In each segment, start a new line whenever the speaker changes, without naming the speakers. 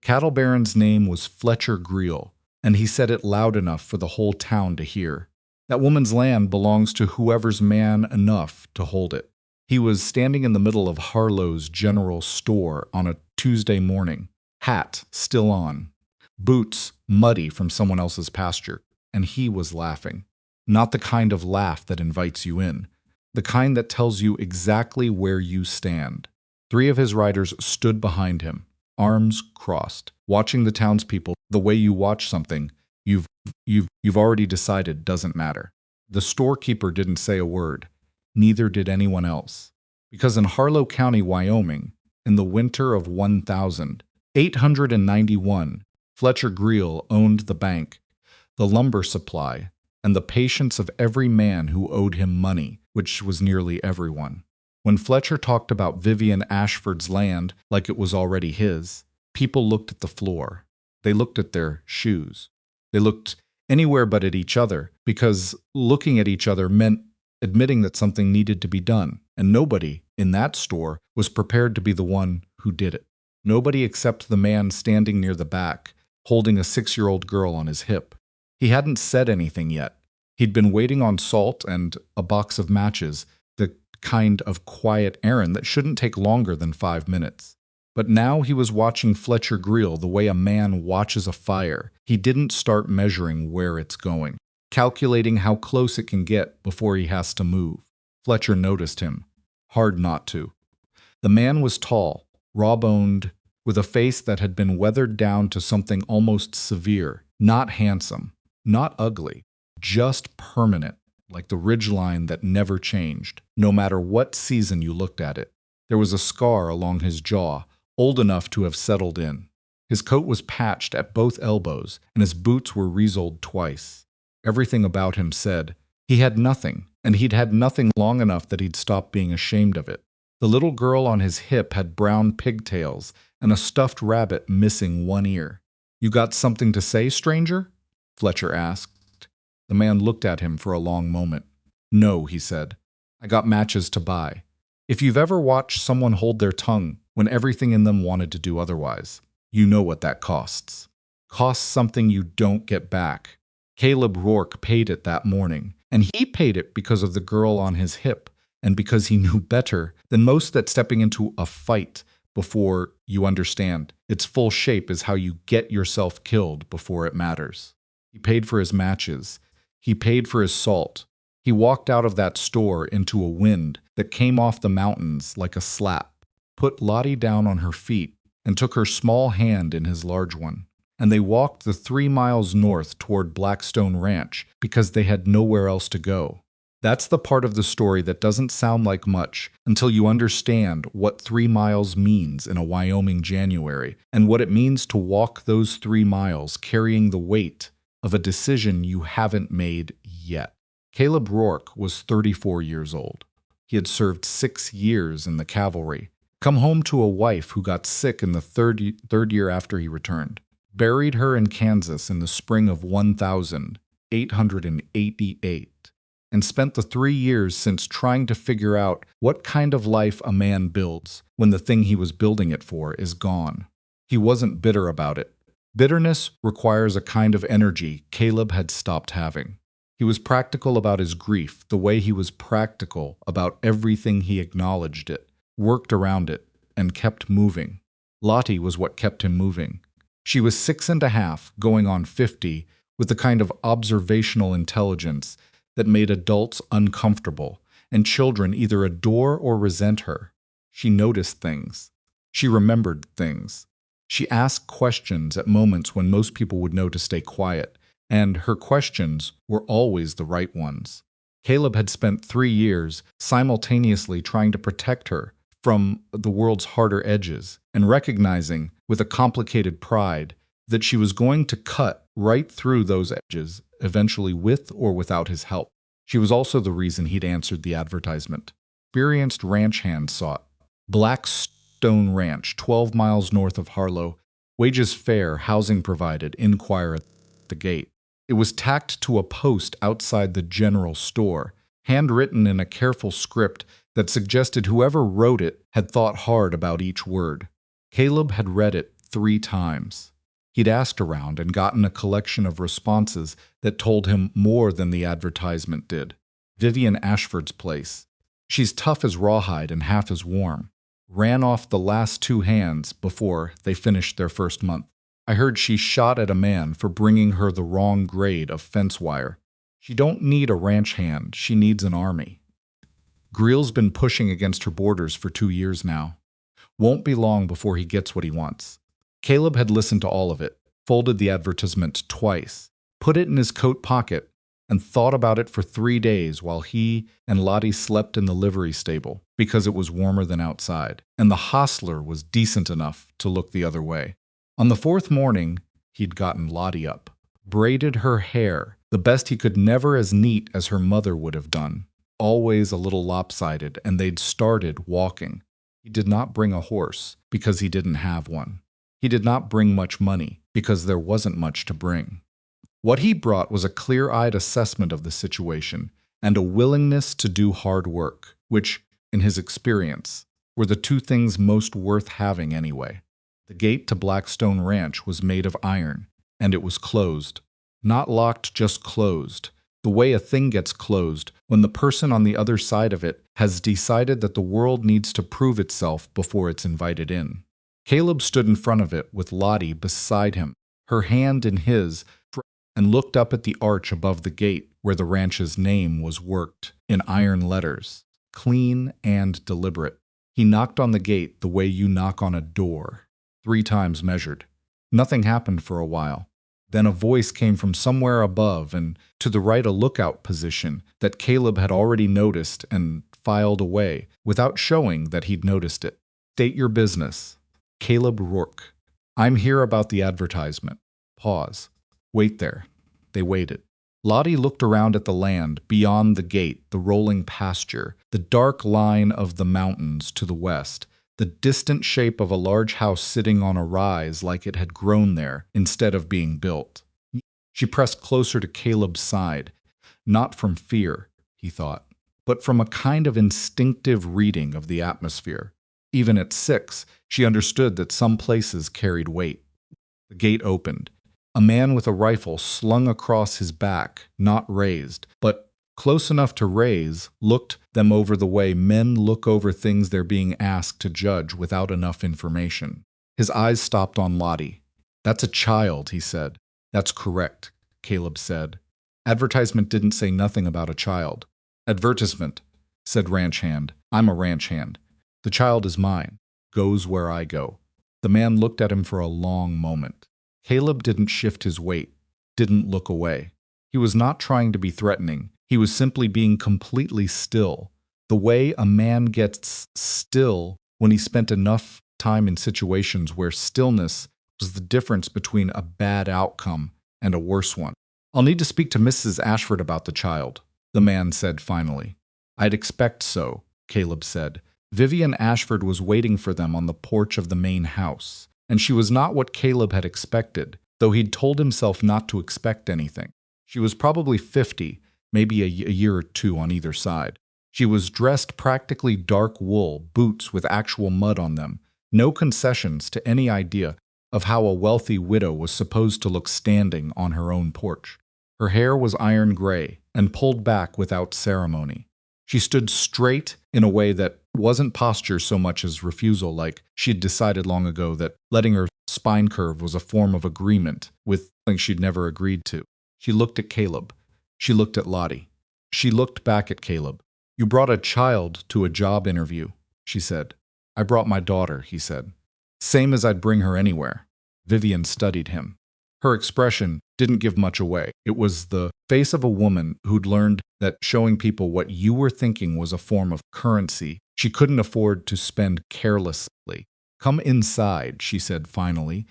Cattle Baron's name was Fletcher Greele, and he said it loud enough for the whole town to hear. That woman's land belongs to whoever's man enough to hold it. He was standing in the middle of Harlow's general store on a Tuesday morning, hat still on, boots muddy from someone else's pasture, and he was laughing. Not the kind of laugh that invites you in, the kind that tells you exactly where you stand. 3 of his riders stood behind him, arms crossed, watching the townspeople the way you watch something you've already decided doesn't matter. The storekeeper didn't say a word. Neither did anyone else. Because in Harlow County, Wyoming, in the winter of 1891, Fletcher Greele owned the bank, the lumber supply, and the patience of every man who owed him money, which was nearly everyone. When Fletcher talked about Vivian Ashford's land like it was already his, people looked at the floor. They looked at their shoes. They looked anywhere but at each other, because looking at each other meant admitting that something needed to be done, and nobody in that store was prepared to be the one who did it. Nobody except the man standing near the back, holding a 6-year-old girl on his hip. He hadn't said anything yet. He'd been waiting on salt and a box of matches, the kind of quiet errand that shouldn't take longer than 5 minutes. But now he was watching Fletcher Greele the way a man watches a fire. He didn't start measuring where it's going, calculating how close it can get before he has to move. Fletcher noticed him. Hard not to. The man was tall, raw-boned, with a face that had been weathered down to something almost severe. Not handsome, not ugly, just permanent, like the ridgeline that never changed, no matter what season you looked at it. There was a scar along his jaw, old enough to have settled in. His coat was patched at both elbows, and his boots were resoled twice. Everything about him said he had nothing, and he'd had nothing long enough that he'd stopped being ashamed of it. The little girl on his hip had brown pigtails and a stuffed rabbit missing one ear. "You got something to say, stranger?" Fletcher asked. The man looked at him for a long moment. "No," he said. "I got matches to buy." If you've ever watched someone hold their tongue when everything in them wanted to do otherwise, you know what that costs. Costs something you don't get back. Caleb Rourke paid it that morning, and he paid it because of the girl on his hip, and because he knew better than most that stepping into a fight before you understand its full shape is how you get yourself killed before it matters. He paid for his matches. He paid for his salt. He walked out of that store into a wind that came off the mountains like a slap, put Lottie down on her feet, and took her small hand in his large one. And they walked the 3 miles north toward Blackstone Ranch because they had nowhere else to go. That's the part of the story that doesn't sound like much until you understand what 3 miles means in a Wyoming January, and what it means to walk those 3 miles carrying the weight of a decision you haven't made yet. Caleb Rourke was 34 years old. He had served 6 years in the cavalry, come home to a wife who got sick in the third year after he returned, buried her in Kansas in the spring of 1888, and spent the 3 years since trying to figure out what kind of life a man builds when the thing he was building it for is gone. He wasn't bitter about it. Bitterness requires a kind of energy Caleb had stopped having. He was practical about his grief the way he was practical about everything he acknowledged it, worked around it, and kept moving. Lottie was what kept him moving. She was 6.5, going on 50, with the kind of observational intelligence that made adults uncomfortable, and children either adore or resent her. She noticed things. She remembered things. She asked questions at moments when most people would know to stay quiet, and her questions were always the right ones. Caleb had spent 3 years simultaneously trying to protect her from the world's harder edges, and recognizing, with a complicated pride, that she was going to cut right through those edges, eventually with or without his help. She was also the reason he'd answered the advertisement. Experienced ranch hands sought. Blackstone Ranch, 12 miles north of Harlow. Wages fair, housing provided, inquire at the gate. It was tacked to a post outside the general store, handwritten in a careful script that suggested whoever wrote it had thought hard about each word. Caleb had read it 3 times. He'd asked around and gotten a collection of responses that told him more than the advertisement did. Vivian Ashford's place. She's tough as rawhide and half as warm. Ran off the last 2 hands before they finished their first month. I heard she shot at a man for bringing her the wrong grade of fence wire. She don't need a ranch hand, she needs an army. Greel's been pushing against her borders for 2 years now. Won't be long before he gets what he wants. Caleb had listened to all of it, folded the advertisement twice, put it in his coat pocket, and thought about it for 3 days while he and Lottie slept in the livery stable because it was warmer than outside, and the hostler was decent enough to look the other way. On the 4th morning, he'd gotten Lottie up, braided her hair, the best he could, never as neat as her mother would have done, always a little lopsided, and they'd started walking. He did not bring a horse because he didn't have one. He did not bring much money because there wasn't much to bring. What he brought was a clear-eyed assessment of the situation and a willingness to do hard work, which, in his experience, were the 2 things most worth having anyway. The gate to Blackstone Ranch was made of iron, and it was closed. Not locked, just closed. The way a thing gets closed when the person on the other side of it has decided that the world needs to prove itself before it's invited in. Caleb stood in front of it with Lottie beside him, her hand in his, and looked up at the arch above the gate where the ranch's name was worked in iron letters, clean and deliberate. He knocked on the gate the way you knock on a door, 3 times measured. Nothing happened for a while. Then a voice came from somewhere above and to the right, a lookout position that Caleb had already noticed and filed away without showing that he'd noticed it. State your business. Caleb Rourke. I'm here about the advertisement. Pause. Wait there. They waited. Lottie looked around at the land beyond the gate, the rolling pasture, the dark line of the mountains to the west, the distant shape of a large house sitting on a rise like it had grown there instead of being built. She pressed closer to Caleb's side, not from fear, he thought, but from a kind of instinctive reading of the atmosphere. Even at 6, she understood that some places carried weight. The gate opened. A man with a rifle slung across his back, not raised, but close enough to raise, looked them over the way men look over things they're being asked to judge without enough information. His eyes stopped on Lottie. That's a child, he said. That's correct, Caleb said. Advertisement didn't say nothing about a child. Advertisement, said ranch hand. I'm a ranch hand. The child is mine. Goes where I go. The man looked at him for a long moment. Caleb didn't shift his weight, didn't look away. He was not trying to be threatening. He was simply being completely still. The way a man gets still when he spent enough time in situations where stillness was the difference between a bad outcome and a worse one. I'll need to speak to Mrs. Ashford about the child, the man said finally. I'd expect so, Caleb said. Vivian Ashford was waiting for them on the porch of the main house, and she was not what Caleb had expected, though he'd told himself not to expect anything. She was probably 50, maybe a year or 2 on either side. She was dressed practically dark wool, boots with actual mud on them, no concessions to any idea of how a wealthy widow was supposed to look standing on her own porch. Her hair was iron gray and pulled back without ceremony. She stood straight in a way that wasn't posture so much as refusal, like she'd decided long ago that letting her spine curve was a form of agreement with things she'd never agreed to. She looked at Caleb. She looked at Lottie. She looked back at Caleb. You brought a child to a job interview, she said. I brought my daughter, he said. Same as I'd bring her anywhere. Vivian studied him. Her expression didn't give much away. It was the face of a woman who'd learned that showing people what you were thinking was a form of currency she couldn't afford to spend carelessly. Come inside, she said finally,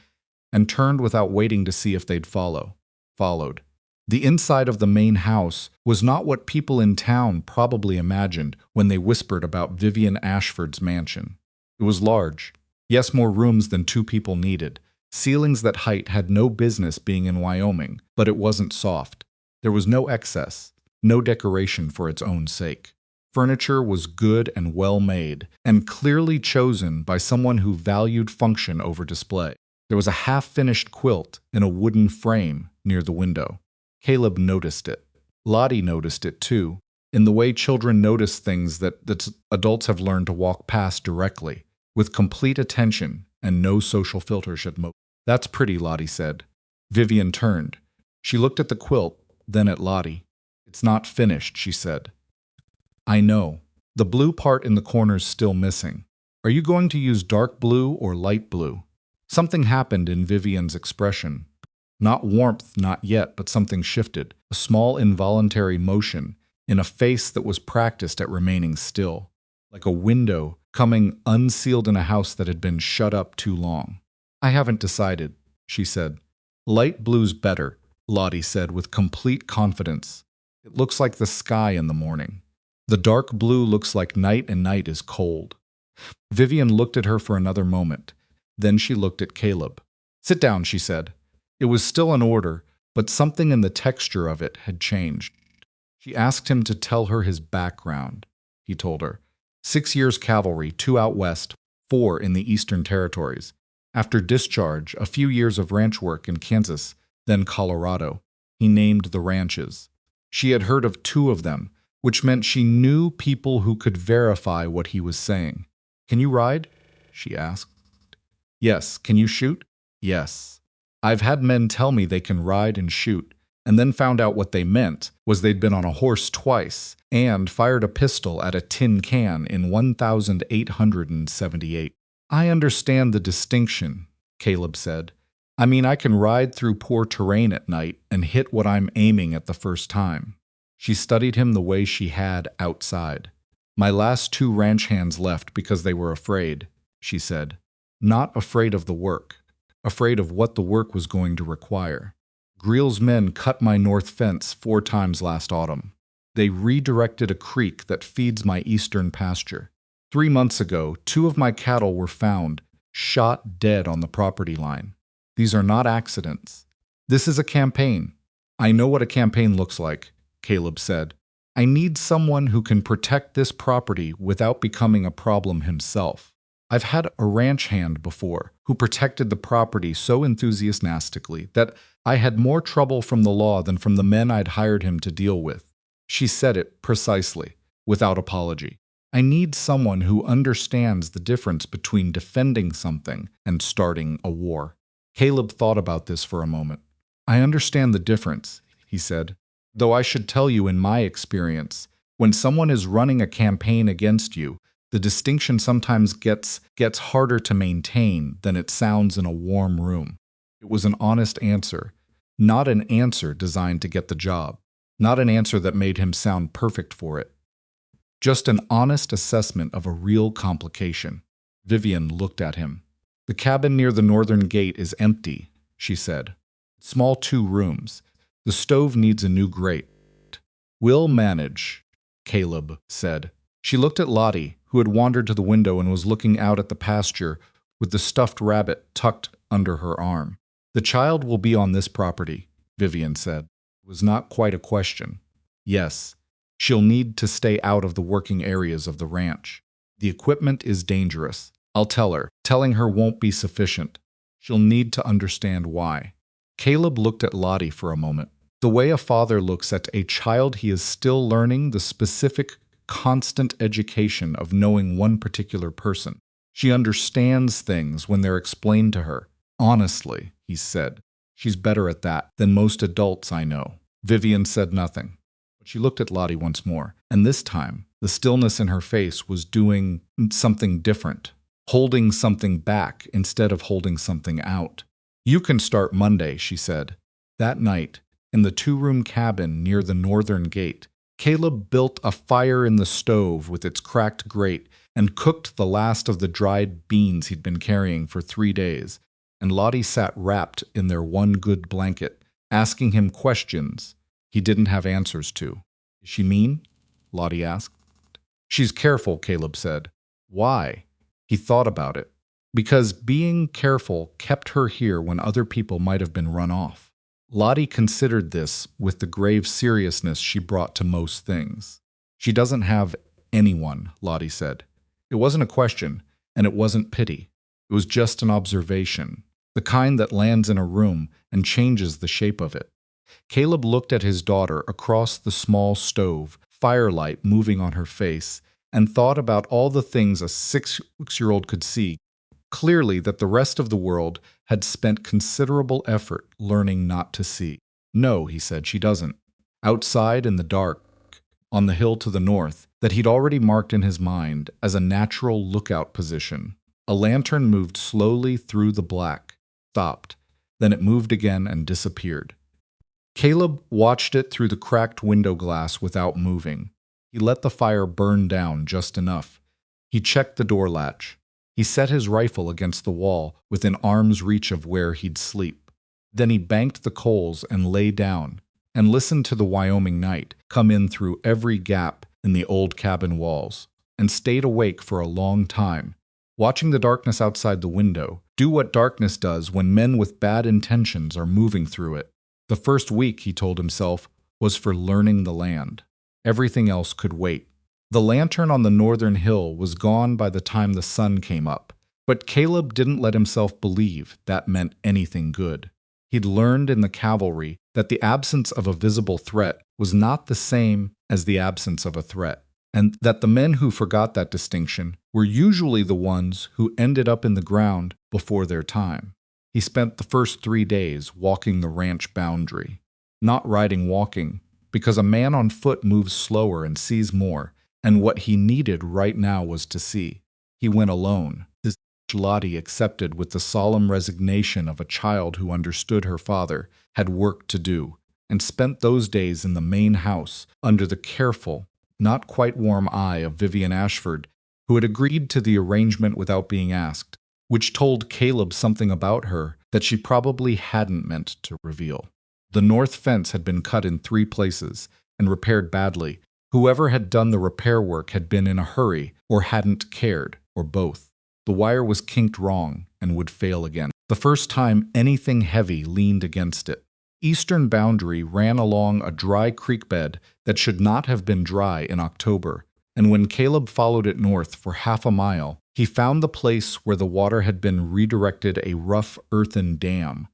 and turned without waiting to see if they'd follow. Followed. The inside of the main house was not what people in town probably imagined when they whispered about Vivian Ashford's mansion. It was large. Yes, more rooms than 2 people needed. Ceilings that height had no business being in Wyoming, but it wasn't soft. There was no excess, no decoration for its own sake. Furniture was good and well made, and clearly chosen by someone who valued function over display. There was a half-finished quilt in a wooden frame near the window. Caleb noticed it. Lottie noticed it too, in the way children notice things that adults have learned to walk past directly, with complete attention and no social filters at most. That's pretty, Lottie said. Vivian turned. She looked at the quilt, then at Lottie. It's not finished, she said. I know. The blue part in the corner's still missing. Are you going to use dark blue or light blue? Something happened in Vivian's expression. Not warmth, not yet, but something shifted, a small involuntary motion in a face that was practiced at remaining still, like a window coming unsealed in a house that had been shut up too long. I haven't decided, she said. Light blue's better, Lottie said with complete confidence. It looks like the sky in the morning. The dark blue looks like night, and night is cold. Vivian looked at her for another moment. Then she looked at Caleb. Sit down, she said. It was still in order, but something in the texture of it had changed. She asked him to tell her his background. He told her. 6 years cavalry, 2 out west, 4 in the Eastern Territories. After discharge, a few years of ranch work in Kansas, then Colorado. He named the ranches. She had heard of 2 of them, which meant she knew people who could verify what he was saying. Can you ride? She asked. Yes. Can you shoot? Yes. I've had men tell me they can ride and shoot, and then found out what they meant was they'd been on a horse twice and fired a pistol at a tin can in 1878. I understand the distinction, Caleb said. I mean, I can ride through poor terrain at night and hit what I'm aiming at the first time. She studied him the way she had outside. My last 2 ranch hands left because they were afraid, she said. Not afraid of the work, afraid of what the work was going to require. Greel's men cut my north fence 4 times last autumn. They redirected a creek that feeds my eastern pasture. 3 months ago, 2 of my cattle were found, shot dead on the property line. These are not accidents. This is a campaign. I know what a campaign looks like, Caleb said. I need someone who can protect this property without becoming a problem himself. I've had a ranch hand before who protected the property so enthusiastically that I had more trouble from the law than from the men I'd hired him to deal with. She said it precisely, without apology. I need someone who understands the difference between defending something and starting a war. Caleb thought about this for a moment. I understand the difference, he said. Though I should tell you in my experience, when someone is running a campaign against you, the distinction sometimes gets harder to maintain than it sounds in a warm room. It was an honest answer, not an answer designed to get the job, not an answer that made him sound perfect for it. Just an honest assessment of a real complication. Vivian looked at him. The cabin near the northern gate is empty, she said. Small 2 rooms. The stove needs a new grate. We'll manage, Caleb said. She looked at Lottie, who had wandered to the window and was looking out at the pasture with the stuffed rabbit tucked under her arm. The child will be on this property, Vivian said. It was not quite a question. Yes, she'll need to stay out of the working areas of the ranch. The equipment is dangerous. I'll tell her. Telling her won't be sufficient. She'll need to understand why. Caleb looked at Lottie for a moment. The way a father looks at a child he is still learning the specific, constant education of knowing one particular person. She understands things when they're explained to her. Honestly, he said. She's better at that than most adults I know. Vivian said nothing. But she looked at Lottie once more, and this time, the stillness in her face was doing something different, holding something back instead of holding something out. You can start Monday, she said. That night, in the 2-room cabin near the northern gate, Caleb built a fire in the stove with its cracked grate and cooked the last of the dried beans he'd been carrying for 3 days, and Lottie sat wrapped in their one good blanket, asking him questions he didn't have answers to. Is she mean? Lottie asked. She's careful, Caleb said. Why? He thought about it. Because being careful kept her here when other people might have been run off. Lottie considered this with the grave seriousness she brought to most things. She doesn't have anyone, Lottie said. It wasn't a question, and it wasn't pity. It was just an observation. the kind that lands in a room and changes the shape of it. Caleb looked at his daughter across the small stove, firelight moving on her face, and thought about all the things a six-year-old could see, clearly that the rest of the world had spent considerable effort learning not to see. No, he said, she doesn't. Outside in the dark, on the hill to the north, that he'd already marked in his mind as a natural lookout position, a lantern moved slowly through the black, stopped, then it moved again and disappeared. Caleb watched it through the cracked window glass without moving. He let the fire burn down just enough. He checked the door latch. He set his rifle against the wall within arm's reach of where he'd sleep. Then he banked the coals and lay down and listened to the Wyoming night come in through every gap in the old cabin walls, and stayed awake for a long time, watching the darkness outside the window do what darkness does when men with bad intentions are moving through it. The first week, he told himself, was for learning the land. Everything else could wait. The lantern on the northern hill was gone by the time the sun came up, but Caleb didn't let himself believe that meant anything good. He'd learned in the cavalry that the absence of a visible threat was not the same as the absence of a threat, and that the men who forgot that distinction were usually the ones who ended up in the ground before their time. He spent the first 3 days walking the ranch boundary, not riding walking, because a man on foot moves slower and sees more, and what he needed right now was to see. He went alone. This Lottie accepted with the solemn resignation of a child who understood her father had work to do, and spent those days in the main house under the careful, not quite warm eye of Vivian Ashford, who had agreed to the arrangement without being asked, which told Caleb something about her that she probably hadn't meant to reveal. The north fence had been cut in 3 places and repaired badly. Whoever had done the repair work had been in a hurry or hadn't cared, or both. The wire was kinked wrong and would fail again. The first time anything heavy leaned against it. Eastern boundary ran along a dry creek bed that should not have been dry in October, and when Caleb followed it north for half a mile, he found the place where the water had been redirected a rough earthen dam,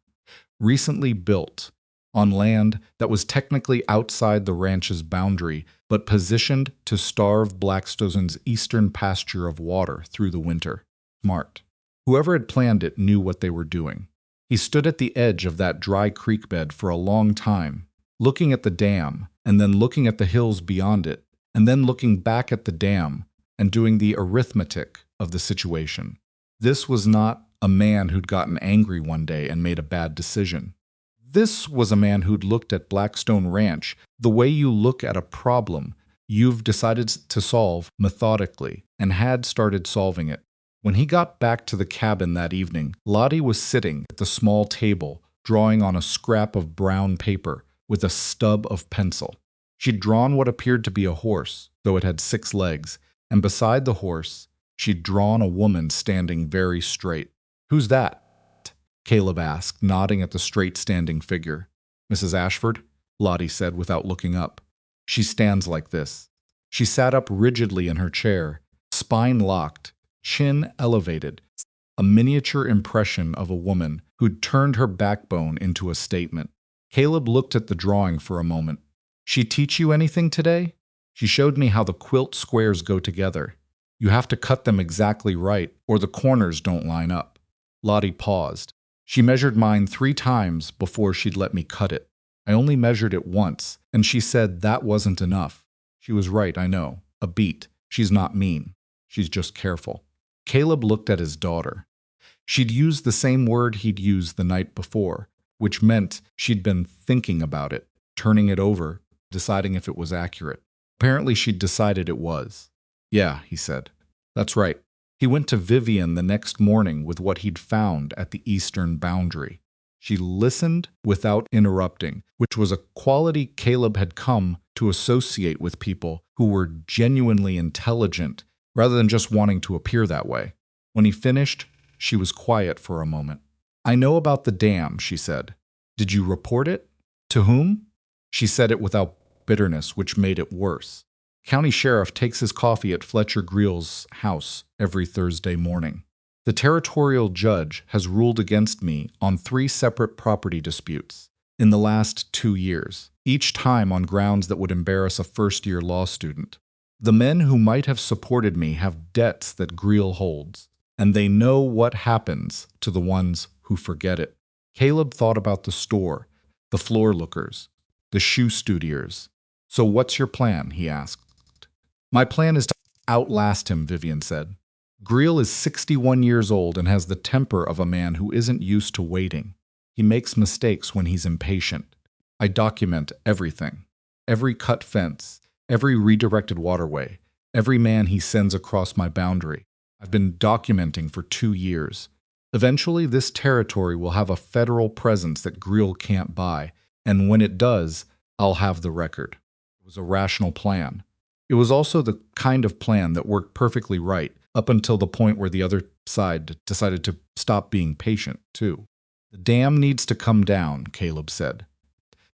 recently built, on land that was technically outside the ranch's boundary, but positioned to starve Blackstone's eastern pasture of water through the winter. Smart. Whoever had planned it knew what they were doing. He stood at the edge of that dry creek bed for a long time, looking at the dam, and then looking at the hills beyond it, and then looking back at the dam, and doing the arithmetic of the situation. This was not a man who'd gotten angry one day and made a bad decision. This was a man who'd looked at Blackstone Ranch the way you look at a problem you've decided to solve methodically, and had started solving it. When he got back to the cabin that evening, Lottie was sitting at the small table, drawing on a scrap of brown paper with a stub of pencil. She'd drawn what appeared to be a horse, though it had 6 legs, and beside the horse, she'd drawn a woman standing very straight. "Who's that?" Caleb asked, nodding at the straight-standing figure. "Mrs. Ashford," Lottie said without looking up. "She stands like this." She sat up rigidly in her chair, spine locked, chin elevated, a miniature impression of a woman who'd turned her backbone into a statement. Caleb looked at the drawing for a moment. "She teach you anything today?" "She showed me how the quilt squares go together. You have to cut them exactly right, or the corners don't line up." Lottie paused. "She measured mine 3 times before she'd let me cut it. I only measured it once, and she said that wasn't enough. She was right, I know. A beat. She's not mean. She's just careful." Caleb looked at his daughter. She'd used the same word he'd used the night before, which meant she'd been thinking about it, turning it over, deciding if it was accurate. Apparently she'd decided it was. "Yeah," he said. "That's right." He went to Vivian the next morning with what he'd found at the eastern boundary. She listened without interrupting, which was a quality Caleb had come to associate with people who were genuinely intelligent rather than just wanting to appear that way. When he finished, she was quiet for a moment. "I know about the dam," she said. "Did you report it? To whom?" She said it without bitterness, which made it worse. "County sheriff takes his coffee at Fletcher Greel's house every Thursday morning." The territorial judge has ruled against me on 3 separate property disputes in the last 2 years, each time on grounds that would embarrass a first-year law student. The men who might have supported me have debts that Greil holds, and they know what happens to the ones who forget it. Caleb thought about the store, the floor lookers, the shoe studiers. So what's your plan? He asked. My plan is to outlast him, Vivian said. Greil is 61 years old and has the temper of a man who isn't used to waiting. He makes mistakes when he's impatient. I document everything. Every cut fence, every redirected waterway, every man he sends across my boundary. I've been documenting for 2 years. Eventually, this territory will have a federal presence that Greil can't buy, and when it does, I'll have the record. It was a rational plan. It was also the kind of plan that worked perfectly right, up until the point where the other side decided to stop being patient, too. The dam needs to come down, Caleb said.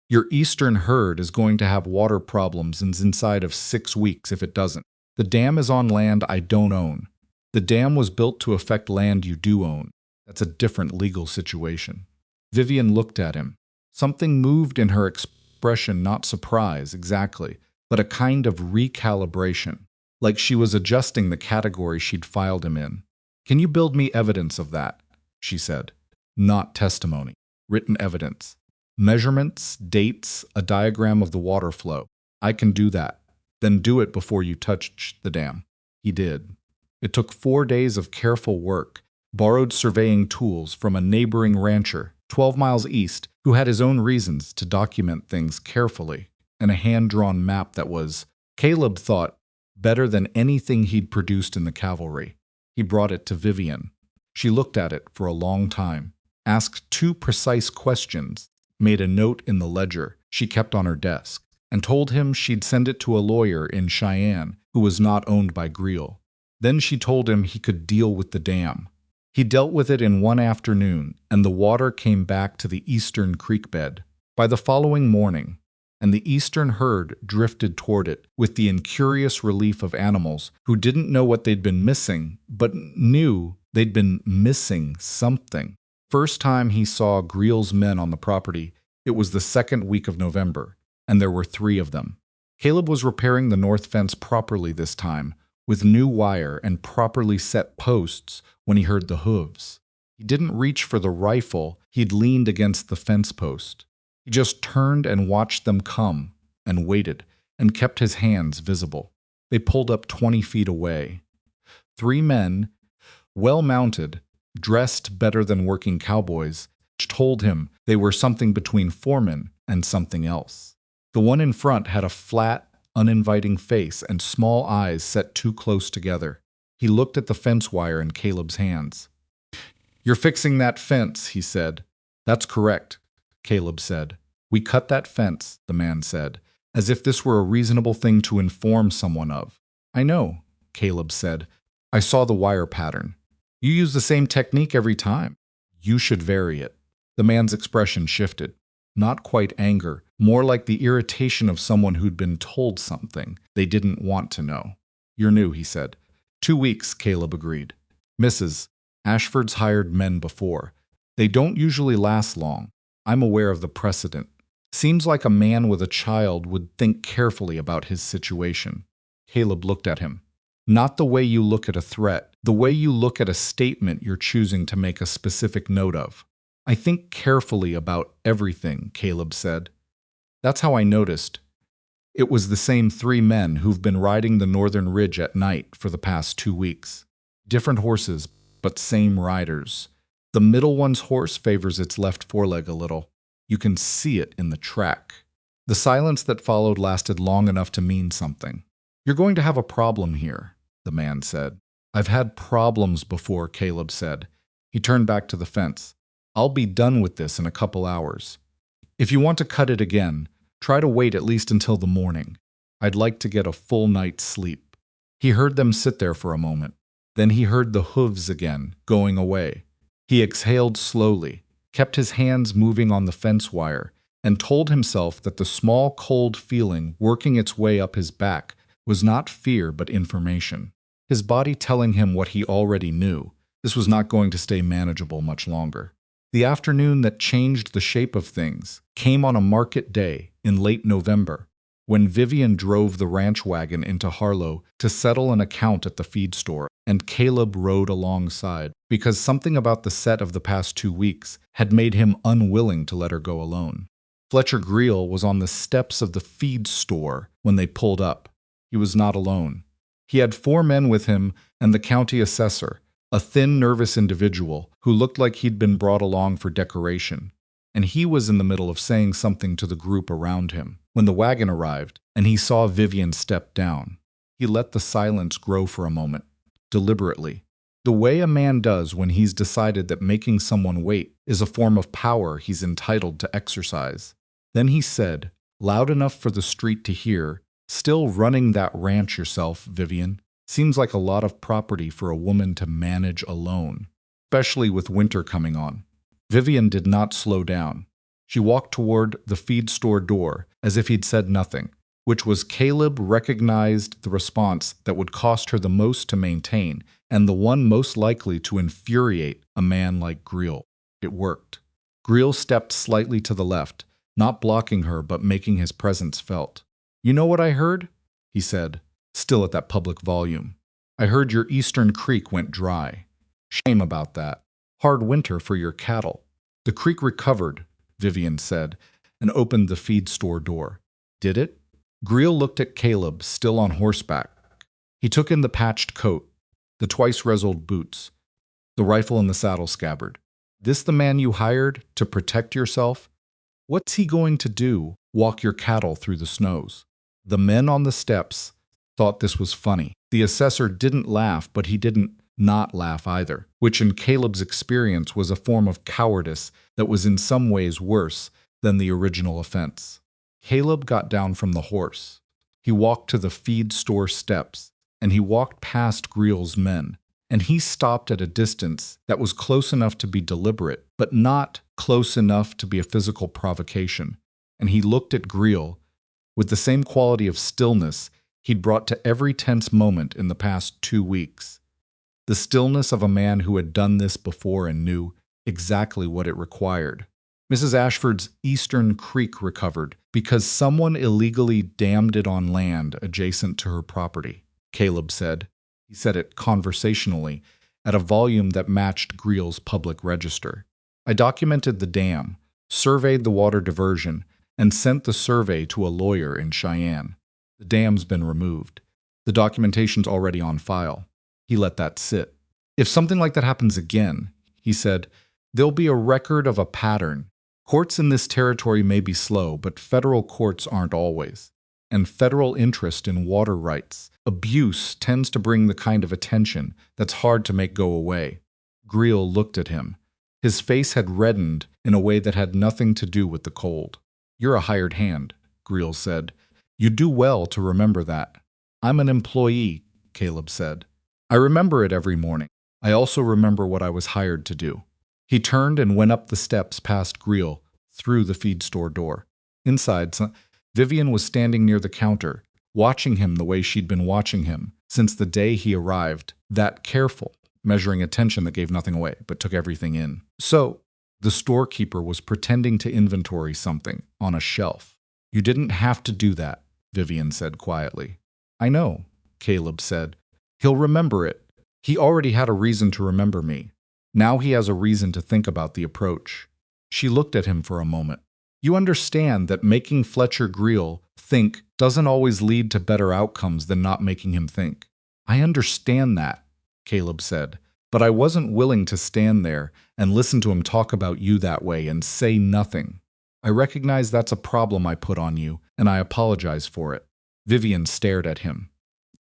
Your eastern herd is going to have water problems inside of 6 weeks if it doesn't. The dam is on land I don't own. The dam was built to affect land you do own. That's a different legal situation. Vivian looked at him. Something moved in her expression, not surprise, exactly, but a kind of recalibration, like she was adjusting the category she'd filed him in. Can you build me evidence of that? She said. Not testimony. Written evidence. Measurements, dates, a diagram of the water flow. I can do that. Then do it before you touch the dam. He did. It took 4 days of careful work, borrowed surveying tools from a neighboring rancher, 12 miles east, who had his own reasons to document things carefully, and a hand-drawn map that was, Caleb thought, better than anything he'd produced in the cavalry. He brought it to Vivian. She looked at it for a long time, asked 2 precise questions, made a note in the ledger she kept on her desk, and told him she'd send it to a lawyer in Cheyenne who was not owned by Greil. Then she told him he could deal with the dam. He dealt with it in one afternoon, and the water came back to the eastern creek bed. By the following morning, and the eastern herd drifted toward it with the incurious relief of animals who didn't know what they'd been missing, but knew they'd been missing something. First time he saw Greil's men on the property, it was the 2nd week of November, and there were 3 of them. Caleb was repairing the north fence properly this time, with new wire and properly set posts when he heard the hooves. He didn't reach for the rifle, he'd leaned against the fence post. He just turned and watched them come, and waited, and kept his hands visible. They pulled up 20 feet away. 3 men, well-mounted, dressed better than working cowboys, told him they were something between foremen and something else. The one in front had a flat, uninviting face and small eyes set too close together. He looked at the fence wire in Caleb's hands. You're fixing that fence, he said. That's correct, Caleb said. We cut that fence, the man said, as if this were a reasonable thing to inform someone of. I know, Caleb said. I saw the wire pattern. You use the same technique every time. You should vary it. The man's expression shifted. Not quite anger, more like the irritation of someone who'd been told something they didn't want to know. You're new, he said. 2 weeks, Caleb agreed. Mrs. Ashford's hired men before. They don't usually last long. I'm aware of the precedent. Seems like a man with a child would think carefully about his situation. Caleb looked at him. Not the way you look at a threat, the way you look at a statement you're choosing to make a specific note of. I think carefully about everything, Caleb said. That's how I noticed. It was the same 3 men who've been riding the northern ridge at night for the past 2 weeks. Different horses, but same riders. The middle one's horse favors its left foreleg a little. You can see it in the track. The silence that followed lasted long enough to mean something. You're going to have a problem here, the man said. I've had problems before, Caleb said. He turned back to the fence. I'll be done with this in a couple hours. If you want to cut it again, try to wait at least until the morning. I'd like to get a full night's sleep. He heard them sit there for a moment. Then he heard the hooves again, going away. He exhaled slowly, kept his hands moving on the fence wire, and told himself that the small, cold feeling working its way up his back was not fear but information. His body telling him what he already knew, This was not going to stay manageable much longer. The afternoon that changed the shape of things came on a market day in late November, when Vivian drove the ranch wagon into Harlow to settle an account at the feed store, and Caleb rode alongside, because something about the set of the past 2 weeks had made him unwilling to let her go alone. Fletcher Greele was on the steps of the feed store when they pulled up. He was not alone. He had 4 men with him and the county assessor, a thin, nervous individual who looked like he'd been brought along for decoration, and he was in the middle of saying something to the group around him when the wagon arrived and he saw Vivian step down. He let the silence grow for a moment, deliberately, the way a man does when he's decided that making someone wait is a form of power he's entitled to exercise. Then he said, loud enough for the street to hear, "Still running that ranch yourself, Vivian. Seems like a lot of property for a woman to manage alone, especially with winter coming on." Vivian did not slow down. She walked toward the feed store door as if he'd said nothing, which was Caleb recognized the response that would cost her the most to maintain and the one most likely to infuriate a man like Greele. It worked. Greele stepped slightly to the left, not blocking her but making his presence felt. "You know what I heard?" he said, still at that public volume. "I heard your eastern creek went dry. Shame about that. Hard winter for your cattle." "The creek recovered," Vivian said, and opened the feed store door. "Did it?" Greele looked at Caleb, still on horseback. He took in the patched coat, the twice-resoled boots, the rifle in the saddle scabbard. "This the man you hired to protect yourself? What's he going to do, walk your cattle through the snows?" The men on the steps thought this was funny. The assessor didn't laugh, but he didn't not laugh either, which in Caleb's experience was a form of cowardice that was in some ways worse than the original offense. Caleb got down from the horse. He walked to the feed store steps, and he walked past Greele's men, and he stopped at a distance that was close enough to be deliberate, but not close enough to be a physical provocation. And he looked at Greele with the same quality of stillness he'd brought to every tense moment in the past 2 weeks. The stillness of a man who had done this before and knew exactly what it required. Mrs. Ashford's eastern creek recovered because someone illegally dammed it on land adjacent to her property, Caleb said. He said it conversationally, at a volume that matched Greele's public register. "I documented the dam, surveyed the water diversion, and sent the survey to a lawyer in Cheyenne. The dam's been removed. The documentation's already on file." He let that sit. "If something like that happens again," he said, "there'll be a record of a pattern. Courts in this territory may be slow, but federal courts aren't always. And federal interest in water rights abuse tends to bring the kind of attention that's hard to make go away." Greele looked at him. His face had reddened in a way that had nothing to do with the cold. "You're a hired hand," Greele said. "You do well to remember that." "I'm an employee," Caleb said. "I remember it every morning. I also remember what I was hired to do." He turned and went up the steps past Greele, through the feed store door. Inside, Vivian was standing near the counter, watching him the way she'd been watching him since the day he arrived, that careful, measuring attention that gave nothing away but took everything in. So, the storekeeper was pretending to inventory something on a shelf. "You didn't have to do that," Vivian said quietly. "I know," Caleb said. "He'll remember it. He already had a reason to remember me. Now he has a reason to think about the approach." She looked at him for a moment. "You understand that making Fletcher Greele think doesn't always lead to better outcomes than not making him think." "I understand that," Caleb said, "but I wasn't willing to stand there and listen to him talk about you that way and say nothing. I recognize that's a problem I put on you, and I apologize for it." Vivian stared at him.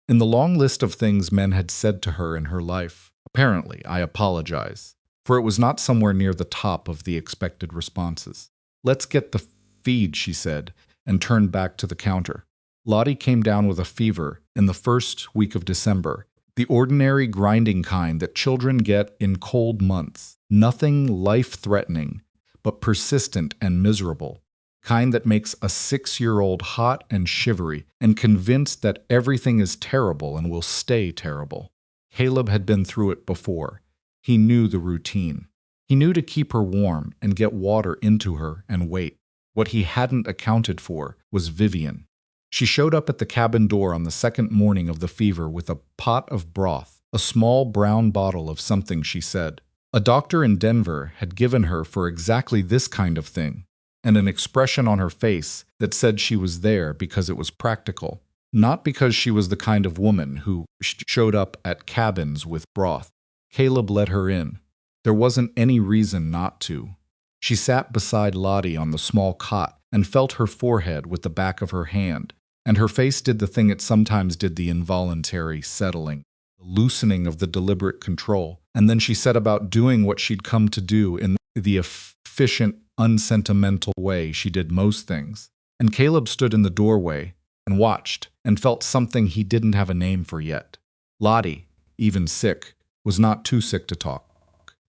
In the long list of things men had said to her in her life, apparently, "I apologize," for it was not somewhere near the top of the expected responses. "Let's get the feed," she said, and turned back to the counter. Lottie came down with a fever in the first week of December, the ordinary grinding kind that children get in cold months, nothing life-threatening, but persistent and miserable, kind that makes a 6-year-old hot and shivery and convinced that everything is terrible and will stay terrible. Caleb had been through it before. He knew the routine. He knew to keep her warm and get water into her and wait. What he hadn't accounted for was Vivian. She showed up at the cabin door on the second morning of the fever with a pot of broth, a small brown bottle of something, she said. A doctor in Denver had given her for exactly this kind of thing, and an expression on her face that said she was there because it was practical, not because she was the kind of woman who showed up at cabins with broth. Caleb let her in. There wasn't any reason not to. She sat beside Lottie on the small cot and felt her forehead with the back of her hand, and her face did the thing it sometimes did, the involuntary settling, the loosening of the deliberate control, and then she set about doing what she'd come to do in the efficient, unsentimental way she did most things. And Caleb stood in the doorway and watched and felt something he didn't have a name for yet. Lottie, even sick, was not too sick to talk.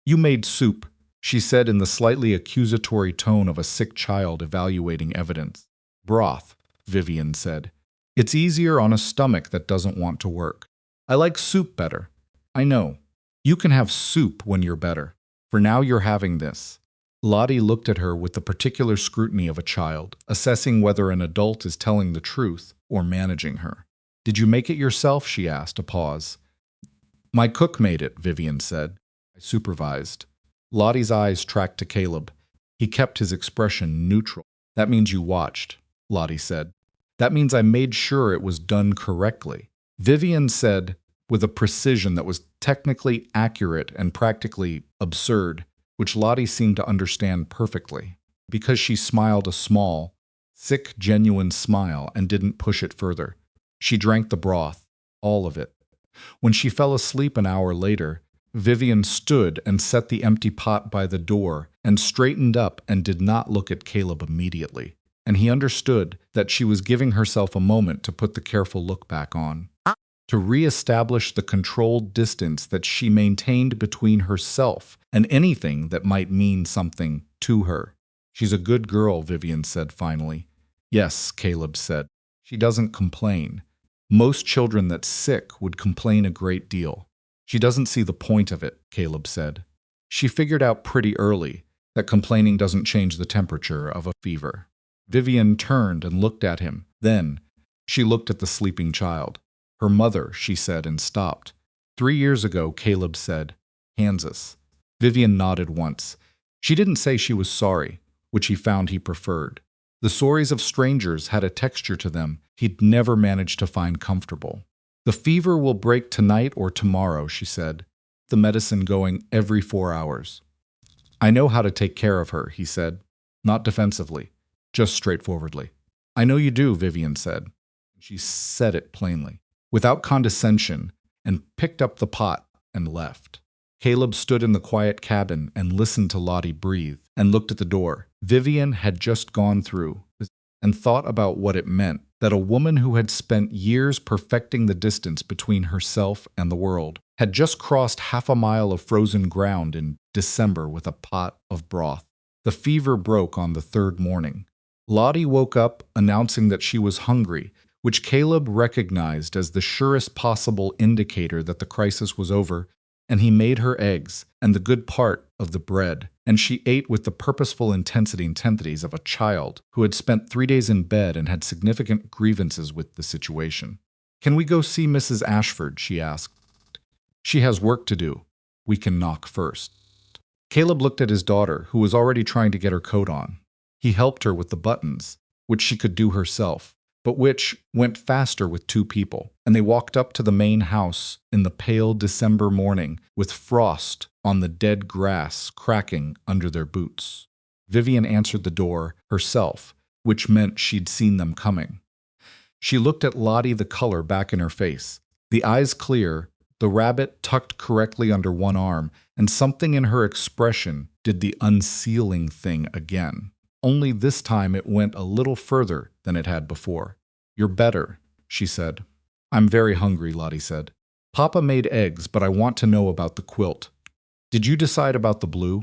"You made soup," she said in the slightly accusatory tone of a sick child evaluating evidence. "Broth," Vivian said. "It's easier on a stomach that doesn't want to work. I like soup better." "I know. You can have soup when you're better. For now you're having this." Lottie looked at her with the particular scrutiny of a child, assessing whether an adult is telling the truth or managing her. "Did you make it yourself?" she asked, a pause. "My cook made it," Vivian said. "I supervised." Lottie's eyes tracked to Caleb. He kept his expression neutral. "That means you watched," Lottie said. "That means I made sure it was done correctly," Vivian said with a precision that was technically accurate and practically absurd, which Lottie seemed to understand perfectly, because she smiled a small, sick, genuine smile and didn't push it further. She drank the broth, all of it. When she fell asleep an hour later, Vivian stood and set the empty pot by the door and straightened up and did not look at Caleb immediately. And he understood that she was giving herself a moment to put the careful look back on, to reestablish the controlled distance that she maintained between herself and anything that might mean something to her. "She's a good girl," Vivian said finally. "Yes," Caleb said. "She doesn't complain. Most children that's sick would complain a great deal. She doesn't see the point of it," Caleb said. "She figured out pretty early that complaining doesn't change the temperature of a fever." Vivian turned and looked at him. Then she looked at the sleeping child. "Her mother," she said, and stopped. "3 years ago," Caleb said. "Kansas." Vivian nodded once. She didn't say she was sorry, which he found he preferred. The stories of strangers had a texture to them he'd never managed to find comfortable. "The fever will break tonight or tomorrow," she said. "The medicine going every 4 hours." "I know how to take care of her," he said. Not defensively, just straightforwardly. "I know you do," Vivian said. She said it plainly, without condescension, and picked up the pot and left. Caleb stood in the quiet cabin and listened to Lottie breathe and looked at the door. Vivian had just gone through and thought about what it meant that a woman who had spent years perfecting the distance between herself and the world had just crossed half a mile of frozen ground in December with a pot of broth. The fever broke on the 3rd morning. Lottie woke up announcing that she was hungry, which Caleb recognized as the surest possible indicator that the crisis was over, and he made her eggs and the good part of the bread, and she ate with the purposeful intensities of a child who had spent 3 days in bed and had significant grievances with the situation. "Can we go see Mrs. Ashford?" she asked. "She has work to do. We can knock first." Caleb looked at his daughter, who was already trying to get her coat on. He helped her with the buttons, which she could do herself, but which went faster with 2 people, and they walked up to the main house in the pale December morning with frost on the dead grass cracking under their boots. Vivian answered the door herself, which meant she'd seen them coming. She looked at Lottie, the color back in her face, the eyes clear, the rabbit tucked correctly under one arm, and something in her expression did the unsealing thing again. Only this time it went a little further than it had before. "You're better," she said. "I'm very hungry," Lottie said. "Papa made eggs, but I want to know about the quilt." "Did you decide about the blue?"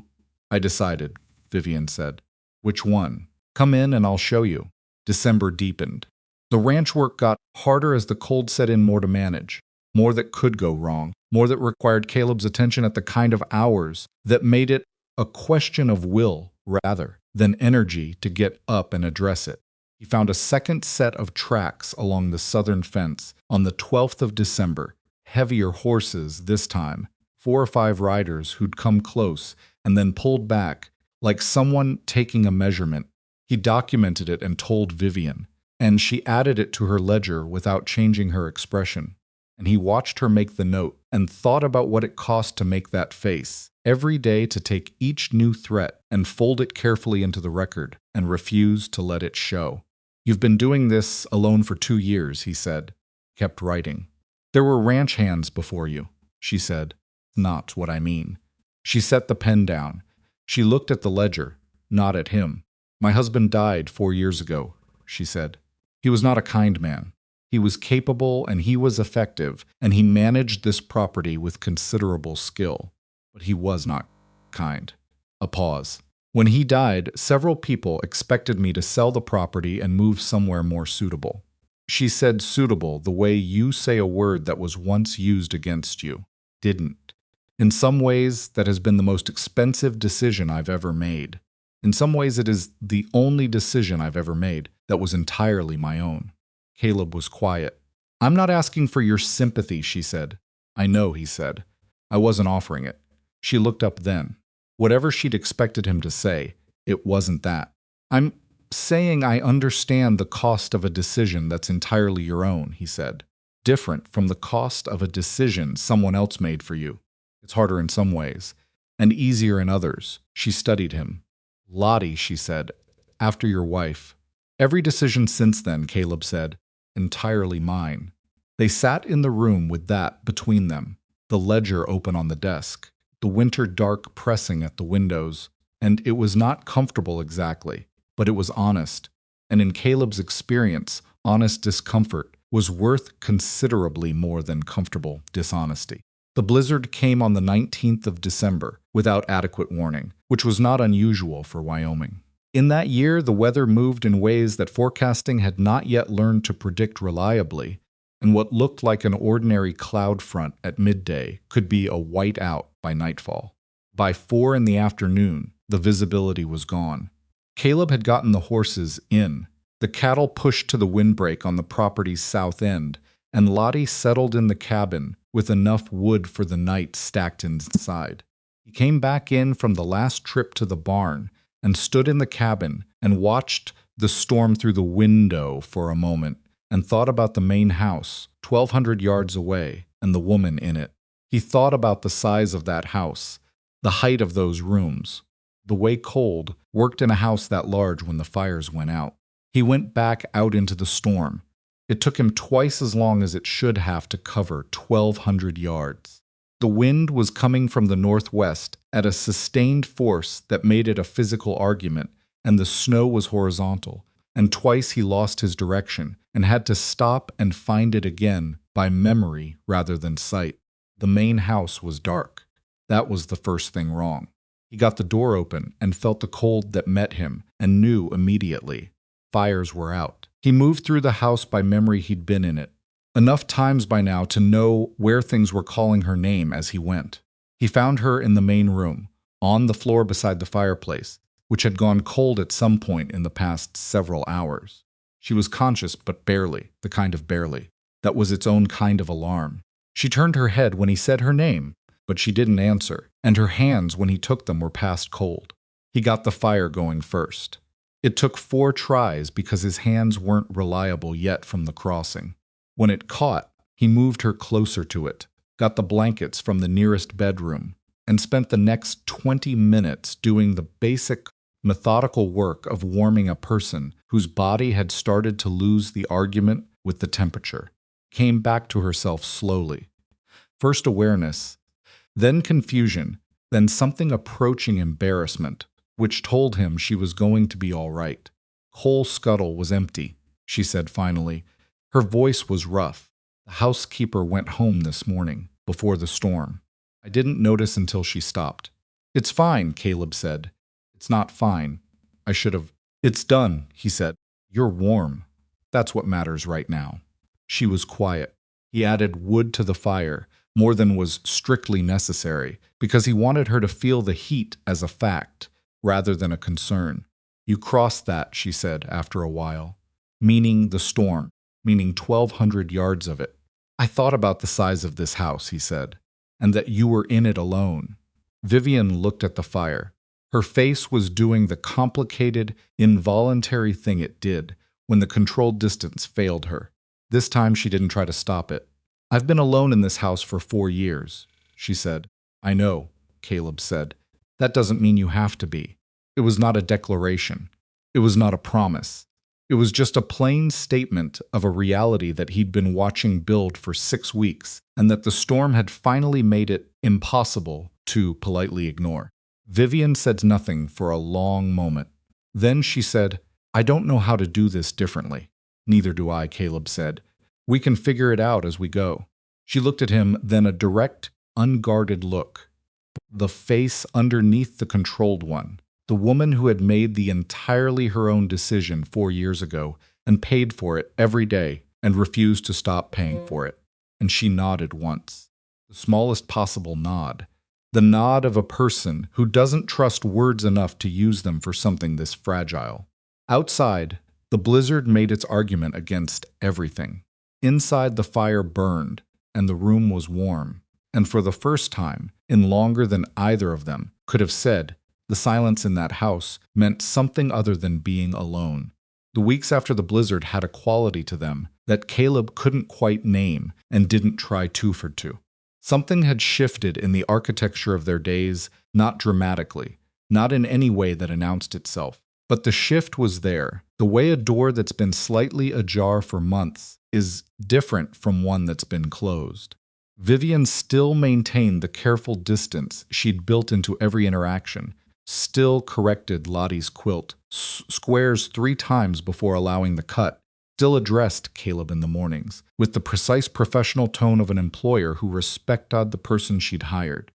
"I decided," Vivian said. "Which one?" "Come in and I'll show you." December deepened. The ranch work got harder as the cold set in, more to manage. more that could go wrong, more that required Caleb's attention at the kind of hours that made it a question of will rather than energy to get up and address it. He found a second set of tracks along the southern fence on the 12th of December, heavier horses this time, 4 or 5 riders who'd come close and then pulled back, like someone taking a measurement. He documented it and told Vivian, and she added it to her ledger without changing her expression. And he watched her make the note and thought about what it cost to make that face, every day to take each new threat and fold it carefully into the record and refuse to let it show. "You've been doing this alone for 2 years, he said, kept writing. "There were ranch hands before you," she said. "Not what I mean." She set the pen down. She looked at the ledger, not at him. "My husband died 4 years ago," she said. "He was not a kind man. He was capable and he was effective, and he managed this property with considerable skill. But he was not kind." A pause. "When he died, several people expected me to sell the property and move somewhere more suitable." She said suitable the way you say a word that was once used against you. Didn't. "In some ways, that has been the most expensive decision I've ever made. In some ways, it is the only decision I've ever made that was entirely my own." Caleb was quiet. "I'm not asking for your sympathy," she said. "I know," he said. "I wasn't offering it." She looked up then. Whatever she'd expected him to say, it wasn't that. "I'm saying I understand the cost of a decision that's entirely your own," he said. "Different from the cost of a decision someone else made for you. It's harder in some ways, and easier in others." She studied him. "Lottie," she said, "after your wife." "Every decision since then," Caleb said, "entirely mine." They sat in the room with that between them, the ledger open on the desk, the winter dark pressing at the windows, and it was not comfortable exactly, but it was honest, and in Caleb's experience, honest discomfort was worth considerably more than comfortable dishonesty. The blizzard came on the 19th of December without adequate warning, which was not unusual for Wyoming. In that year, the weather moved in ways that forecasting had not yet learned to predict reliably, and what looked like an ordinary cloud front at midday could be a whiteout by nightfall. By 4 in the afternoon, the visibility was gone. Caleb had gotten the horses in. The cattle pushed to the windbreak on the property's south end, and Lottie settled in the cabin with enough wood for the night stacked inside. He came back in from the last trip to the barn and stood in the cabin and watched the storm through the window for a moment and thought about the main house, 1,200 yards away, and the woman in it. He thought about the size of that house, the height of those rooms, the way cold worked in a house that large when the fires went out. He went back out into the storm. It took him twice as long as it should have to cover 1,200 yards. The wind was coming from the northwest at a sustained force that made it a physical argument, and the snow was horizontal, and twice he lost his direction and had to stop and find it again by memory rather than sight. The main house was dark. That was the first thing wrong. He got the door open and felt the cold that met him and knew immediately. Fires were out. He moved through the house by memory he'd been in it. Enough times by now to know where things were calling her name as he went. He found her in the main room, on the floor beside the fireplace, which had gone cold at some point in the past several hours. She was conscious, but barely, the kind of barely. That was its own kind of alarm. She turned her head when he said her name, but she didn't answer, and her hands when he took them were past cold. He got the fire going first. It took 4 tries because his hands weren't reliable yet from the crossing. When it caught, he moved her closer to it, got the blankets from the nearest bedroom, and spent the next 20 minutes doing the basic, methodical work of warming a person whose body had started to lose the argument with the temperature. Came back to herself slowly. First awareness, then confusion, then something approaching embarrassment, which told him she was going to be all right. "Coal scuttle was empty," she said finally. Her voice was rough. "The housekeeper went home this morning, before the storm." I didn't notice until she stopped. "It's fine," Caleb said. "It's not fine. I should have—" "It's done," he said. "You're warm. That's what matters right now." She was quiet. He added wood to the fire, more than was strictly necessary, because he wanted her to feel the heat as a fact, rather than a concern. You crossed that, she said after a while. Meaning the storm, meaning 1,200 yards of it. I thought about the size of this house, he said, and that you were in it alone. Vivian looked at the fire. Her face was doing the complicated, involuntary thing it did when the controlled distance failed her. This time she didn't try to stop it. I've been alone in this house for 4 years, she said. I know, Caleb said. That doesn't mean you have to be. It was not a declaration. It was not a promise. It was just a plain statement of a reality that he'd been watching build for 6 weeks, and that the storm had finally made it impossible to politely ignore. Vivian said nothing for a long moment. Then she said, I don't know how to do this differently. Neither do I, Caleb said. We can figure it out as we go. She looked at him, then a direct, unguarded look. The face underneath the controlled one. The woman who had made the entirely her own decision 4 years ago and paid for it every day and refused to stop paying for it. And she nodded once. The smallest possible nod. The nod of a person who doesn't trust words enough to use them for something this fragile. Outside, the blizzard made its argument against everything. Inside, the fire burned, and the room was warm. And for the first time, in longer than either of them could have said, the silence in that house meant something other than being alone. The weeks after the blizzard had a quality to them that Caleb couldn't quite name and didn't try to. Something had shifted in the architecture of their days, not dramatically, not in any way that announced itself. But the shift was there. The way a door that's been slightly ajar for months is different from one that's been closed. Vivian still maintained the careful distance she'd built into every interaction, still corrected Lottie's quilt, squares 3 times before allowing the cut, still addressed Caleb in the mornings, with the precise professional tone of an employer who respected the person she'd hired.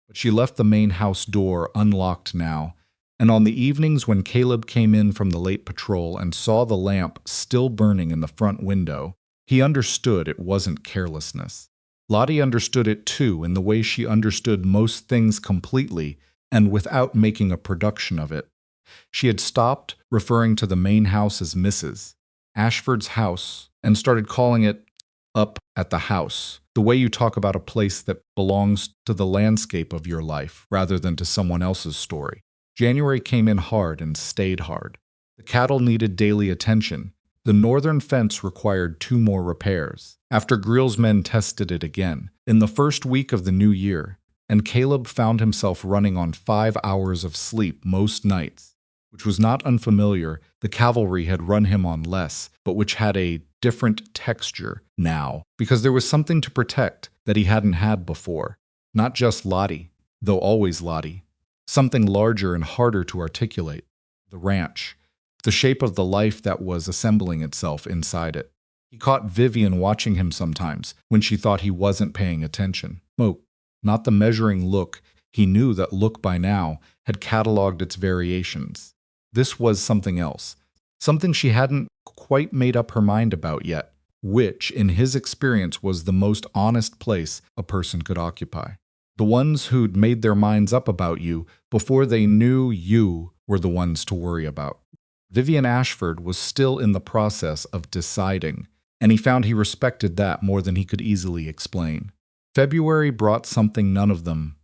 But she left the main house door unlocked now, and on the evenings when Caleb came in from the late patrol and saw the lamp still burning in the front window, he understood it wasn't carelessness. Lottie understood it too, in the way she understood most things completely and without making a production of it. She had stopped referring to the main house as Mrs. Ashford's house and started calling it up at the house, the way you talk about a place that belongs to the landscape of your life rather than to someone else's story. January came in hard and stayed hard. The cattle needed daily attention. The northern fence required 2 more repairs, after Greel's men tested it again, in the first week of the new year, and Caleb found himself running on 5 hours of sleep most nights, which was not unfamiliar. The cavalry had run him on less, but which had a different texture now, because there was something to protect that he hadn't had before. Not just Lottie, though always Lottie. Something larger and harder to articulate. The ranch. The shape of the life that was assembling itself inside it. He caught Vivian watching him sometimes when she thought he wasn't paying attention. Oh, not the measuring look. He knew that look by now had cataloged its variations. This was something else. Something she hadn't quite made up her mind about yet, which, in his experience, was the most honest place a person could occupy. The ones who'd made their minds up about you before they knew you were the ones to worry about. Vivian Ashford was still in the process of deciding, and he found he respected that more than he could easily explain. February brought something none of them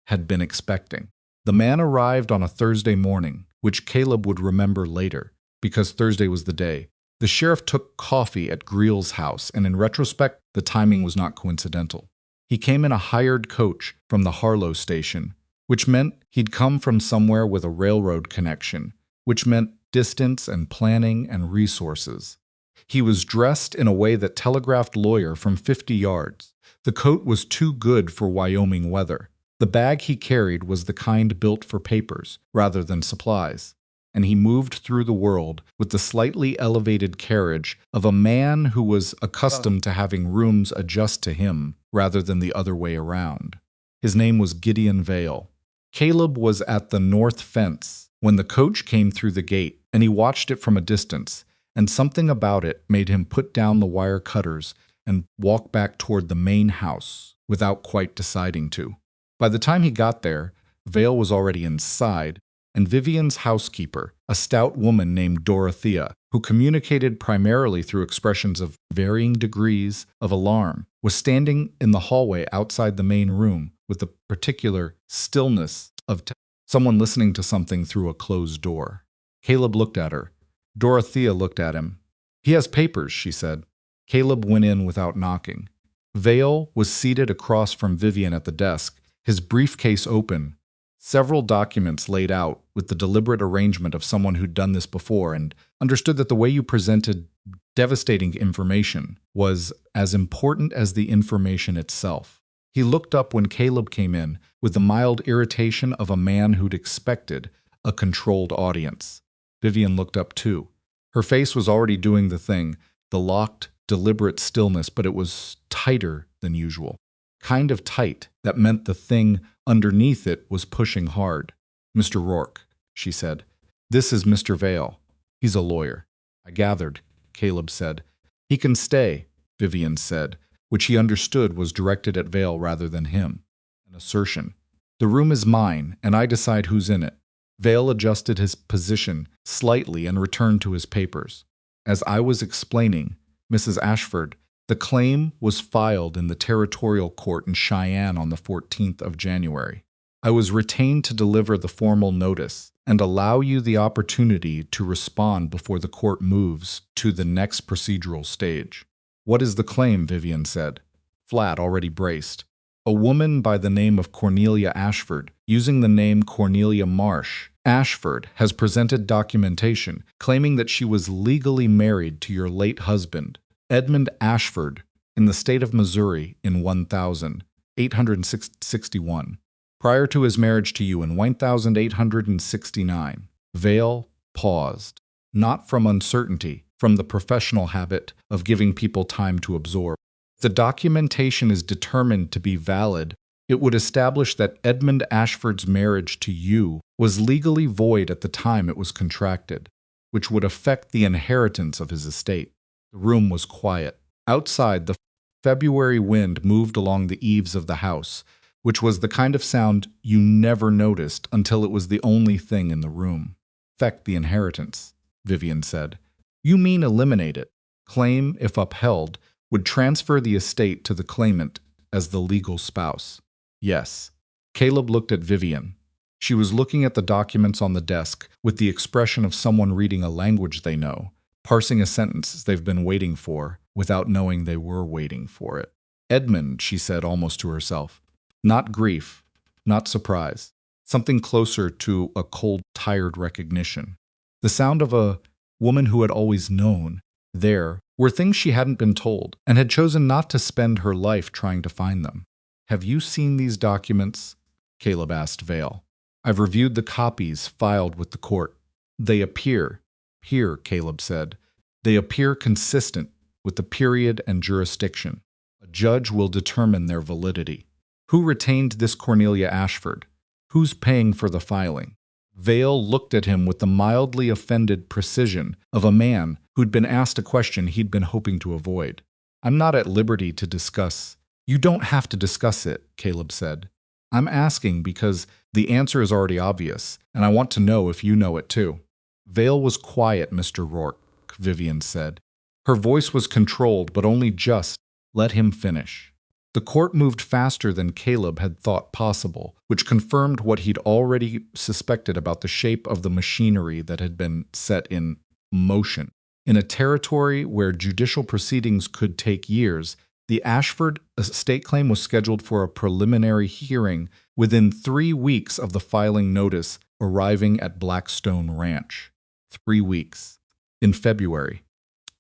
had been expecting. The man arrived on a Thursday morning, which Caleb would remember later, because Thursday was the day. The sheriff took coffee at Greel's house, and in retrospect, the timing was not coincidental. He came in a hired coach from the Harlow station, which meant he'd come from somewhere with a railroad connection, which meant distance and planning and resources. He was dressed in a way that telegraphed lawyer from 50 yards. The coat was too good for Wyoming weather. The bag he carried was the kind built for papers rather than supplies. And he moved through the world with the slightly elevated carriage of a man who was accustomed to having rooms adjust to him rather than the other way around. His name was Gideon Vale. Caleb was at the north fence when the coach came through the gate, and he watched it from a distance, and something about it made him put down the wire cutters and walk back toward the main house without quite deciding to. By the time he got there, Vale was already inside, and Vivian's housekeeper, a stout woman named Dorothea, who communicated primarily through expressions of varying degrees of alarm, was standing in the hallway outside the main room with the particular stillness of someone listening to something through a closed door. Caleb looked at her. Dorothea looked at him. "He has papers," she said. Caleb went in without knocking. Vale was seated across from Vivian at the desk, his briefcase open, several documents laid out with the deliberate arrangement of someone who'd done this before and understood that the way you presented devastating information was as important as the information itself. He looked up when Caleb came in with the mild irritation of a man who'd expected a controlled audience. Vivian looked up too. Her face was already doing the thing, the locked, deliberate stillness, but it was tighter than usual. Kind of tight, that meant the thing underneath it was pushing hard. "Mr. Rourke," she said. "This is Mr. Vale. He's a lawyer." "I gathered," Caleb said. "He can stay," Vivian said, which he understood was directed at Vale rather than him. An assertion. "The room is mine, and I decide who's in it." Vale adjusted his position slightly and returned to his papers. "As I was explaining, Mrs. Ashford, the claim was filed in the territorial court in Cheyenne on the 14th of January. I was retained to deliver the formal notice and allow you the opportunity to respond before the court moves to the next procedural stage." "What is the claim?" Vivian said. Flat, already braced. "A woman by the name of Cornelia Ashford, using the name Cornelia Marsh, Ashford, has presented documentation claiming that she was legally married to your late husband, Edmund Ashford, in the state of Missouri in 1861, prior to his marriage to you in 1869. Vale paused, not from uncertainty, from the professional habit of giving people time to absorb. "The documentation is determined to be valid. It would establish that Edmund Ashford's marriage to you was legally void at the time it was contracted, which would affect the inheritance of his estate." The room was quiet. Outside, the February wind moved along the eaves of the house, which was the kind of sound you never noticed until it was the only thing in the room. "Affect the inheritance," Vivian said. "You mean eliminate it. Claim, if upheld, would transfer the estate to the claimant as the legal spouse." "Yes." Caleb looked at Vivian. She was looking at the documents on the desk with the expression of someone reading a language they know, parsing a sentence they've been waiting for without knowing they were waiting for it. "Edmund," she said almost to herself. Not grief, not surprise. Something closer to a cold, tired recognition. The sound of a woman who had always known. There were things she hadn't been told and had chosen not to spend her life trying to find them. "Have you seen these documents?" Caleb asked Vale. "I've reviewed the copies filed with the court. They appear," "Here," Caleb said, "they appear consistent with the period and jurisdiction. A judge will determine their validity." "Who retained this Cornelia Ashford? Who's paying for the filing?" Vale looked at him with the mildly offended precision of a man who'd been asked a question he'd been hoping to avoid. "I'm not at liberty to discuss." "You don't have to discuss it," Caleb said. "I'm asking because the answer is already obvious, and I want to know if you know it too." "Vale was quiet, Mr. Rourke," Vivian said. Her voice was controlled, but only just. "Let him finish." The court moved faster than Caleb had thought possible, which confirmed what he'd already suspected about the shape of the machinery that had been set in motion. In a territory where judicial proceedings could take years, the Ashford estate claim was scheduled for a preliminary hearing within 3 weeks of the filing notice arriving at Blackstone Ranch. 3 weeks. In February.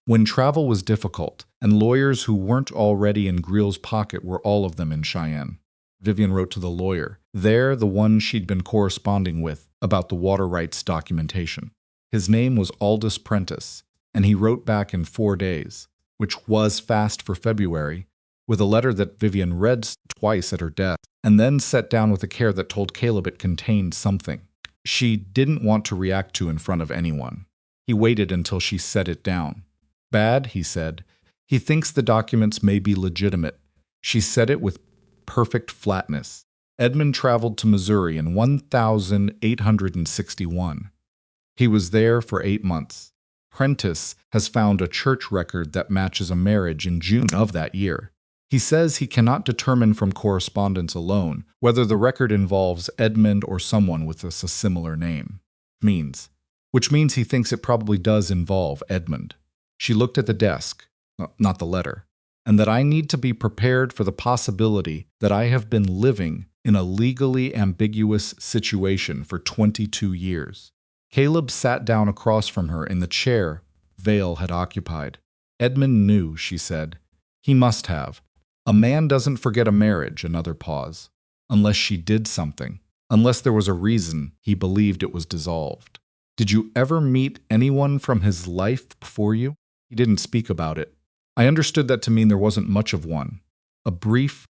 When travel was difficult, and lawyers who weren't already in Greel's pocket were all of them in Cheyenne. Vivian wrote to the lawyer, there the one she'd been corresponding with, about the water rights documentation. His name was Aldous Prentice, and he wrote back in 4 days, which was fast for February, with a letter that Vivian read twice at her desk, and then set down with a care that told Caleb it contained something she didn't want to react to in front of anyone. He waited until she set it down. "Bad," he said. He thinks the documents may be legitimate. She said it with perfect flatness. Edmund traveled to Missouri in 1861. He was there for 8 months. Prentice has found a church record that matches a marriage in June of that year. He says he cannot determine from correspondence alone whether the record involves Edmund or someone with a similar name. Which means he thinks it probably does involve Edmund. She looked at the desk, not the letter, and that I need to be prepared for the possibility that I have been living in a legally ambiguous situation for 22 years. Caleb sat down across from her in the chair Vale had occupied. Edmund knew, she said. He must have. A man doesn't forget a marriage, another pause. Unless she did something. Unless there was a reason he believed it was dissolved. Did you ever meet anyone from his life before you? He didn't speak about it. I understood that to mean there wasn't much of one. A brief,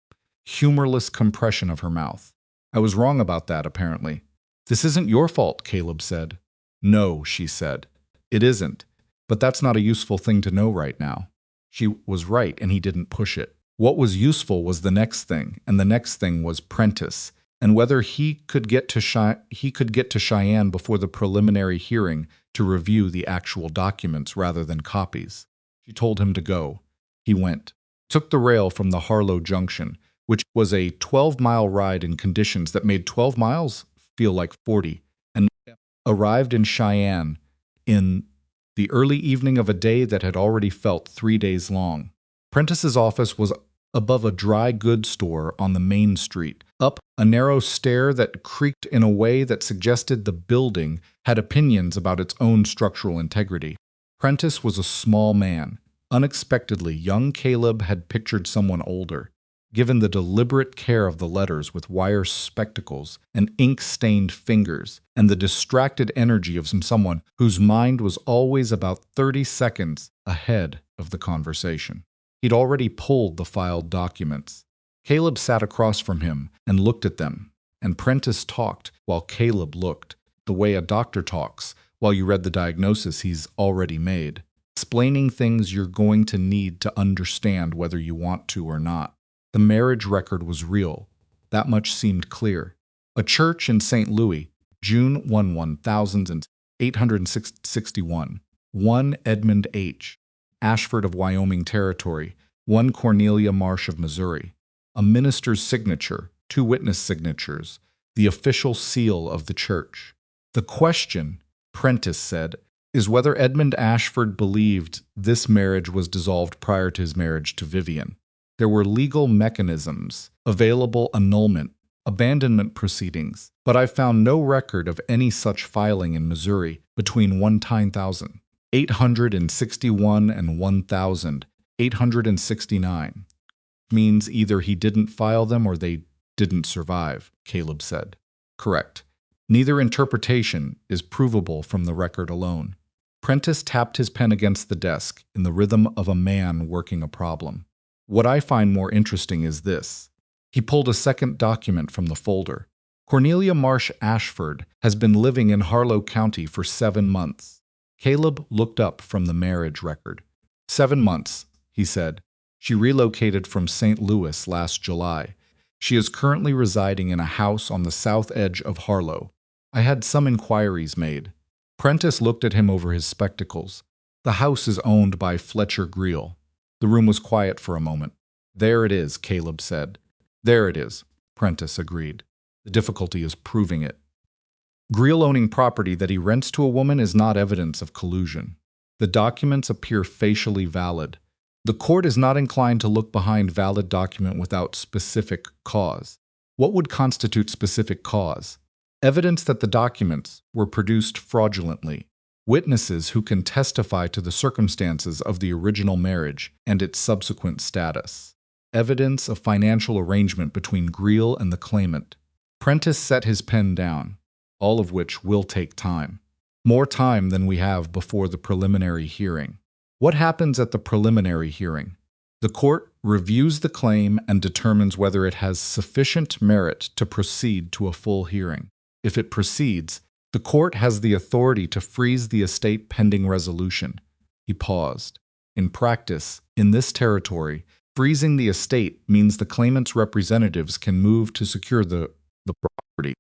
humorless compression of her mouth. I was wrong about that, apparently. This isn't your fault, Caleb said. No, she said. It isn't. But that's not a useful thing to know right now. She was right, and he didn't push it. What was useful was the next thing, and the next thing was Prentice, and whether he could get to Cheyenne before the preliminary hearing to review the actual documents rather than copies. She told him to go. He went. Took the rail from the Harlow Junction, which was a 12-mile ride in conditions that made 12 miles feel like 40, and arrived in Cheyenne in the early evening of a day that had already felt 3 days long. Prentice's office was above a dry goods store on the main street, up a narrow stair that creaked in a way that suggested the building had opinions about its own structural integrity. Prentice was a small man. Unexpectedly, young Caleb had pictured someone older. Given the deliberate care of the letters with wire spectacles and ink-stained fingers, and the distracted energy of someone whose mind was always about 30 seconds ahead of the conversation. He'd already pulled the filed documents. Caleb sat across from him and looked at them, and Prentice talked while Caleb looked, the way a doctor talks while you read the diagnosis he's already made, explaining things you're going to need to understand whether you want to or not. The marriage record was real. That much seemed clear. A church in St. Louis, June 1, 1861. 1 Edmund H. Ashford of Wyoming Territory. 1 Cornelia Marsh of Missouri. A minister's signature, 2 witness signatures, the official seal of the church. The question, Prentice said, is whether Edmund Ashford believed this marriage was dissolved prior to his marriage to Vivian. There were legal mechanisms, available annulment, abandonment proceedings, but I found no record of any such filing in Missouri between 1861 and 1869. Means either he didn't file them or they didn't survive, Caleb said. Correct. Neither interpretation is provable from the record alone. Prentice tapped his pen against the desk in the rhythm of a man working a problem. What I find more interesting is this. He pulled a second document from the folder. Cornelia Marsh Ashford has been living in Harlow County for 7 months. Caleb looked up from the marriage record. 7 months, he said. She relocated from St. Louis last July. She is currently residing in a house on the south edge of Harlow. I had some inquiries made. Prentice looked at him over his spectacles. The house is owned by Fletcher Greele. The room was quiet for a moment. There it is, Caleb said. There it is, Prentice agreed. The difficulty is proving it. Greele owning property that he rents to a woman is not evidence of collusion. The documents appear facially valid. The court is not inclined to look behind valid document without specific cause. What would constitute specific cause? Evidence that the documents were produced fraudulently. Witnesses who can testify to the circumstances of the original marriage and its subsequent status. Evidence of financial arrangement between Greele and the claimant. Prentice set his pen down, all of which will take time. More time than we have before the preliminary hearing. What happens at the preliminary hearing? The court reviews the claim and determines whether it has sufficient merit to proceed to a full hearing. If it proceeds, the court has the authority to freeze the estate pending resolution. He paused. In practice, in this territory, freezing the estate means the claimant's representatives can move to secure the property,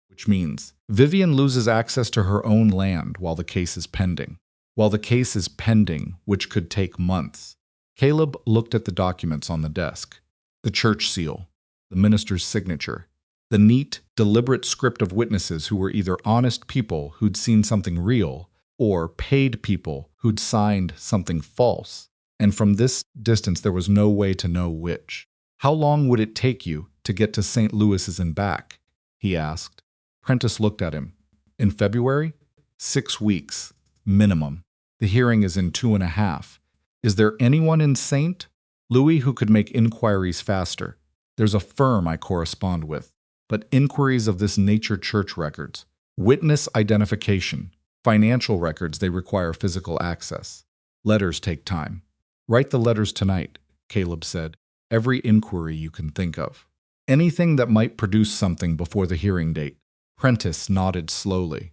which means Vivian loses access to her own land while the case is pending. While the case is pending, which could take months. Caleb looked at the documents on the desk. The church seal, the minister's signature, the neat, deliberate script of witnesses who were either honest people who'd seen something real or paid people who'd signed something false. And from this distance, there was no way to know which. How long would it take you to get to St. Louis's and back? He asked. Prentice looked at him. In February? 6 weeks, minimum. The hearing is in 2.5. Is there anyone in St. Louis who could make inquiries faster? There's a firm I correspond with. But inquiries of this nature, church records, witness identification, financial records, they require physical access. Letters take time. Write the letters tonight, Caleb said. Every inquiry you can think of. Anything that might produce something before the hearing date. Prentice nodded slowly.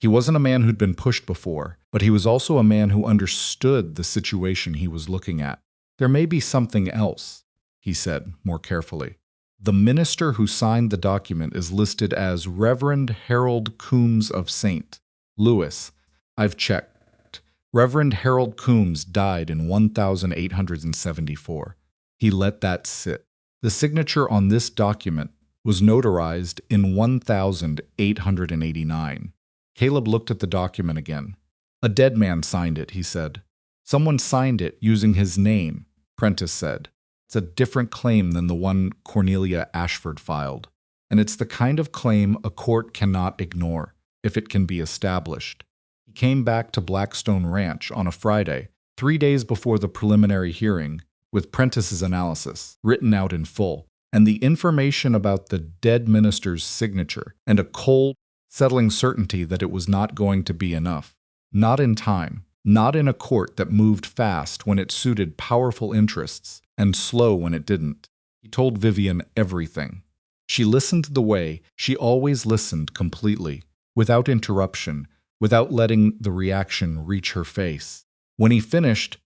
He wasn't a man who'd been pushed before, but he was also a man who understood the situation he was looking at. There may be something else, he said more carefully. The minister who signed the document is listed as Reverend Harold Coombs of St. Louis. I've checked. Reverend Harold Coombs died in 1874. He let that sit. The signature on this document was notarized in 1889. Caleb looked at the document again. A dead man signed it, he said. Someone signed it using his name, Prentice said. It's a different claim than the one Cornelia Ashford filed. And it's the kind of claim a court cannot ignore, if it can be established. He came back to Blackstone Ranch on a Friday, 3 days before the preliminary hearing, with Prentice's analysis, written out in full, and the information about the dead minister's signature, and a cold, settling certainty that it was not going to be enough. Not in time, not in a court that moved fast when it suited powerful interests, and slow when it didn't. He told Vivian everything. She listened the way she always listened completely, without interruption, without letting the reaction reach her face. When he finished,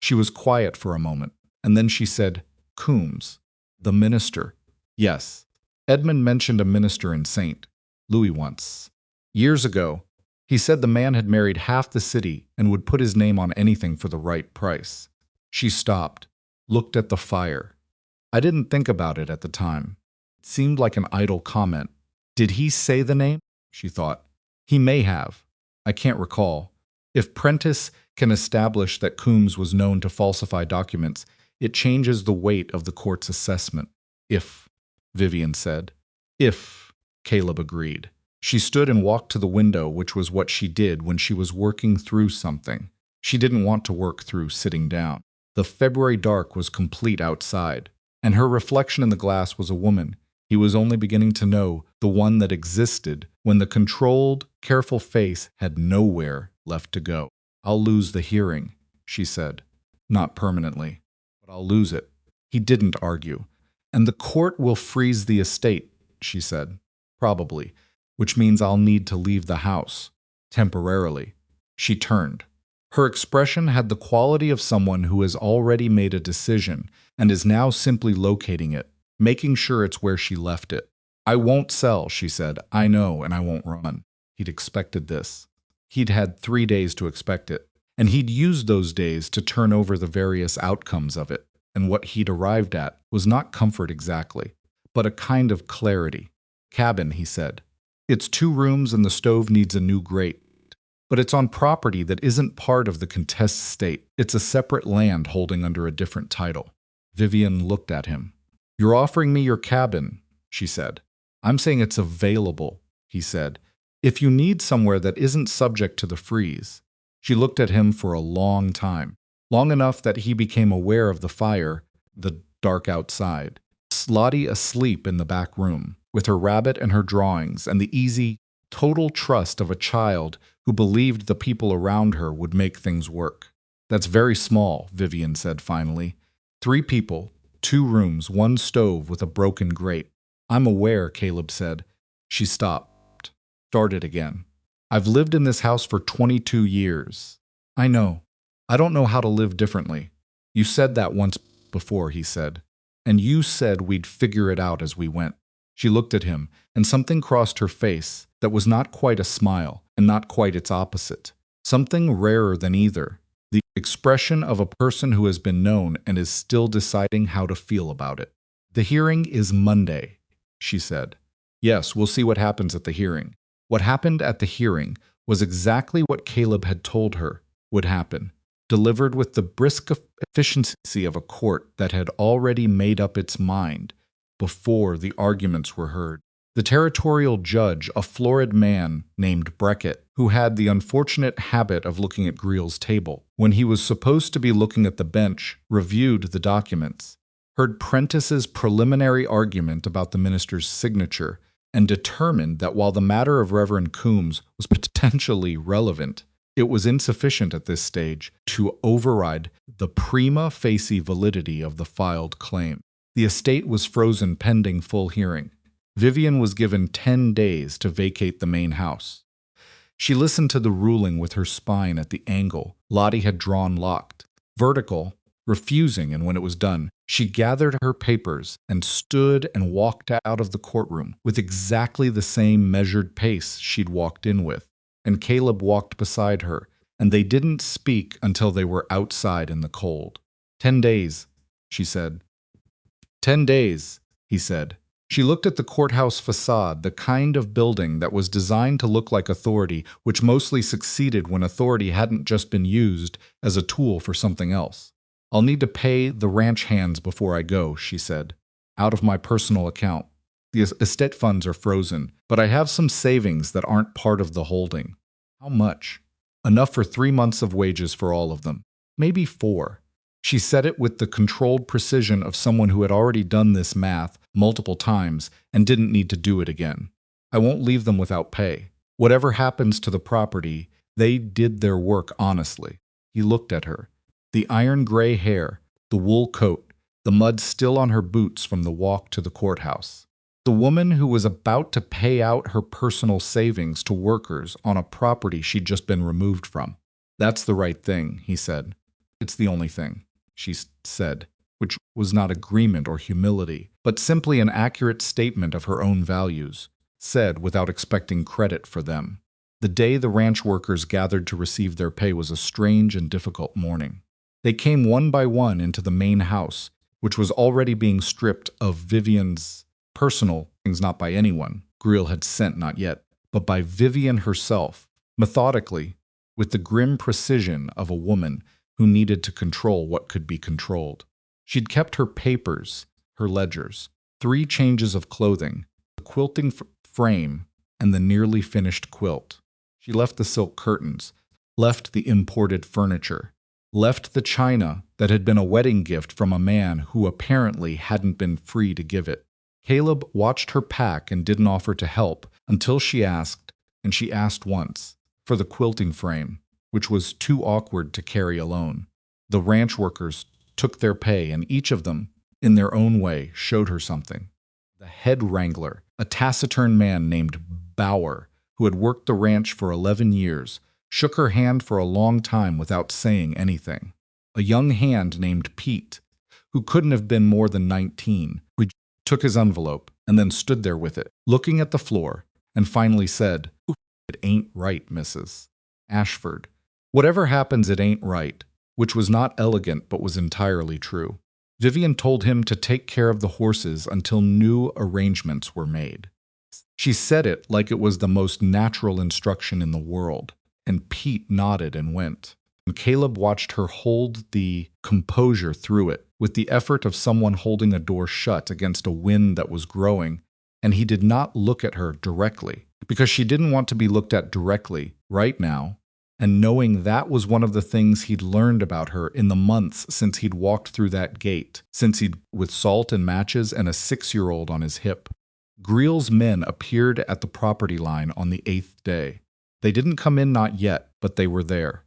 she was quiet for a moment, and then she said, Coombs, the minister. Yes, Edmund mentioned a minister in St. Louis once. Years ago, he said the man had married half the city and would put his name on anything for the right price. She stopped, looked at the fire. I didn't think about it at the time. It seemed like an idle comment. Did he say the name? She thought. He may have. I can't recall. If Prentice can establish that Coombs was known to falsify documents, it changes the weight of the court's assessment. If, Vivian said. If, Caleb agreed. She stood and walked to the window, which was what she did when she was working through something. She didn't want to work through sitting down. The February dark was complete outside, and her reflection in the glass was a woman. He was only beginning to know the one that existed when the controlled, careful face had nowhere left to go. I'll lose the hearing, she said. Not permanently, but I'll lose it. He didn't argue. And the court will freeze the estate, she said. Probably, which means I'll need to leave the house. Temporarily. She turned. Her expression had the quality of someone who has already made a decision and is now simply locating it, making sure it's where she left it. I won't sell, she said. I know, and I won't run. He'd expected this. He'd had 3 days to expect it, and he'd used those days to turn over the various outcomes of it, and what he'd arrived at was not comfort exactly, but a kind of clarity. Cabin, he said. It's 2 rooms and the stove needs a new grate. But it's on property that isn't part of the contest state. It's a separate land holding under a different title. Vivian looked at him. You're offering me your cabin, she said. I'm saying it's available, he said. If you need somewhere that isn't subject to the freeze. She looked at him for a long time, long enough that he became aware of the fire, the dark outside. Slotty asleep in the back room, with her rabbit and her drawings and the easy, total trust of a child who believed the people around her would make things work. That's very small, Vivian said finally. 3 people, 2 rooms, 1 stove with a broken grate. I'm aware, Caleb said. She stopped, started again. I've lived in this house for 22 years. I know. I don't know how to live differently. You said that once before, he said. And you said we'd figure it out as we went. She looked at him, and something crossed her face that was not quite a smile, and not quite its opposite. Something rarer than either. The expression of a person who has been known and is still deciding how to feel about it. The hearing is Monday, she said. Yes, we'll see what happens at the hearing. What happened at the hearing was exactly what Caleb had told her would happen, delivered with the brisk efficiency of a court that had already made up its mind before the arguments were heard. The territorial judge, a florid man named Breckett, who had the unfortunate habit of looking at Greel's table, when he was supposed to be looking at the bench, reviewed the documents, heard Prentice's preliminary argument about the minister's signature, and determined that while the matter of Reverend Coombs was potentially relevant, it was insufficient at this stage to override the prima facie validity of the filed claim. The estate was frozen pending full hearing. Vivian was given 10 days to vacate the main house. She listened to the ruling with her spine at the angle Lottie had drawn locked, vertical, refusing, and when it was done, she gathered her papers and stood and walked out of the courtroom with exactly the same measured pace she'd walked in with. And Caleb walked beside her, and they didn't speak until they were outside in the cold. 10 days, she said. 10 days, he said. She looked at the courthouse facade, the kind of building that was designed to look like authority, which mostly succeeded when authority hadn't just been used as a tool for something else. I'll need to pay the ranch hands before I go, she said, out of my personal account. The estate funds are frozen, but I have some savings that aren't part of the holding. How much? Enough for 3 months of wages for all of them. Maybe 4. She said it with the controlled precision of someone who had already done this math multiple times and didn't need to do it again. I won't leave them without pay. Whatever happens to the property, they did their work honestly. He looked at her. The iron gray hair, the wool coat, the mud still on her boots from the walk to the courthouse. The woman who was about to pay out her personal savings to workers on a property she'd just been removed from. That's the right thing, he said. It's the only thing, she said, which was not agreement or humility, but simply an accurate statement of her own values, said without expecting credit for them. The day the ranch workers gathered to receive their pay was a strange and difficult morning. They came one by one into the main house, which was already being stripped of Vivian's personal things, not by anyone Greel had sent, not yet, but by Vivian herself, methodically, with the grim precision of a woman who needed to control what could be controlled. She'd kept her papers, her ledgers, 3 changes of clothing, the quilting frame, and the nearly finished quilt. She left the silk curtains, left the imported furniture, left the china that had been a wedding gift from a man who apparently hadn't been free to give it. Caleb watched her pack and didn't offer to help until she asked, and she asked once, for the quilting frame, which was too awkward to carry alone. The ranch workers took their pay, and each of them, in their own way, showed her something. The head wrangler, a taciturn man named Bauer, who had worked the ranch for 11 years, shook her hand for a long time without saying anything. A young hand named Pete, who couldn't have been more than 19, who took his envelope and then stood there with it, looking at the floor, and finally said, "It ain't right, Mrs. Ashford. Whatever happens, it ain't right," which was not elegant but was entirely true. Vivian told him to take care of the horses until new arrangements were made. She said it like it was the most natural instruction in the world, and Pete nodded and went. And Caleb watched her hold the composure through it, with the effort of someone holding a door shut against a wind that was growing, and he did not look at her directly, because she didn't want to be looked at directly right now, and knowing that was one of the things he'd learned about her in the months since he'd walked through that gate, with salt and matches and a 6-year-old on his hip. Greel's men appeared at the property line on the 8th day. They didn't come in not yet, but they were there.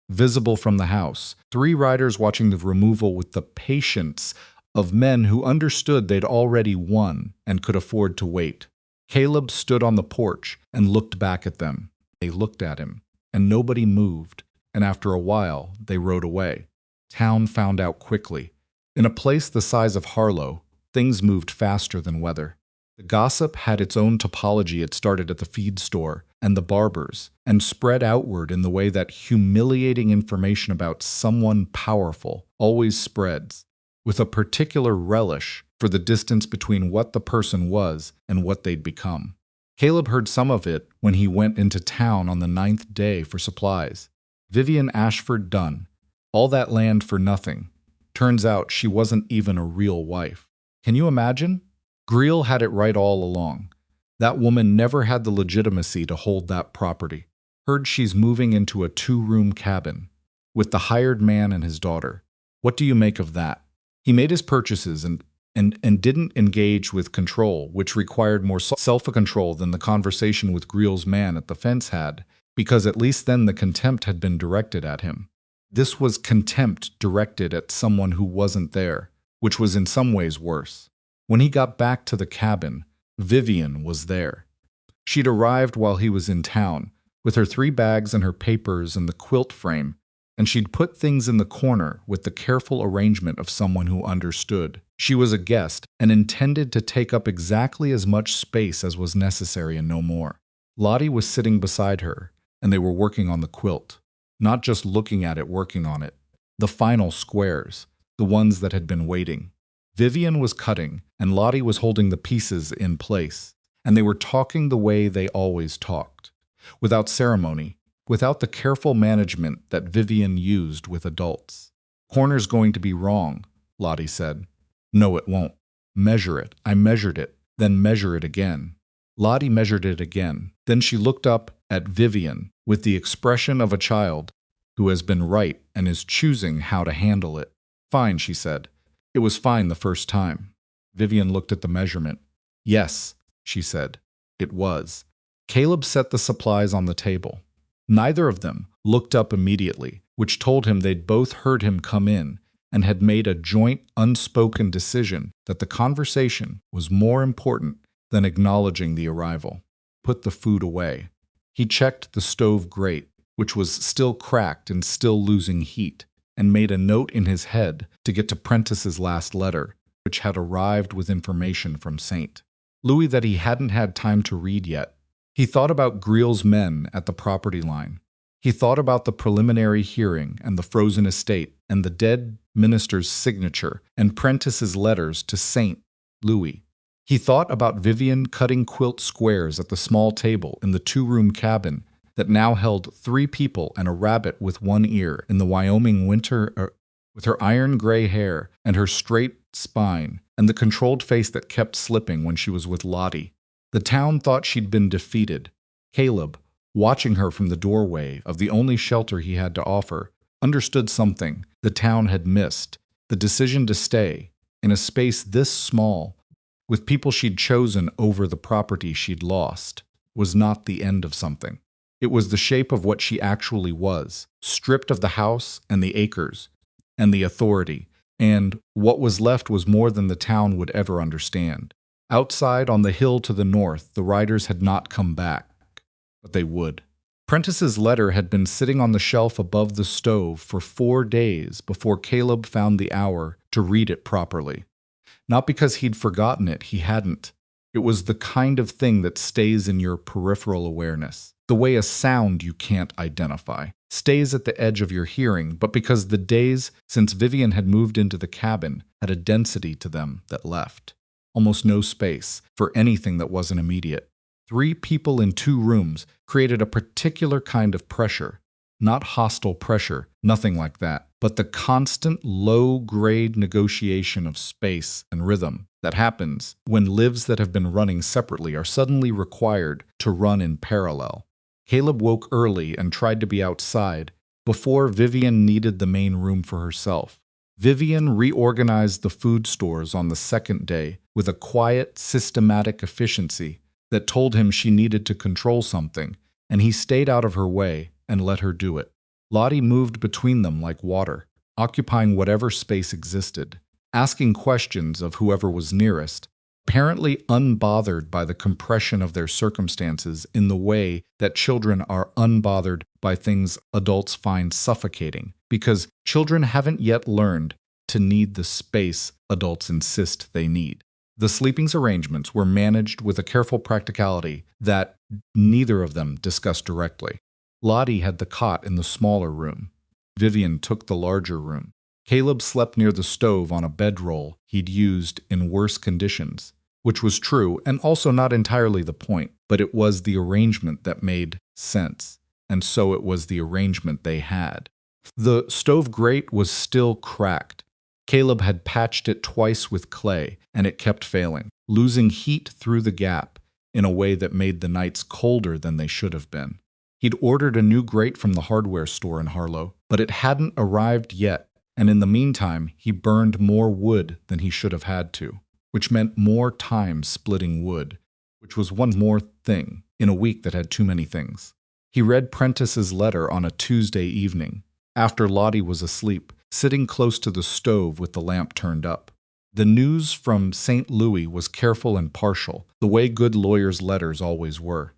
Visible from the house, 3 riders watching the removal with the patience of men who understood they'd already won and could afford to wait. Caleb stood on the porch and looked back at them. They looked at him, and nobody moved. and after a while, they rode away. Town found out quickly. In a place the size of Harlow, things moved faster than weather. The gossip had its own topology. It started at the feed store and the barber's, and spread outward in the way that humiliating information about someone powerful always spreads, with a particular relish for the distance between what the person was and what they'd become. Caleb heard some of it when he went into town on the 9th day for supplies. Vivian Ashford done. All that land for nothing. Turns out she wasn't even a real wife. Can you imagine? Greel had it right all along. That woman never had the legitimacy to hold that property. Heard she's moving into a 2-room cabin with the hired man and his daughter. What do you make of that? He made his purchases and didn't engage with control, which required more self-control than the conversation with Greel's man at the fence had, because at least then the contempt had been directed at him. This was contempt directed at someone who wasn't there, which was in some ways worse. When he got back to the cabin, Vivian was there. She'd arrived while he was in town, with her 3 bags and her papers and the quilt frame, and she'd put things in the corner with the careful arrangement of someone who understood. She was a guest and intended to take up exactly as much space as was necessary and no more. Lottie was sitting beside her, and they were working on the quilt. Not just looking at it, working on it. The final squares, the ones that had been waiting. Vivian was cutting, and Lottie was holding the pieces in place, and they were talking the way they always talked, without ceremony, without the careful management that Vivian used with adults. "Corner's going to be wrong," Lottie said. "No, it won't. Measure it." "I measured it." "Then measure it again." Lottie measured it again. Then she looked up at Vivian with the expression of a child who has been right and is choosing how to handle it. "Fine," she said. "It was fine the first time." Vivian looked at the measurement. "Yes," she said. "It was." Caleb set the supplies on the table. Neither of them looked up immediately, which told him they'd both heard him come in and had made a joint, unspoken decision that the conversation was more important than acknowledging the arrival. Put the food away. He checked the stove grate, which was still cracked and still losing heat, and made a note in his head to get to Prentice's last letter, which had arrived with information from St. Louis that he hadn't had time to read yet. He thought about Greel's men at the property line. He thought about the preliminary hearing and the frozen estate and the dead minister's signature and Prentice's letters to St. Louis. He thought about Vivian cutting quilt squares at the small table in the 2-room cabin that now held 3 people and a rabbit with 1 ear in the Wyoming winter, with her iron gray hair and her straight spine and the controlled face that kept slipping when she was with Lottie. The town thought she'd been defeated. Caleb, watching her from the doorway of the only shelter he had to offer, understood something the town had missed. The decision to stay, in a space this small, with people she'd chosen over the property she'd lost, was not the end of something. It was the shape of what she actually was, stripped of the house and the acres and the authority, and what was left was more than the town would ever understand. Outside on the hill to the north, the riders had not come back, but they would. Prentice's letter had been sitting on the shelf above the stove for 4 days before Caleb found the hour to read it properly. Not because he'd forgotten it, he hadn't. It was the kind of thing that stays in your peripheral awareness, the way a sound you can't identify stays at the edge of your hearing, but because the days since Vivian had moved into the cabin had a density to them that left almost no space for anything that wasn't immediate. 3 people in 2 rooms created a particular kind of pressure, not hostile pressure, nothing like that, but the constant low-grade negotiation of space and rhythm that happens when lives that have been running separately are suddenly required to run in parallel. Caleb woke early and tried to be outside before Vivian needed the main room for herself. Vivian reorganized the food stores on the 2nd day with a quiet, systematic efficiency that told him she needed to control something, and he stayed out of her way and let her do it. Lottie moved between them like water, occupying whatever space existed, asking questions of whoever was nearest, apparently unbothered by the compression of their circumstances in the way that children are unbothered by things adults find suffocating, because children haven't yet learned to need the space adults insist they need. The sleeping's arrangements were managed with a careful practicality that neither of them discussed directly. Lottie had the cot in the smaller room. Vivian took the larger room. Caleb slept near the stove on a bedroll he'd used in worse conditions, which was true and also not entirely the point, but it was the arrangement that made sense, and so it was the arrangement they had. The stove grate was still cracked. Caleb had patched it twice with clay, and it kept failing, losing heat through the gap in a way that made the nights colder than they should have been. He'd ordered a new grate from the hardware store in Harlow, but it hadn't arrived yet, and in the meantime, he burned more wood than he should have had to, which meant more time splitting wood, which was one more thing in a week that had too many things. He read Prentice's letter on a Tuesday evening, after Lottie was asleep, sitting close to the stove with the lamp turned up. The news from St. Louis was careful and partial, the way good lawyers' letters always were.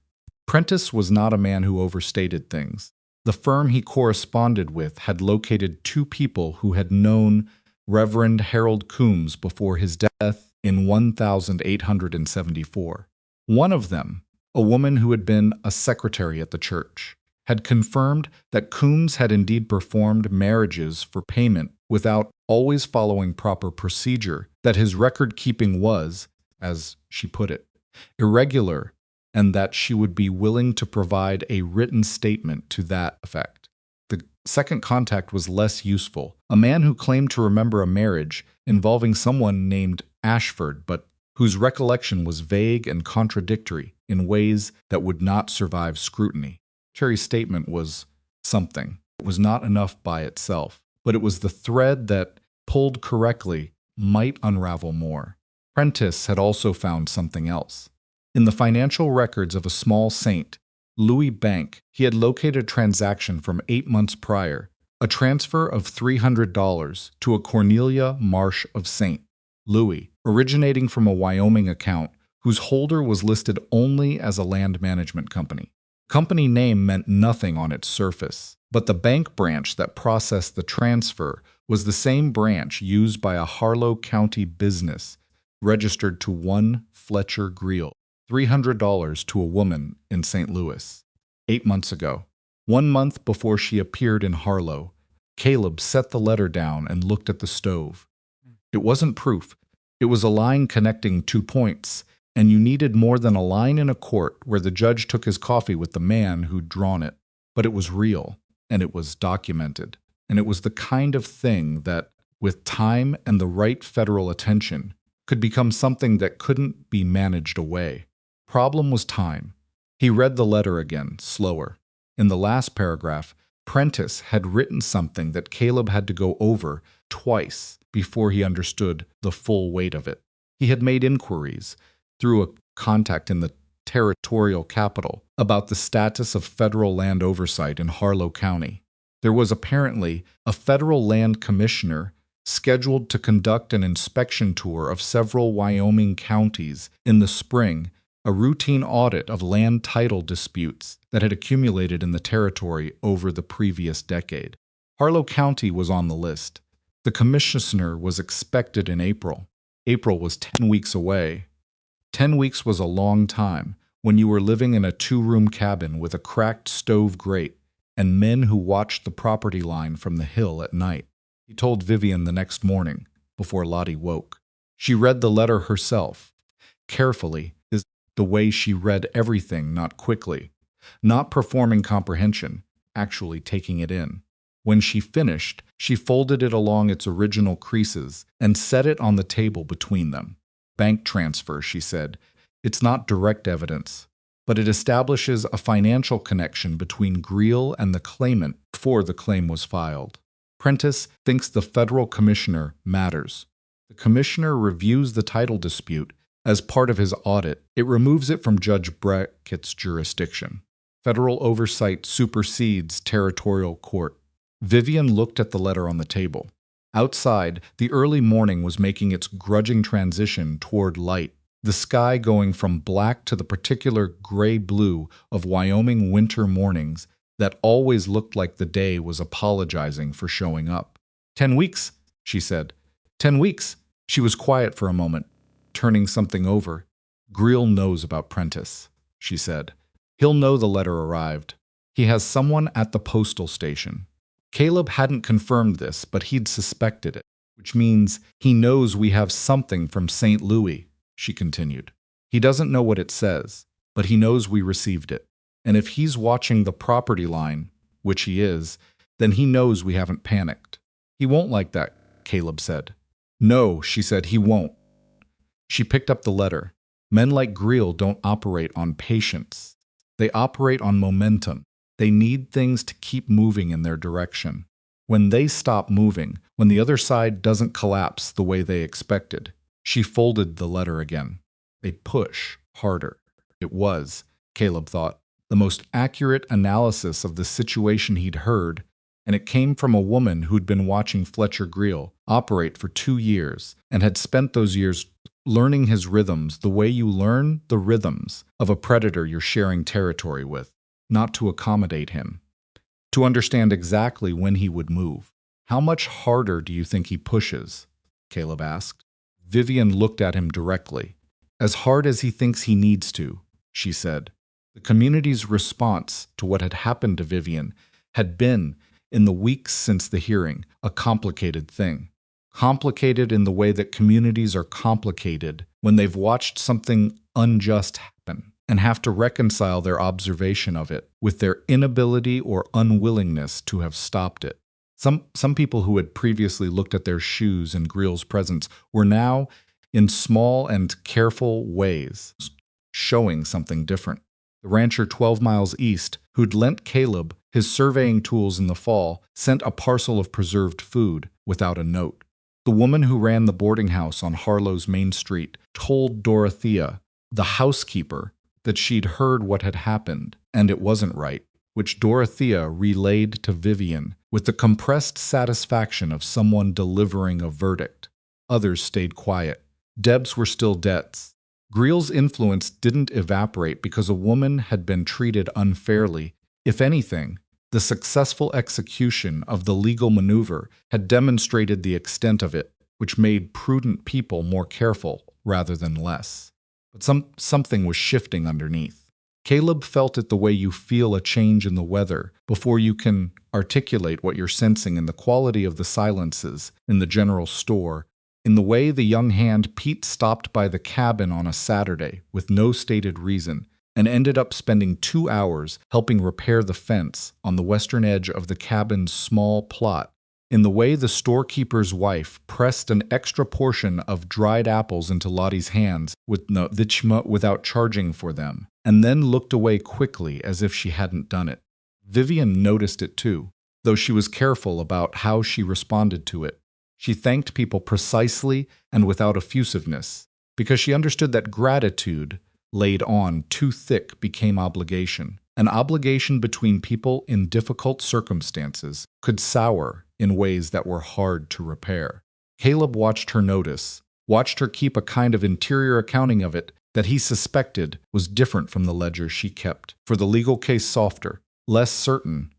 Prentice was not a man who overstated things. The firm he corresponded with had located two people who had known Reverend Harold Coombs before his death in 1874. One of them, a woman who had been a secretary at the church, had confirmed that Coombs had indeed performed marriages for payment without always following proper procedure, that his record-keeping was, as she put it, irregular, and that she would be willing to provide a written statement to that effect. The second contact was less useful, a man who claimed to remember a marriage involving someone named Ashford, but whose recollection was vague and contradictory in ways that would not survive scrutiny. Cherry's statement was something. It was not enough by itself, but it was the thread that, pulled correctly, might unravel more. Prentice had also found something else. In the financial records of a small St. Louis bank, he had located a transaction from 8 months prior, a transfer of $300 to a Cornelia Marsh of St. Louis, originating from a Wyoming account whose holder was listed only as a land management company. Company name meant nothing on its surface, but the bank branch that processed the transfer was the same branch used by a Harlow County business registered to one Fletcher Greele, $300 to a woman in St. Louis. 8 months ago, 1 month before she appeared in Harlow, Caleb set the letter down and looked at the stove. It wasn't proof. It was a line connecting 2 points, and you needed more than a line in a court where the judge took his coffee with the man who'd drawn it. But it was real, and it was documented, and it was the kind of thing that, with time and the right federal attention, could become something that couldn't be managed away. Problem was time. He read the letter again, slower. In the last paragraph, Prentice had written something that Caleb had to go over twice before he understood the full weight of it. He had made inquiries, through a contact in the territorial capital, about the status of federal land oversight in Harlow County. There was apparently a federal land commissioner scheduled to conduct an inspection tour of several Wyoming counties in the spring, a routine audit of land title disputes that had accumulated in the territory over the previous decade. Harlow County was on the list. The commissioner was expected in April. April was 10 weeks away. 10 weeks was a long time when you were living in a 2-room cabin with a cracked stove grate and men who watched the property line from the hill at night. He told Vivian the next morning, before Lottie woke. She read the letter herself, carefully, the way she read everything, not quickly, not performing comprehension, actually taking it in. When she finished, she folded it along its original creases and set it on the table between them. Bank transfer, she said. It's not direct evidence, but it establishes a financial connection between Greele and the claimant before the claim was filed. Prentice thinks the federal commissioner matters. The commissioner reviews the title dispute as part of his audit. It removes it from Judge Brackett's jurisdiction. Federal oversight supersedes territorial court. Vivian looked at the letter on the table. Outside, the early morning was making its grudging transition toward light. the sky going from black to the particular gray-blue of Wyoming winter mornings that always looked like the day was apologizing for showing up. 10 weeks, she said. 10 weeks. She was quiet for a moment, turning something over. Greil knows about Prentice, she said. He'll know the letter arrived. He has someone at the postal station. Caleb hadn't confirmed this, but he'd suspected it, which means he knows we have something from St. Louis, she continued. He doesn't know what it says, but he knows we received it. And if he's watching the property line, which he is, then he knows we haven't panicked. He won't like that, Caleb said. No, she said, he won't. She picked up the letter. Men like Greil don't operate on patience. They operate on momentum. They need things to keep moving in their direction. When they stop moving, when the other side doesn't collapse the way they expected, she folded the letter again. They push harder. It was, Caleb thought, the most accurate analysis of the situation he'd heard, and it came from a woman who'd been watching Fletcher Greil operate for 2 years and had spent those years learning his rhythms the way you learn the rhythms of a predator you're sharing territory with, not to accommodate him, to understand exactly when he would move. How much harder do you think he pushes? Caleb asked. Vivian looked at him directly. As hard as he thinks he needs to, she said. The community's response to what had happened to Vivian had been, in the weeks since the hearing, a complicated thing. Complicated in the way that communities are complicated when they've watched something unjust happen and have to reconcile their observation of it with their inability or unwillingness to have stopped it. Some people who had previously looked at their shoes in Greil's presence were now, in small and careful ways, showing something different. The rancher 12 miles east, who'd lent Caleb his surveying tools in the fall, sent a parcel of preserved food without a note. The woman who ran the boarding house on Harlow's Main Street told Dorothea, the housekeeper, that she'd heard what had happened, and it wasn't right, which Dorothea relayed to Vivian with the compressed satisfaction of someone delivering a verdict. Others stayed quiet. Debts were still debts. Greil's influence didn't evaporate because a woman had been treated unfairly. If anything, the successful execution of the legal maneuver had demonstrated the extent of it, which made prudent people more careful rather than less. But something was shifting underneath. Caleb felt it the way you feel a change in the weather before you can articulate what you're sensing in the quality of the silences in the general store, in the way the young hand Pete stopped by the cabin on a Saturday with no stated reason and ended up spending 2 hours helping repair the fence on the western edge of the cabin's small plot, in the way the storekeeper's wife pressed an extra portion of dried apples into Lottie's hands without charging for them, and then looked away quickly as if she hadn't done it. Vivian noticed it too, though she was careful about how she responded to it. She thanked people precisely and without effusiveness, because she understood that gratitude laid on too thick became obligation. An obligation between people in difficult circumstances could sour in ways that were hard to repair. Caleb watched her notice, watched her keep a kind of interior accounting of it that he suspected was different from the ledger she kept, for the legal case softer, less certain,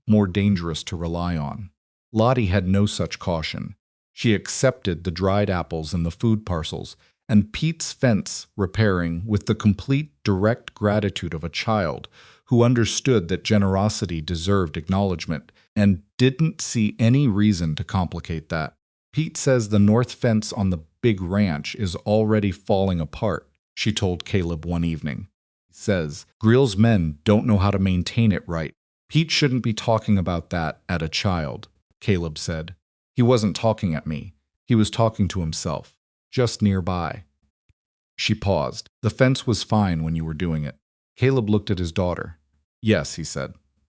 more dangerous to rely on. Lottie had no such caution. She accepted the dried apples and the food parcels, and Pete's fence repairing with the complete direct gratitude of a child who understood that generosity deserved acknowledgement and didn't see any reason to complicate that. Pete says the north fence on the big ranch is already falling apart, she told Caleb one evening. He says, Greil's men don't know how to maintain it right. Pete shouldn't be talking about that at a child, Caleb said. He wasn't talking at me. He was talking to himself, just nearby. She paused. The fence was fine when you were doing it. Caleb looked at his daughter. Yes, he said.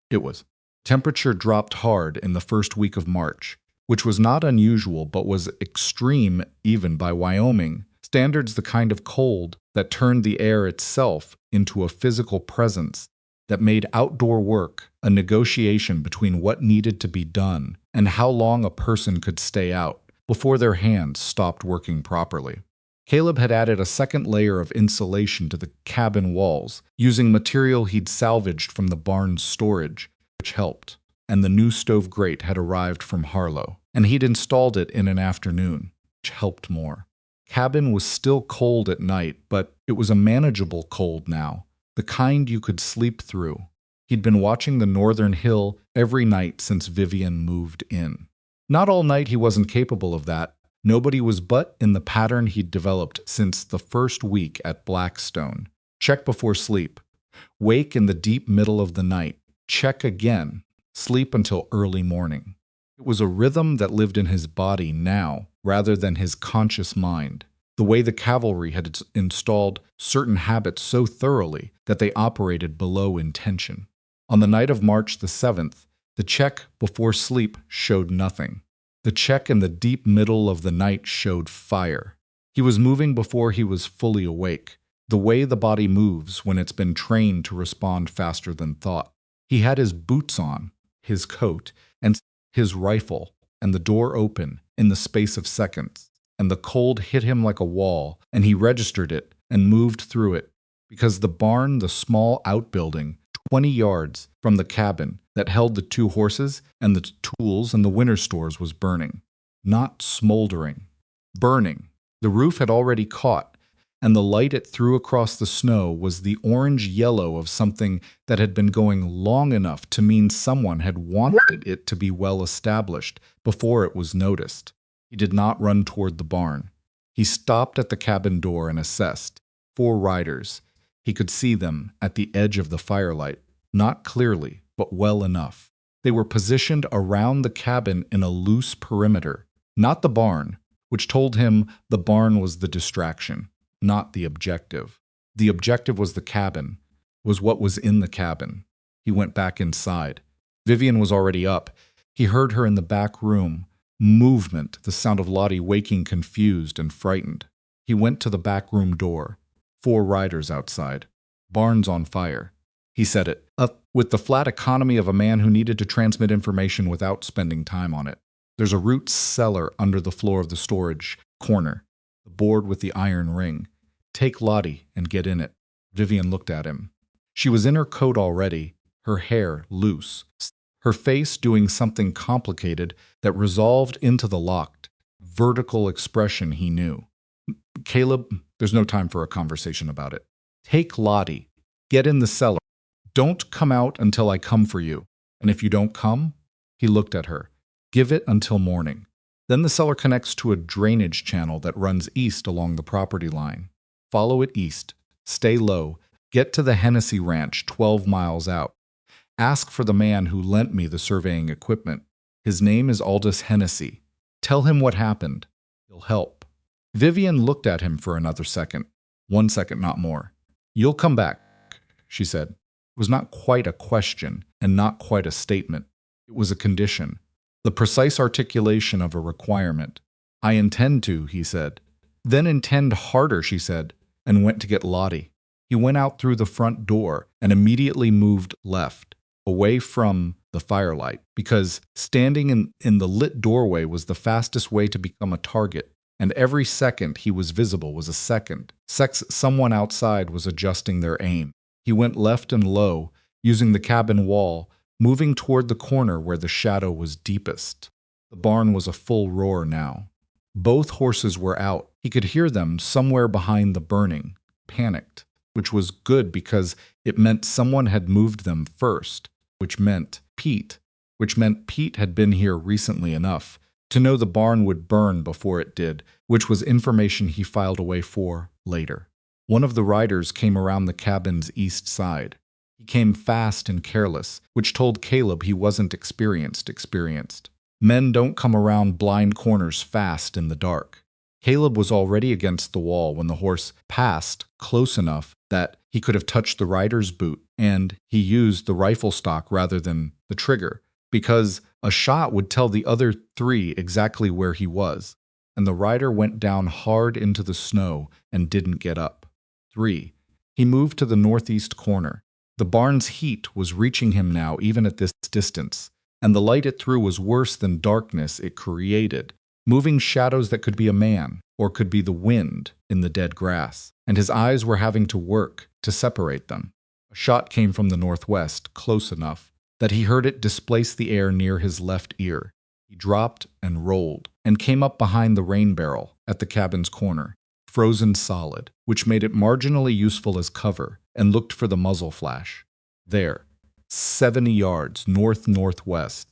It was. Temperature dropped hard in the first week of March, which was not unusual but was extreme even by Wyoming standards, the kind of cold that turned the air itself into a physical presence that made outdoor work a negotiation between what needed to be done and how long a person could stay out before their hands stopped working properly. Caleb had added a second layer of insulation to the cabin walls, using material he'd salvaged from the barn's storage, which helped. And the new stove grate had arrived from Harlow, and he'd installed it in an afternoon, which helped more. Cabin was still cold at night, but it was a manageable cold now, the kind you could sleep through. He'd been watching the northern hill every night since Vivian moved in. Not all night he wasn't capable of that. Nobody was but in the pattern he'd developed since the first week at Blackstone. Check before sleep. Wake in the deep middle of the night. Check again. Sleep until early morning. It was a rhythm that lived in his body now, rather than his conscious mind. The way the cavalry had installed certain habits so thoroughly that they operated below intention. On the night of March the 7th, the check before sleep showed nothing. The check in the deep middle of the night showed fire. He was moving before he was fully awake, the way the body moves when it's been trained to respond faster than thought. He had his boots on, his coat, and his rifle, and the door open in the space of seconds, and the cold hit him like a wall, and he registered it and moved through it, because the barn, the small outbuilding, 20 yards from the cabin that held the 2 horses and the tools and the winter stores was burning. Not smoldering. Burning. The roof had already caught, and the light it threw across the snow was the orange-yellow of something that had been going long enough to mean someone had wanted it to be well established before it was noticed. He did not run toward the barn. He stopped at the cabin door and assessed. 4 riders. He could see them at the edge of the firelight, not clearly, but well enough. They were positioned around the cabin in a loose perimeter, not the barn, which told him the barn was the distraction, not the objective. The objective was the cabin, was what was in the cabin. He went back inside. Vivian was already up. He heard her in the back room. Movement, the sound of Lottie waking confused and frightened. He went to the back room door. 4 riders outside. Barn's on fire. He said it, up with the flat economy of a man who needed to transmit information without spending time on it. There's a root cellar under the floor of the storage corner, the board with the iron ring. Take Lottie and get in it. Vivian looked at him. She was in her coat already, her hair loose, her face doing something complicated that resolved into the locked, vertical expression he knew. Caleb, there's no time for a conversation about it. Take Lottie. Get in the cellar. Don't come out until I come for you. And if you don't come, he looked at her. Give it until morning. Then the cellar connects to a drainage channel that runs east along the property line. Follow it east. Stay low. Get to the Hennessy Ranch 12 miles out. Ask for the man who lent me the surveying equipment. His name is Aldous Hennessy. Tell him what happened. He'll help. Vivian looked at him for another second. 1 second, not more. You'll come back, she said. It was not quite a question and not quite a statement. It was a condition, the precise articulation of a requirement. I intend to, he said. Then intend harder, she said, and went to get Lottie. He went out through the front door and immediately moved left, away from the firelight, because standing in the lit doorway was the fastest way to become a target, and every second he was visible was a second. Someone outside was adjusting their aim. He went left and low, using the cabin wall, moving toward the corner where the shadow was deepest. The barn was a full roar now. Both horses were out. He could hear them somewhere behind the burning, panicked, which was good because it meant someone had moved them first, which meant Pete had been here recently enough to know the barn would burn before it did, which was information he filed away for later. One of the riders came around the cabin's east side. He came fast and careless, which told Caleb he wasn't experienced. Men don't come around blind corners fast in the dark. Caleb was already against the wall when the horse passed close enough that he could have touched the rider's boot, and he used the rifle stock rather than the trigger, because a shot would tell the other 3 exactly where he was, and the rider went down hard into the snow and didn't get up. 3. He moved to the northeast corner. The barn's heat was reaching him now even at this distance, and the light it threw was worse than darkness it created. moving shadows that could be a man or could be the wind in the dead grass, and his eyes were having to work to separate them. A shot came from the northwest, close enough that he heard it displace the air near his left ear. He dropped and rolled, and came up behind the rain barrel at the cabin's corner, frozen solid, which made it marginally useful as cover, and looked for the muzzle flash. There, 70 yards north-northwest.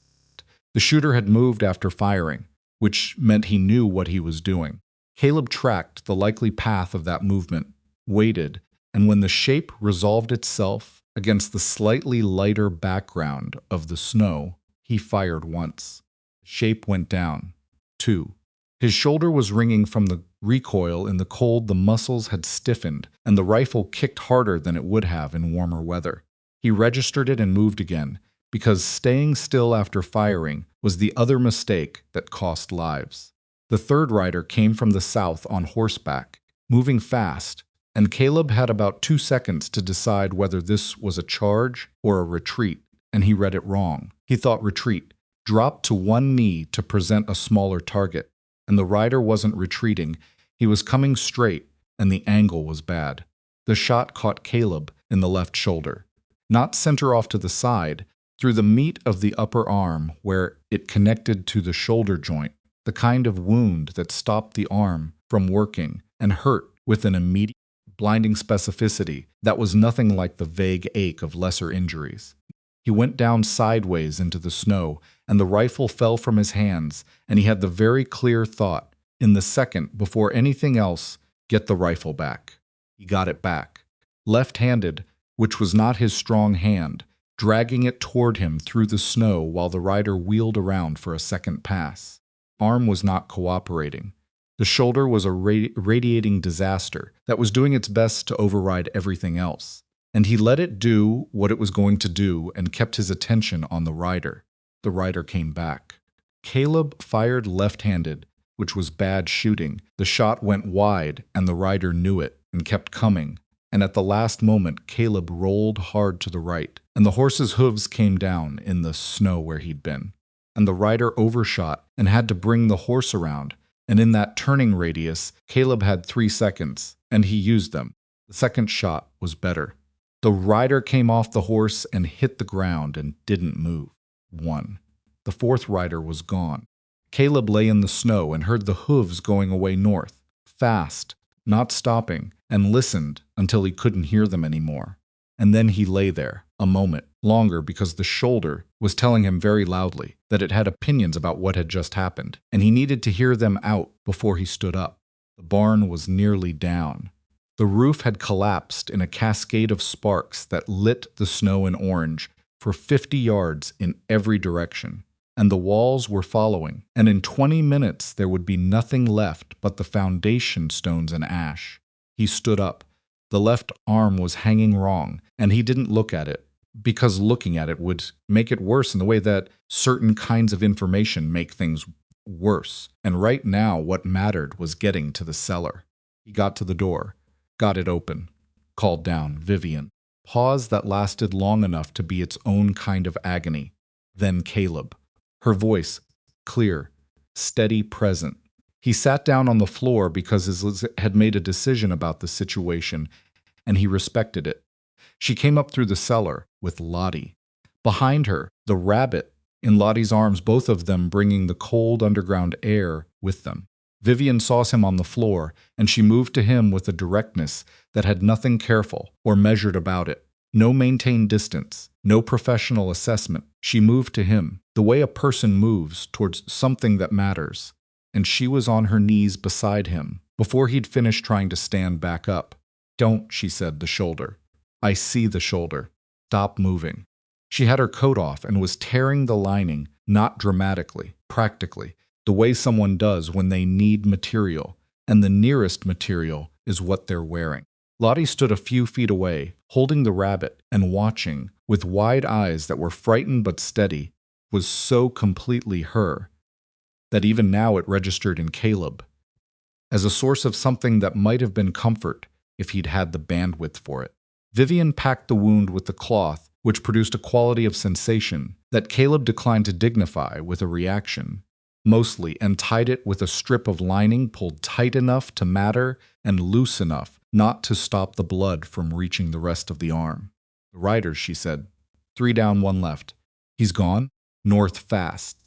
The shooter had moved after firing, which meant he knew what he was doing. Caleb tracked the likely path of that movement, waited, and when the shape resolved itself against the slightly lighter background of the snow, he fired once. The shape went down. 2. His shoulder was ringing from the recoil. In the cold, the muscles had stiffened, and the rifle kicked harder than it would have in warmer weather. He registered it and moved again, because staying still after firing was the other mistake that cost lives. The third rider came from the south on horseback, moving fast, and Caleb had about 2 seconds to decide whether this was a charge or a retreat, and he read it wrong. He thought retreat, dropped to one knee to present a smaller target, and the rider wasn't retreating. He was coming straight, and the angle was bad. The shot caught Caleb in the left shoulder, not center off to the side, through the meat of the upper arm where it connected to the shoulder joint, the kind of wound that stopped the arm from working and hurt with an immediate, blinding specificity that was nothing like the vague ache of lesser injuries. He went down sideways into the snow, and the rifle fell from his hands, and he had the very clear thought, in the second before anything else, get the rifle back. He got it back. Left-handed, which was not his strong hand, dragging it toward him through the snow while the rider wheeled around for a second pass. Arm was not cooperating. The shoulder was a radiating disaster that was doing its best to override everything else, and he let it do what it was going to do and kept his attention on the rider. The rider came back. Caleb fired left-handed, which was bad shooting. The shot went wide, and the rider knew it and kept coming, and at the last moment Caleb rolled hard to the right, and the horse's hooves came down in the snow where he'd been, and the rider overshot and had to bring the horse around, and in that turning radius, Caleb had 3 seconds, and he used them. The second shot was better. The rider came off the horse and hit the ground and didn't move. 1. The fourth rider was gone. Caleb lay in the snow and heard the hooves going away north, fast, not stopping, and listened until he couldn't hear them anymore. And then he lay there, a moment, longer because the shoulder was telling him very loudly that it had opinions about what had just happened, and he needed to hear them out before he stood up. The barn was nearly down. The roof had collapsed in a cascade of sparks that lit the snow in orange for 50 yards in every direction, and the walls were following, and in 20 minutes there would be nothing left but the foundation stones and ash. He stood up. The left arm was hanging wrong, and he didn't look at it, because looking at it would make it worse in the way that certain kinds of information make things worse. And right now, what mattered was getting to the cellar. He got to the door, got it open, called down, "Vivian." Pause that lasted long enough to be its own kind of agony. Then Caleb. Her voice, clear, steady, present. He sat down on the floor because he had made a decision about the situation, and he respected it. She came up through the cellar with Lottie. Behind her, the rabbit, in Lottie's arms, both of them bringing the cold underground air with them. Vivian saw him on the floor, and she moved to him with a directness that had nothing careful or measured about it. No maintained distance, no professional assessment. She moved to him, the way a person moves towards something that matters. And she was on her knees beside him, before he'd finished trying to stand back up. "Don't," she said, "the shoulder. I see the shoulder. Stop moving." She had her coat off and was tearing the lining, not dramatically, practically, the way someone does when they need material, and the nearest material is what they're wearing. Lottie stood a few feet away, holding the rabbit and watching, with wide eyes that were frightened but steady, was so completely her, that even now it registered in Caleb as a source of something that might have been comfort if he'd had the bandwidth for it. Vivian packed the wound with the cloth, which produced a quality of sensation that Caleb declined to dignify with a reaction. mostly, and tied it with a strip of lining pulled tight enough to matter and loose enough not to stop the blood from reaching the rest of the arm. The riders, she said. 3 down, 1 left. He's gone? North fast.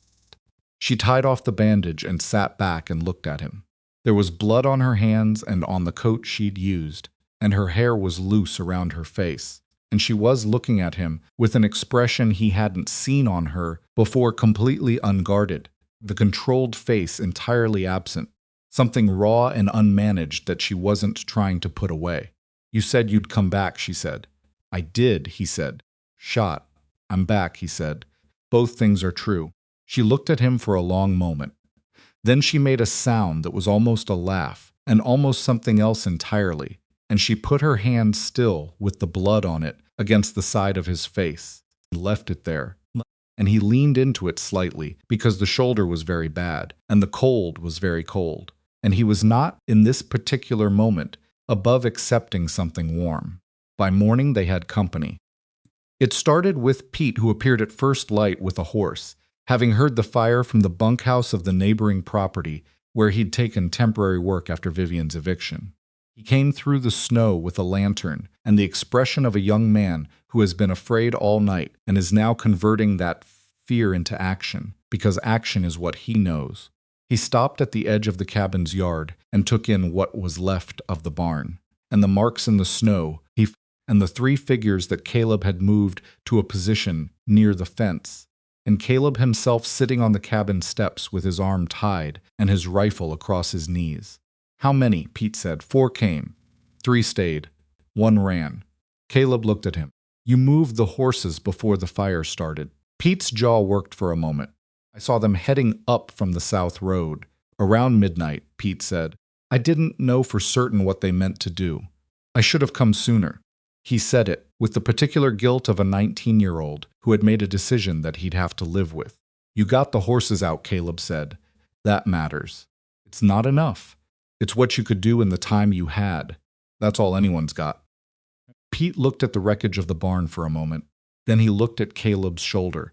She tied off the bandage and sat back and looked at him. There was blood on her hands and on the coat she'd used, and her hair was loose around her face, and she was looking at him with an expression he hadn't seen on her before, completely unguarded, the controlled face entirely absent, something raw and unmanaged that she wasn't trying to put away. You said you'd come back, she said. I did, he said. Shot. I'm back, he said. Both things are true. She looked at him for a long moment. Then she made a sound that was almost a laugh, and almost something else entirely, and she put her hand still, with the blood on it, against the side of his face, and left it there. And he leaned into it slightly, because the shoulder was very bad, and the cold was very cold, and he was not, in this particular moment, above accepting something warm. By morning they had company. It started with Pete, who appeared at first light with a horse, having heard the fire from the bunkhouse of the neighboring property where he'd taken temporary work after Vivian's eviction. He came through the snow with a lantern and the expression of a young man who has been afraid all night and is now converting that fear into action, because action is what he knows. He stopped at the edge of the cabin's yard and took in what was left of the barn, and the marks in the snow, and the 3 figures that Caleb had moved to a position near the fence, and Caleb himself sitting on the cabin steps with his arm tied and his rifle across his knees. How many? Pete said. 4 came. 3 stayed. 1 ran. Caleb looked at him. You moved the horses before the fire started. Pete's jaw worked for a moment. I saw them heading up from the south road. Around midnight, Pete said. I didn't know for certain what they meant to do. I should have come sooner. He said it with the particular guilt of a 19-year-old who had made a decision that he'd have to live with. You got the horses out, Caleb said. That matters. It's not enough. It's what you could do in the time you had. That's all anyone's got. Pete looked at the wreckage of the barn for a moment. Then he looked at Caleb's shoulder.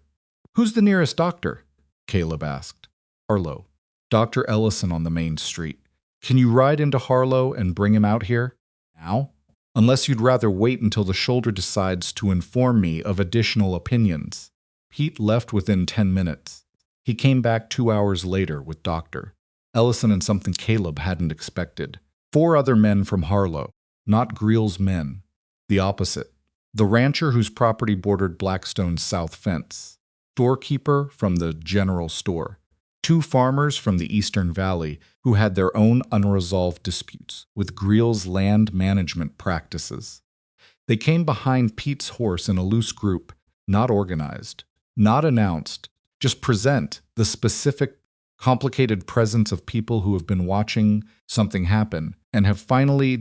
Who's the nearest doctor? Caleb asked. Harlow. Dr. Ellison on the main street. Can you ride into Harlow and bring him out here? Now? Unless you'd rather wait until the shoulder decides to inform me of additional opinions. Pete left within 10 minutes. He came back 2 hours later with Dr. Ellison and something Caleb hadn't expected. 4 other men from Harlow, not Greel's men. The opposite. The rancher whose property bordered Blackstone's south fence. Storekeeper from the general store. 2 farmers from the Eastern Valley who had their own unresolved disputes with Greel's land management practices. They came behind Pete's horse in a loose group, not organized, not announced, just present the specific, complicated presence of people who have been watching something happen and have finally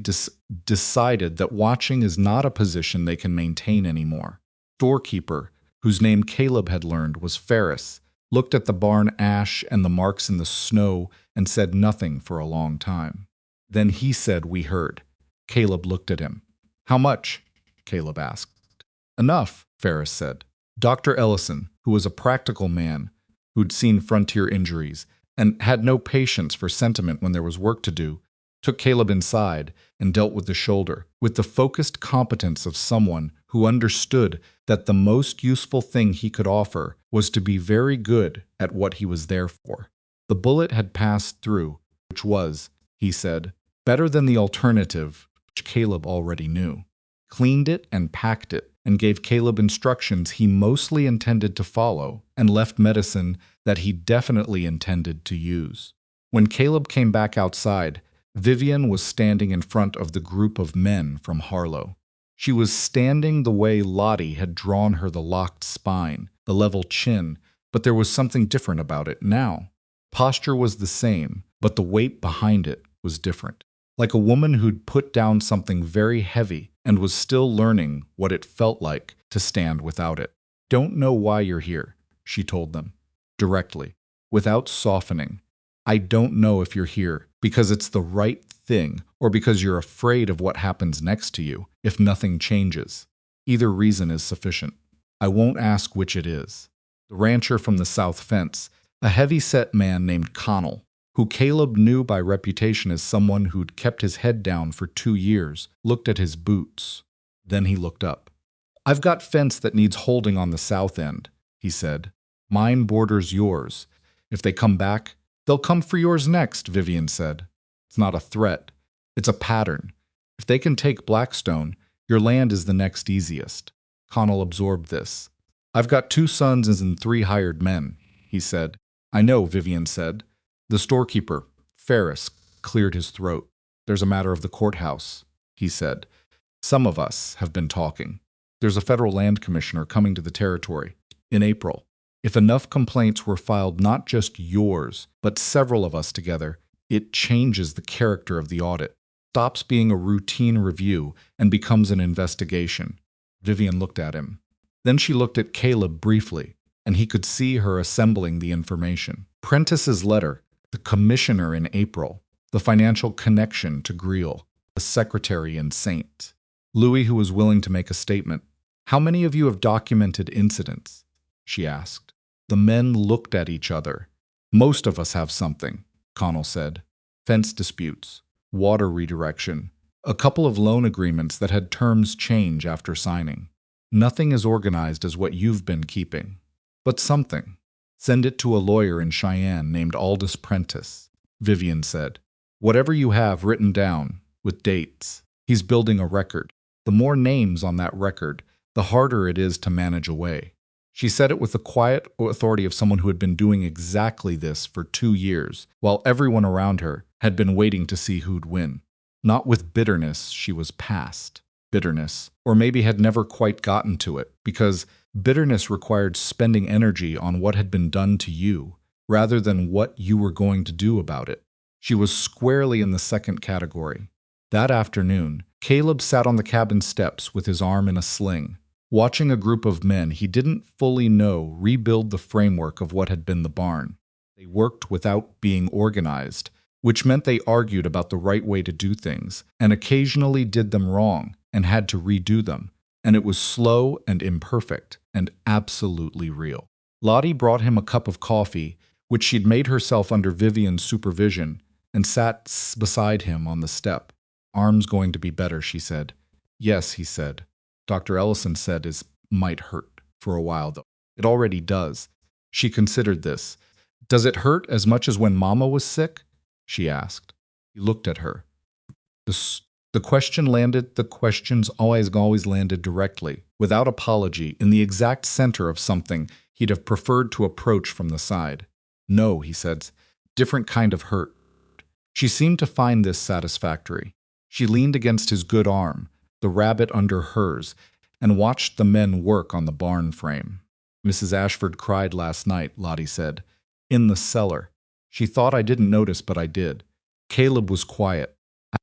decided that watching is not a position they can maintain anymore. Storekeeper, whose name Caleb had learned was Ferris, looked at the barn ash and the marks in the snow and said nothing for a long time. Then he said, we heard. Caleb looked at him. How much? Caleb asked. Enough, Ferris said. Dr. Ellison, who was a practical man who'd seen frontier injuries and had no patience for sentiment when there was work to do, took Caleb inside and dealt with the shoulder with the focused competence of someone who understood that the most useful thing he could offer was to be very good at what he was there for. The bullet had passed through, which was, he said, better than the alternative, which Caleb already knew. Cleaned it and packed it, and gave Caleb instructions he mostly intended to follow, and left medicine that he definitely intended to use. When Caleb came back outside, Vivian was standing in front of the group of men from Harlow. She was standing the way Lottie had drawn her, the locked spine, the level chin, but there was something different about it now. Posture was the same, but the weight behind it was different. Like a woman who'd put down something very heavy and was still learning what it felt like to stand without it. Don't know why you're here, she told them, directly, without softening. I don't know if you're here because it's the right thing or because you're afraid of what happens next to you if nothing changes. Either reason is sufficient. I won't ask which it is. The rancher from the south fence, A heavy-set man named Connell, who Caleb knew by reputation as someone who'd kept his head down for 2 years, looked at his boots. Then he looked up. "I've got fence that needs holding on the south end," he said. "Mine borders yours. If they come back, they'll come for yours next," Vivian said. "It's not a threat. It's a pattern. If they can take Blackstone, your land is the next easiest." Connell absorbed this. "I've got 2 sons and 3 hired men," he said. "I know," Vivian said. The storekeeper, Ferris, cleared his throat. "There's a matter of the courthouse," he said. "Some of us have been talking. There's a federal land commissioner coming to the territory in April. If enough complaints were filed, not just yours, but several of us together, it changes the character of the audit, stops being a routine review, and becomes an investigation." Vivian looked at him. Then she looked at Caleb briefly, and he could see her assembling the information. Prentice's letter, the commissioner in April, the financial connection to Greal, the secretary in Saint. Louis, who was willing to make a statement. "How many of you have documented incidents?" she asked. The men looked at each other. "Most of us have something," Connell said. "Fence disputes, water redirection, a couple of loan agreements that had terms change after signing. Nothing as organized as what you've been keeping. But something. Send it to a lawyer in Cheyenne named Aldous Prentice," Vivian said. "Whatever you have written down, with dates. He's building a record. The more names on that record, the harder it is to manage away." She said it with the quiet authority of someone who had been doing exactly this for 2 years, while everyone around her had been waiting to see who'd win. Not with bitterness, she was past bitterness, or maybe had never quite gotten to it, because bitterness required spending energy on what had been done to you, rather than what you were going to do about it. She was squarely in the second category. That afternoon, Caleb sat on the cabin steps with his arm in a sling, watching a group of men he didn't fully know rebuild the framework of what had been the barn. They worked without being organized, which meant they argued about the right way to do things, and occasionally did them wrong and had to redo them, and it was slow and imperfect and absolutely real. Lottie brought him a cup of coffee, which she'd made herself under Vivian's supervision, and sat beside him on the step. "Arm's going to be better," she said. "Yes," he said. "Dr. Ellison said it might hurt for a while, though. It already does." She considered this. "Does it hurt as much as when Mama was sick?" she asked. He looked at her. The questions always landed directly, without apology, in the exact center of something he'd have preferred to approach from the side. "No," he said. "Different kind of hurt." She seemed to find this satisfactory. She leaned against his good arm, the rabbit under hers, and watched the men work on the barn frame. "Mrs. Ashford cried last night," Lottie said. "In the cellar. She thought I didn't notice, but I did." Caleb was quiet.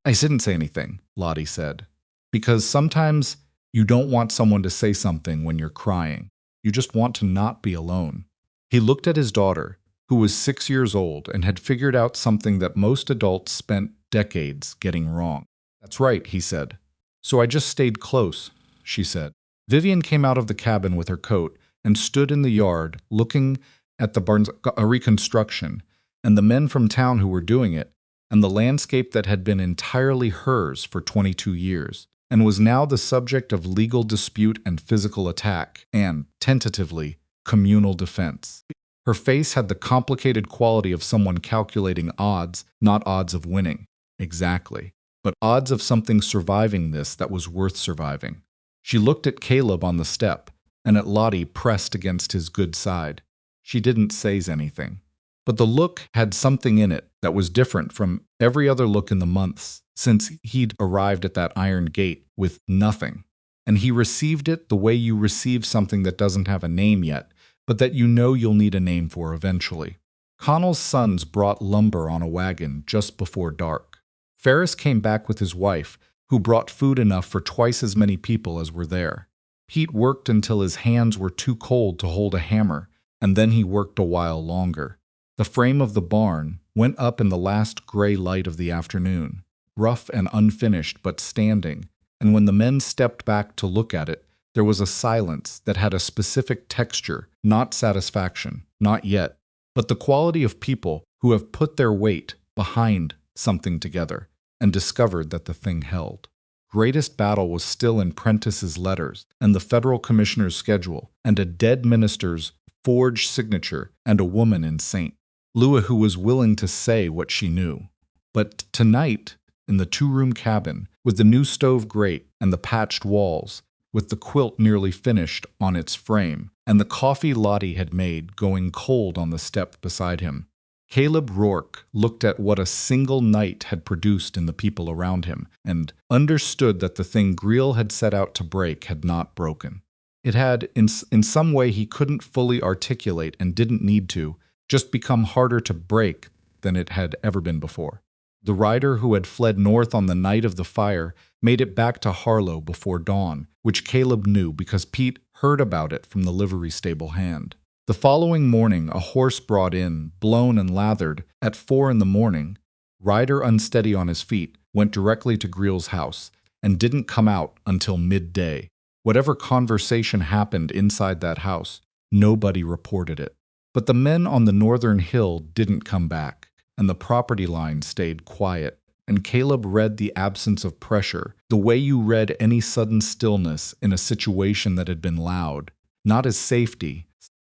"I didn't say anything," Lottie said. "Because sometimes you don't want someone to say something when you're crying. You just want to not be alone." He looked at his daughter, who was 6 years old and had figured out something that most adults spent decades getting wrong. "That's right," he said. "So I just stayed close," she said. Vivian came out of the cabin with her coat and stood in the yard looking at the barn's reconstruction, and the men from town who were doing it, and the landscape that had been entirely hers for 22 years, and was now the subject of legal dispute and physical attack, and, tentatively, communal defense. Her face had the complicated quality of someone calculating odds, not odds of winning. Exactly. But odds of something surviving this that was worth surviving. She looked at Caleb on the step, and at Lottie pressed against his good side. She didn't say anything. But the look had something in it that was different from every other look in the months since he'd arrived at that iron gate with nothing. And he received it the way you receive something that doesn't have a name yet, but that you know you'll need a name for eventually. Connell's sons brought lumber on a wagon just before dark. Ferris came back with his wife, who brought food enough for twice as many people as were there. Pete worked until his hands were too cold to hold a hammer, and then he worked a while longer. The frame of the barn went up in the last gray light of the afternoon, rough and unfinished but standing, and when the men stepped back to look at it, there was a silence that had a specific texture, not satisfaction, not yet, but the quality of people who have put their weight behind something together and discovered that the thing held. Greatest battle was still in Prentice's letters and the federal commissioner's schedule and a dead minister's forged signature and a woman in St. Louis who was willing to say what she knew. But tonight, in the two-room cabin, with the new stove grate and the patched walls, with the quilt nearly finished on its frame, and the coffee Lottie had made going cold on the step beside him, Caleb Rourke looked at what a single night had produced in the people around him and understood that the thing Greil had set out to break had not broken. It had, in some way he couldn't fully articulate and didn't need to, just become harder to break than it had ever been before. The rider who had fled north on the night of the fire made it back to Harlow before dawn, which Caleb knew because Pete heard about it from the livery stable hand. The following morning, a horse brought in, blown and lathered, at 4 a.m, rider unsteady on his feet, went directly to Greil's house and didn't come out until midday. Whatever conversation happened inside that house, nobody reported it. But the men on the northern hill didn't come back, and the property line stayed quiet, and Caleb read the absence of pressure, the way you read any sudden stillness in a situation that had been loud, not as safety,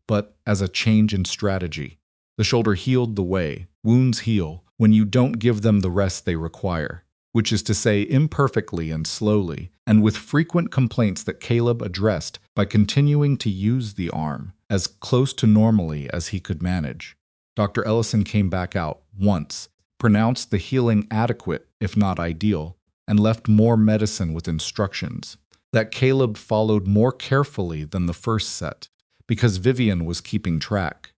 but as a change in strategy. The shoulder healed the way wounds heal when you don't give them the rest they require, which is to say imperfectly and slowly, and with frequent complaints that Caleb addressed by continuing to use the arm as close to normally as he could manage. Dr. Ellison came back out once, pronounced the healing adequate, if not ideal, and left more medicine with instructions that Caleb followed more carefully than the first set, because Vivian was keeping track.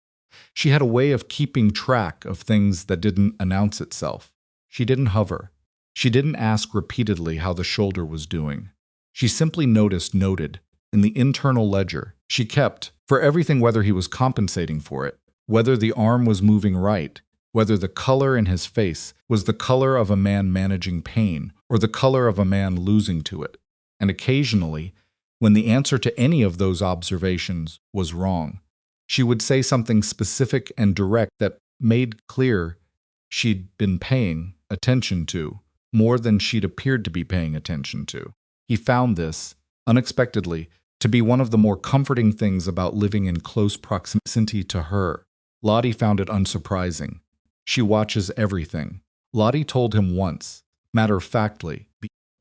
She had a way of keeping track of things that didn't announce itself. She didn't hover. She didn't ask repeatedly how the shoulder was doing. She simply noted, in the internal ledger. She kept, for everything, whether he was compensating for it, whether the arm was moving right, whether the color in his face was the color of a man managing pain or the color of a man losing to it. And occasionally, when the answer to any of those observations was wrong, she would say something specific and direct that made clear she'd been paying attention to more than she'd appeared to be paying attention to. He found this, unexpectedly, to be one of the more comforting things about living in close proximity to her. Lottie found it unsurprising. She watches everything. Lottie told him once, matter-of-factly,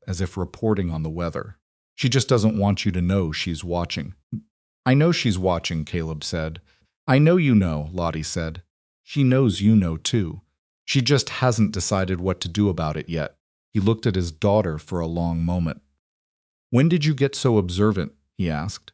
as if reporting on the weather. She just doesn't want you to know she's watching. I know she's watching, Caleb said. I know you know, Lottie said. She knows you know too. She just hasn't decided what to do about it yet. He looked at his daughter for a long moment. When did you get so observant? He asked.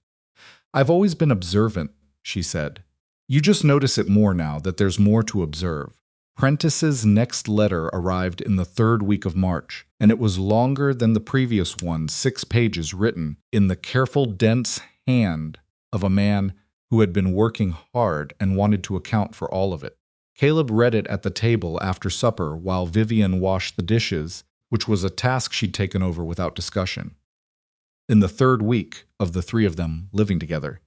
I've always been observant, she said. You just notice it more now that there's more to observe. Prentice's next letter arrived in the 3rd week of March, and it was longer than the previous one, 6 pages written in the careful, dense hand of a man who had been working hard and wanted to account for all of it. Caleb read it at the table after supper while Vivian washed the dishes, which was a task she'd taken over without discussion. In the 3rd week of the 3 of them living together,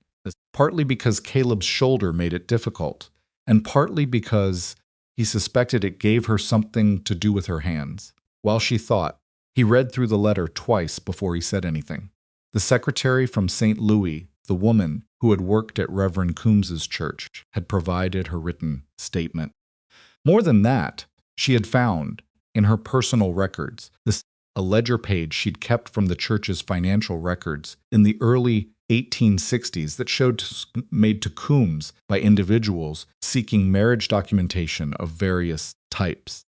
partly because Caleb's shoulder made it difficult, and partly because he suspected it gave her something to do with her hands. While she thought, he read through the letter twice before he said anything. The secretary from St. Louis, the woman who had worked at Reverend Coombs's church, had provided her written statement. More than that, she had found, in her personal records, a ledger page she'd kept from the church's financial records in the early 1860s that showed made to Coombs by individuals seeking marriage documentation of various types.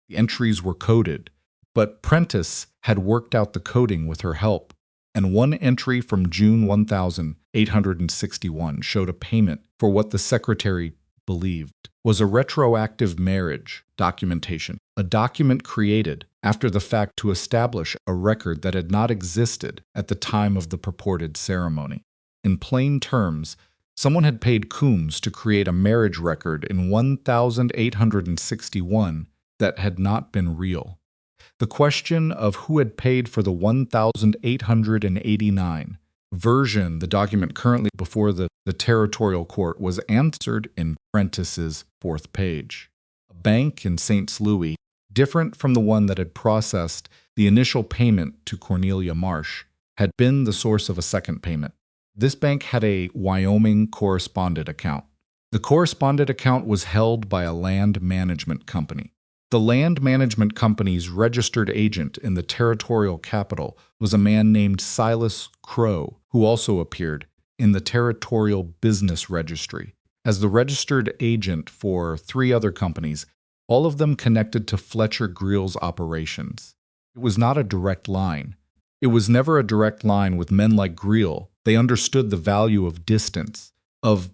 The entries were coded, but Prentice had worked out the coding with her help, and one entry from June 1861 showed a payment for what the secretary believed was a retroactive marriage documentation, a document created after the fact to establish a record that had not existed at the time of the purported ceremony. In plain terms, someone had paid Coombs to create a marriage record in 1861 that had not been real. The question of who had paid for the 1889 version, the document currently before the territorial court, was answered in Prentice's fourth page. A bank in St. Louis, different from the one that had processed the initial payment to Cornelia Marsh, had been the source of a second payment. This bank had a Wyoming correspondent account. The correspondent account was held by a land management company. The land management company's registered agent in the territorial capital was a man named Silas Crow, who also appeared in the territorial business registry as the registered agent for 3 other companies, all of them connected to Fletcher Greel's operations. It was not a direct line. It was never a direct line with men like Greel. They understood the value of distance, of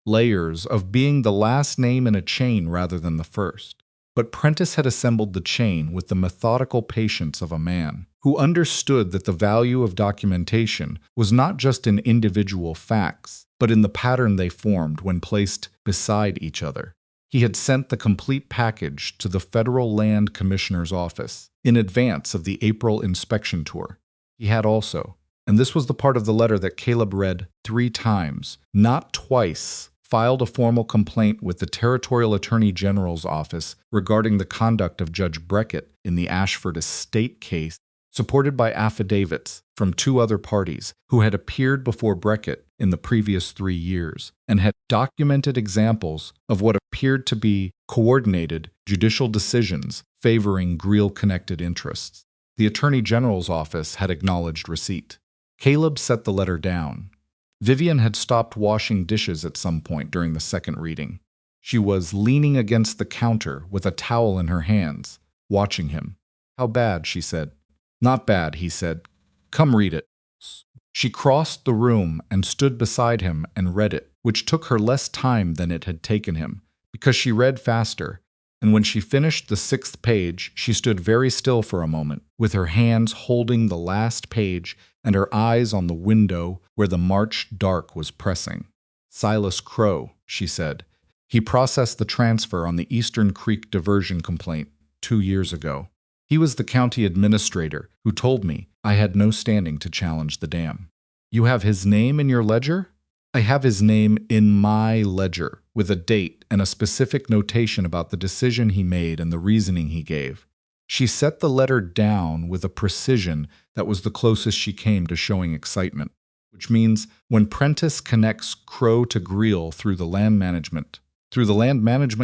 layers, of being the last name in a chain rather than the first. But Prentice had assembled the chain with the methodical patience of a man who understood that the value of documentation was not just in individual facts, but in the pattern they formed when placed beside each other. He had sent the complete package to the Federal Land Commissioner's office in advance of the April inspection tour. He had also, and this was the part of the letter that Caleb read 3 times, not twice, filed a formal complaint with the Territorial Attorney General's office regarding the conduct of Judge Breckett in the Ashford estate case, supported by affidavits from 2 other parties who had appeared before Breckett in the previous 3 years and had documented examples of what appeared to be coordinated judicial decisions favoring Greel-connected interests. The Attorney General's office had acknowledged receipt. Caleb set the letter down. Vivian had stopped washing dishes at some point during the second reading. She was leaning against the counter with a towel in her hands, watching him. "How bad?" she said. "Not bad," he said. "Come read it." She crossed the room and stood beside him and read it, which took her less time than it had taken him, because she read faster, and when she finished the 6th page, she stood very still for a moment, with her hands holding the last page and her eyes on the window where the March dark was pressing. "Silas Crow," she said. "He processed the transfer on the Eastern Creek diversion complaint 2 years ago. He was the county administrator who told me I had no standing to challenge the dam." "You have his name in your ledger?" "I have his name in my ledger, with a date and a specific notation about the decision he made and the reasoning he gave." She set the letter down with a precision that was the closest she came to showing excitement, which means when Prentice connects Crow to Greel through the land management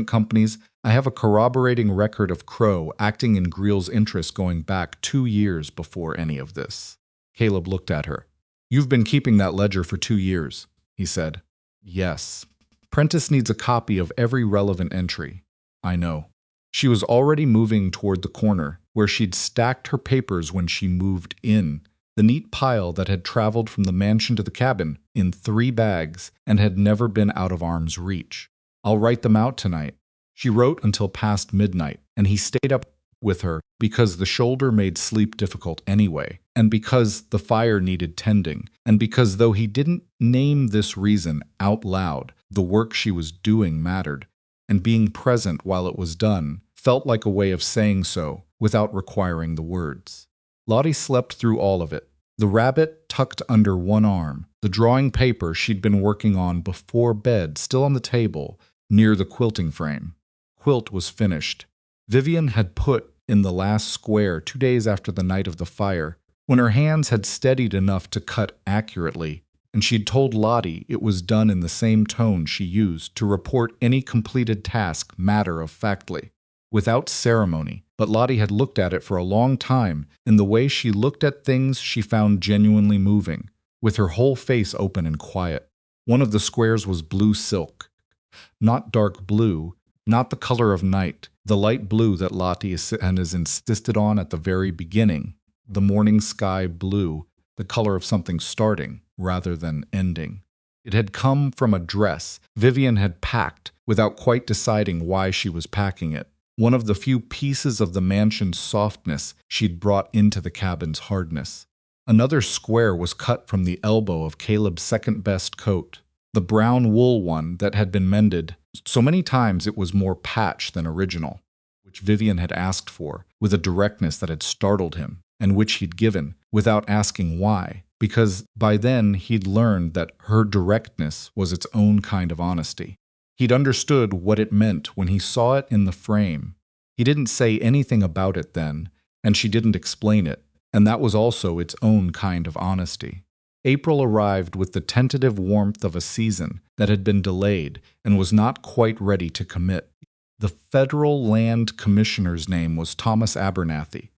companies, I have a corroborating record of Crow acting in Greel's interest going back 2 years before any of this. Caleb looked at her. "You've been keeping that ledger for 2 years, he said. "Yes. Prentice needs a copy of every relevant entry." "I know." She was already moving toward the corner, where she'd stacked her papers when she moved in, the neat pile that had traveled from the mansion to the cabin in 3 bags and had never been out of arm's reach. "I'll write them out tonight." She wrote until past midnight, and he stayed up with her because the shoulder made sleep difficult anyway, and because the fire needed tending, and because though he didn't name this reason out loud, the work she was doing mattered, and being present while it was done felt like a way of saying so without requiring the words. Lottie slept through all of it, the rabbit tucked under one arm, the drawing paper she'd been working on before bed still on the table near the quilting frame. Quilt was finished. Vivian had put in the last square 2 days after the night of the fire, when her hands had steadied enough to cut accurately, and she'd told Lottie it was done in the same tone she used to report any completed task matter-of-factly, without ceremony. But Lottie had looked at it for a long time in the way she looked at things she found genuinely moving, with her whole face open and quiet. One of the squares was blue silk. Not dark blue, not the color of night, the light blue that Lottie has insisted on at the very beginning, the morning sky blue, the color of something starting rather than ending. It had come from a dress Vivian had packed without quite deciding why she was packing it, one of the few pieces of the mansion's softness she'd brought into the cabin's hardness. Another square was cut from the elbow of Caleb's second-best coat, the brown wool one that had been mended so many times it was more patch than original, which Vivian had asked for with a directness that had startled him, and which he'd given without asking why, because by then he'd learned that her directness was its own kind of honesty. He'd understood what it meant when he saw it in the frame. He didn't say anything about it then, and she didn't explain it, and that was also its own kind of honesty. April arrived with the tentative warmth of a season that had been delayed and was not quite ready to commit. The federal land commissioner's name was Thomas Abernathy,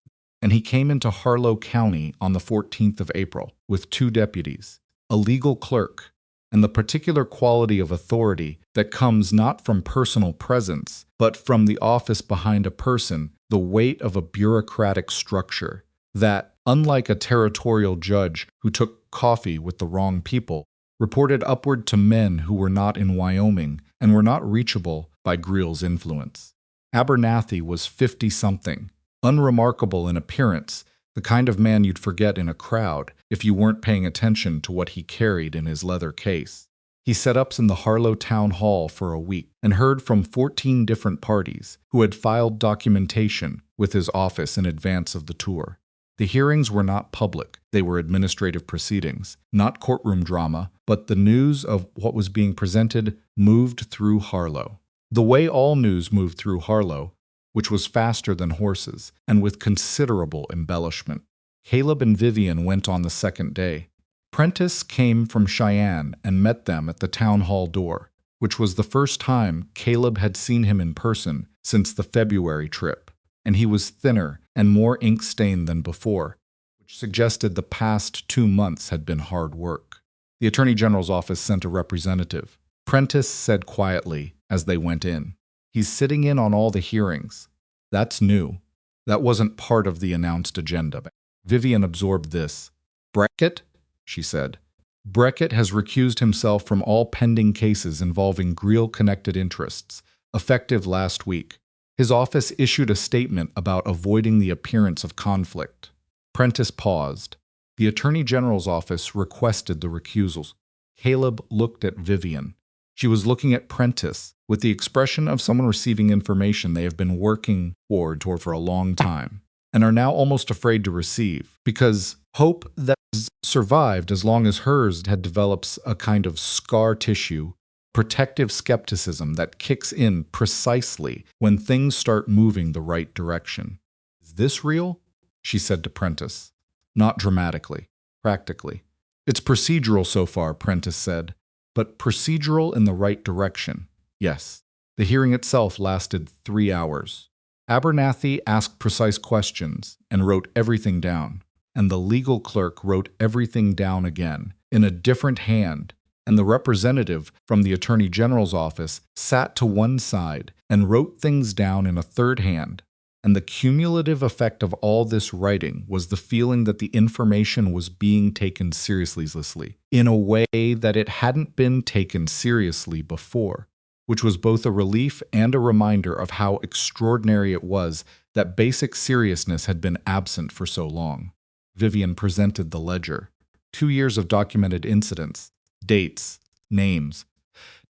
and he came into Harlow County on the 14th of April with 2 deputies, a legal clerk, and the particular quality of authority that comes not from personal presence, but from the office behind a person, the weight of a bureaucratic structure, that, unlike a territorial judge who took coffee with the wrong people, reported upward to men who were not in Wyoming and were not reachable by Greel's influence. Abernathy was 50-something, unremarkable in appearance, the kind of man you'd forget in a crowd if you weren't paying attention to what he carried in his leather case. He set up in the Harlow Town Hall for a week and heard from 14 different parties who had filed documentation with his office in advance of the tour. The hearings were not public. They were administrative proceedings, not courtroom drama, but the news of what was being presented moved through Harlow. The way all news moved through Harlow, which was faster than horses, and with considerable embellishment. Caleb and Vivian went on the second day. Prentice came from Cheyenne and met them at the town hall door, which was the first time Caleb had seen him in person since the February trip, and he was thinner and more ink-stained than before, which suggested the past 2 months had been hard work. The Attorney General's office sent a representative. Prentice said quietly as they went in, "He's sitting in on all the hearings. That's new. That wasn't part of the announced agenda." Vivian absorbed this. "Brackett?" she said. "Brackett has recused himself from all pending cases involving Greel-connected interests, effective last week. His office issued a statement about avoiding the appearance of conflict." Prentice paused. The Attorney General's office requested the recusals. Caleb looked at Vivian. She was looking at Prentice with the expression of someone receiving information they have been working toward for a long time and are now almost afraid to receive, because hope that has survived as long as hers had developed a kind of scar tissue, protective skepticism that kicks in precisely when things start moving the right direction. "Is this real?" she said to Prentice. Not dramatically, practically. "It's procedural so far," Prentice said, "but procedural in the right direction. Yes." The hearing itself lasted 3 hours. Abernathy asked precise questions and wrote everything down, and the legal clerk wrote everything down again, in a different hand, and the representative from the Attorney General's office sat to one side and wrote things down in a third hand, and the cumulative effect of all this writing was the feeling that the information was being taken seriously, in a way that it hadn't been taken seriously before, which was both a relief and a reminder of how extraordinary it was that basic seriousness had been absent for so long. Vivian presented the ledger. 2 years of documented incidents, dates, names,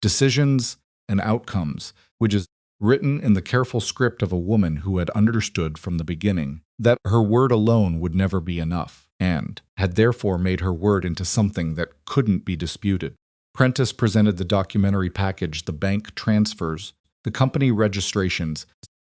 decisions, and outcomes, which is written in the careful script of a woman who had understood from the beginning that her word alone would never be enough, and had therefore made her word into something that couldn't be disputed. Prentice presented the documentary package, the bank transfers, the company registrations,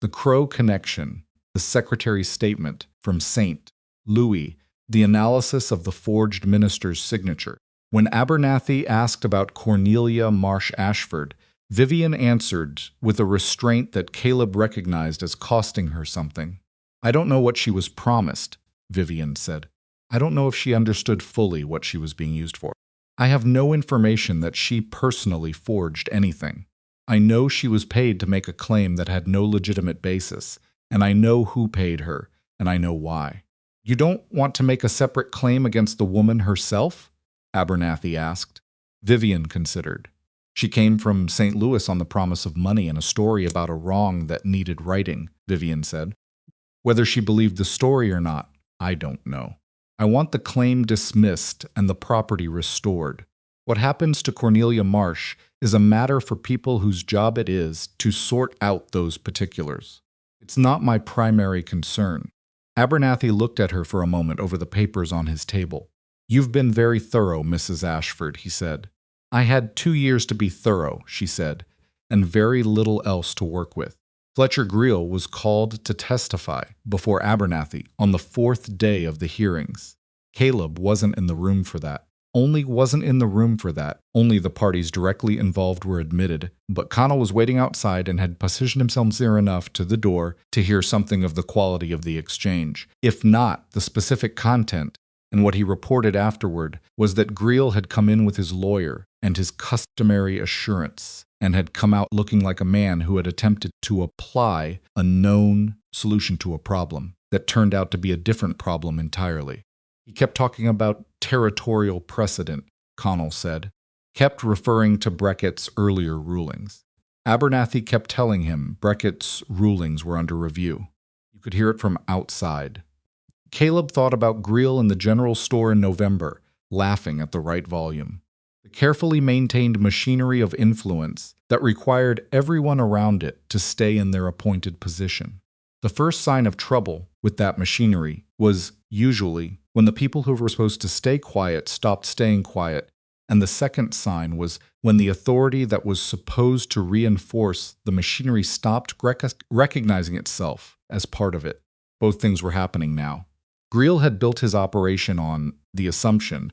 the Crow connection, the secretary's statement from St. Louis, the analysis of the forged minister's signature. When Abernathy asked about Cornelia Marsh Ashford, Vivian answered with a restraint that Caleb recognized as costing her something. "I don't know what she was promised," Vivian said. "I don't know if she understood fully what she was being used for. I have no information that she personally forged anything. I know she was paid to make a claim that had no legitimate basis, and I know who paid her, and I know why." "You don't want to make a separate claim against the woman herself?" Abernathy asked. Vivian considered. "She came from St. Louis on the promise of money and a story about a wrong that needed righting," Vivian said. "Whether she believed the story or not, I don't know. I want the claim dismissed and the property restored. What happens to Cornelia Marsh is a matter for people whose job it is to sort out those particulars. It's not my primary concern." Abernathy looked at her for a moment over the papers on his table. "You've been very thorough, Mrs. Ashford," he said. "I had 2 years to be thorough," she said, "and very little else to work with." Fletcher Greele was called to testify before Abernathy on the 4th day of the hearings. Caleb wasn't in the room for that. Only the parties directly involved were admitted, but Connell was waiting outside and had positioned himself near enough to the door to hear something of the quality of the exchange, if not the specific content. And what he reported afterward was that Greele had come in with his lawyer and his customary assurance, and had come out looking like a man who had attempted to apply a known solution to a problem that turned out to be a different problem entirely. He kept talking about territorial precedent, Connell said, kept referring to Brackett's earlier rulings. Abernathy kept telling him Brackett's rulings were under review. You could hear it from outside. Caleb thought about Greele in the general store in November, laughing at the right volume. The carefully maintained machinery of influence that required everyone around it to stay in their appointed position. The first sign of trouble with that machinery was usually when the people who were supposed to stay quiet stopped staying quiet, and the second sign was when the authority that was supposed to reinforce the machinery stopped recognizing itself as part of it. Both things were happening now. Greele had built his operation on the assumption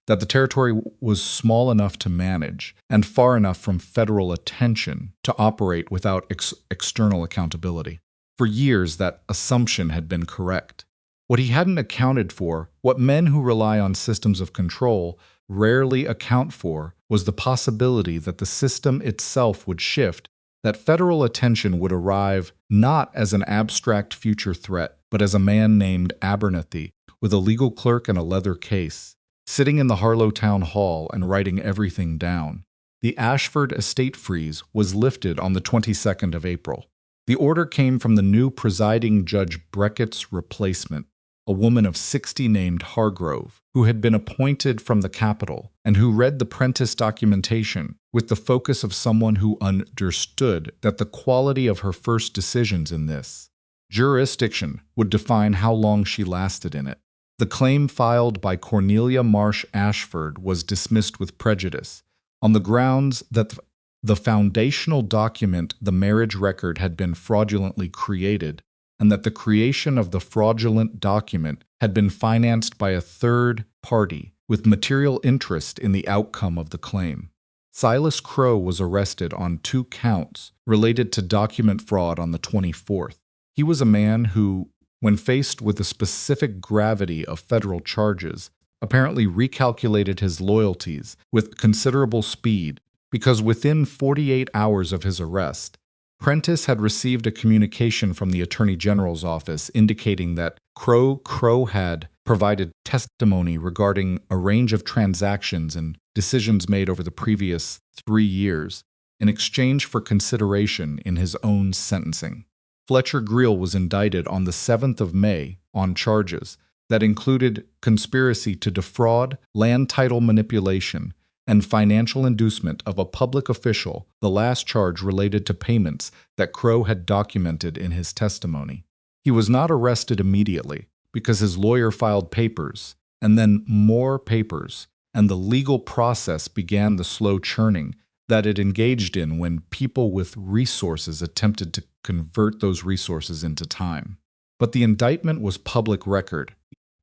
that the territory was small enough to manage and far enough from federal attention to operate without external accountability. For years, that assumption had been correct. What he hadn't accounted for, what men who rely on systems of control rarely account for, was the possibility that the system itself would shift, that federal attention would arrive not as an abstract future threat, but as a man named Abernathy, with a legal clerk and a leather case, sitting in the Harlow Town Hall and writing everything down. The Ashford estate freeze was lifted on the 22nd of April. The order came from the new presiding Judge Brackett's replacement, a woman of 60 named Hargrove, who had been appointed from the capital and who read the Prentice documentation with the focus of someone who understood that the quality of her first decisions in this jurisdiction would define how long she lasted in it. The claim filed by Cornelia Marsh Ashford was dismissed with prejudice on the grounds that the foundational document, the marriage record, had been fraudulently created, and that the creation of the fraudulent document had been financed by a third party with material interest in the outcome of the claim. Silas Crow was arrested on 2 counts related to document fraud on the 24th. He was a man who, when faced with the specific gravity of federal charges, apparently recalculated his loyalties with considerable speed, because within 48 hours of his arrest, Prentice had received a communication from the Attorney General's office indicating that Crow had provided testimony regarding a range of transactions and decisions made over the previous 3 years in exchange for consideration in his own sentencing. Fletcher Greele was indicted on the 7th of May on charges that included conspiracy to defraud, land title manipulation, and financial inducement of a public official, the last charge related to payments that Crow had documented in his testimony. He was not arrested immediately because his lawyer filed papers, and then more papers, and the legal process began the slow churning that it engaged in when people with resources attempted to convert those resources into time. But the indictment was public record,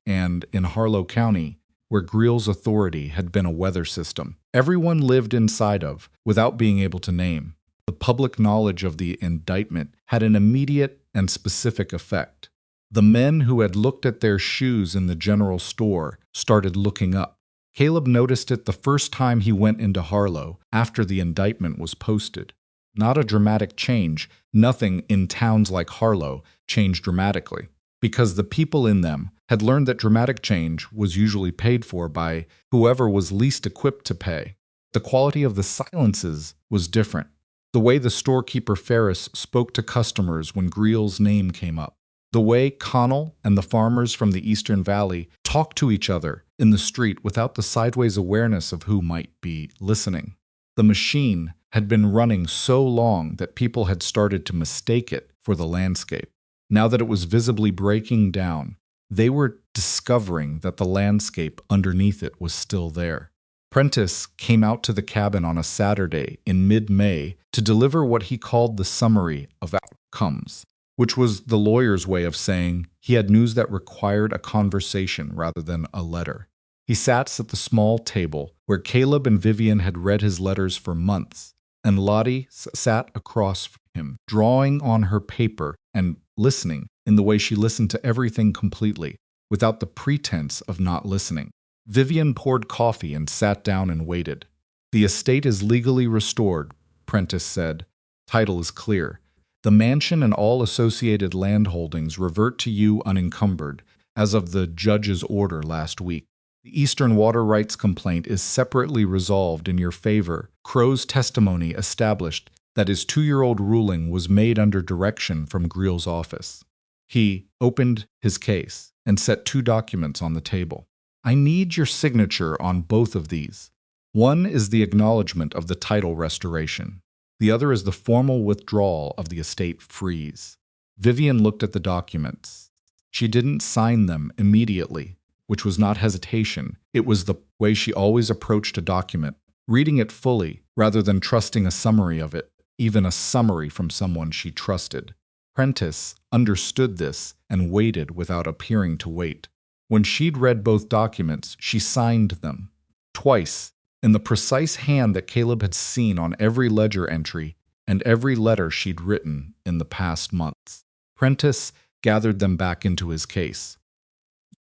and in Harlow County, where Greele's authority had been a weather system everyone lived inside of without being able to name, the public knowledge of the indictment had an immediate and specific effect. The men who had looked at their shoes in the general store started looking up. Caleb noticed it the first time he went into Harlow after the indictment was posted. Not a dramatic change. Nothing in towns like Harlow changed dramatically, because the people in them had learned that dramatic change was usually paid for by whoever was least equipped to pay. The quality of the silences was different. The way the storekeeper Ferris spoke to customers when Greele's name came up. The way Connell and the farmers from the Eastern Valley talked to each other in the street without the sideways awareness of who might be listening. The machine had been running so long that people had started to mistake it for the landscape. Now that it was visibly breaking down, they were discovering that the landscape underneath it was still there. Prentice came out to the cabin on a Saturday in mid-May to deliver what he called the summary of outcomes, which was the lawyer's way of saying he had news that required a conversation rather than a letter. He sat at the small table where Caleb and Vivian had read his letters for months, and Lottie sat across from him, drawing on her paper and listening in the way she listened to everything completely, without the pretense of not listening. Vivian poured coffee and sat down and waited. "The estate is legally restored," Prentice said. "Title is clear. The mansion and all associated landholdings revert to you unencumbered, as of the judge's order last week. The Eastern Water Rights complaint is separately resolved in your favor. Crow's testimony established that his 2-year-old ruling was made under direction from Greel's office." He opened his case and set 2 documents on the table. "I need your signature on both of these. One is the acknowledgement of the title restoration. The other is the formal withdrawal of the estate freeze." Vivian looked at the documents. She didn't sign them immediately, which was not hesitation. It was the way she always approached a document, reading it fully rather than trusting a summary of it, even a summary from someone she trusted. Prentice understood this and waited without appearing to wait. When she'd read both documents, she signed them, twice, in the precise hand that Caleb had seen on every ledger entry and every letter she'd written in the past months. Prentice gathered them back into his case.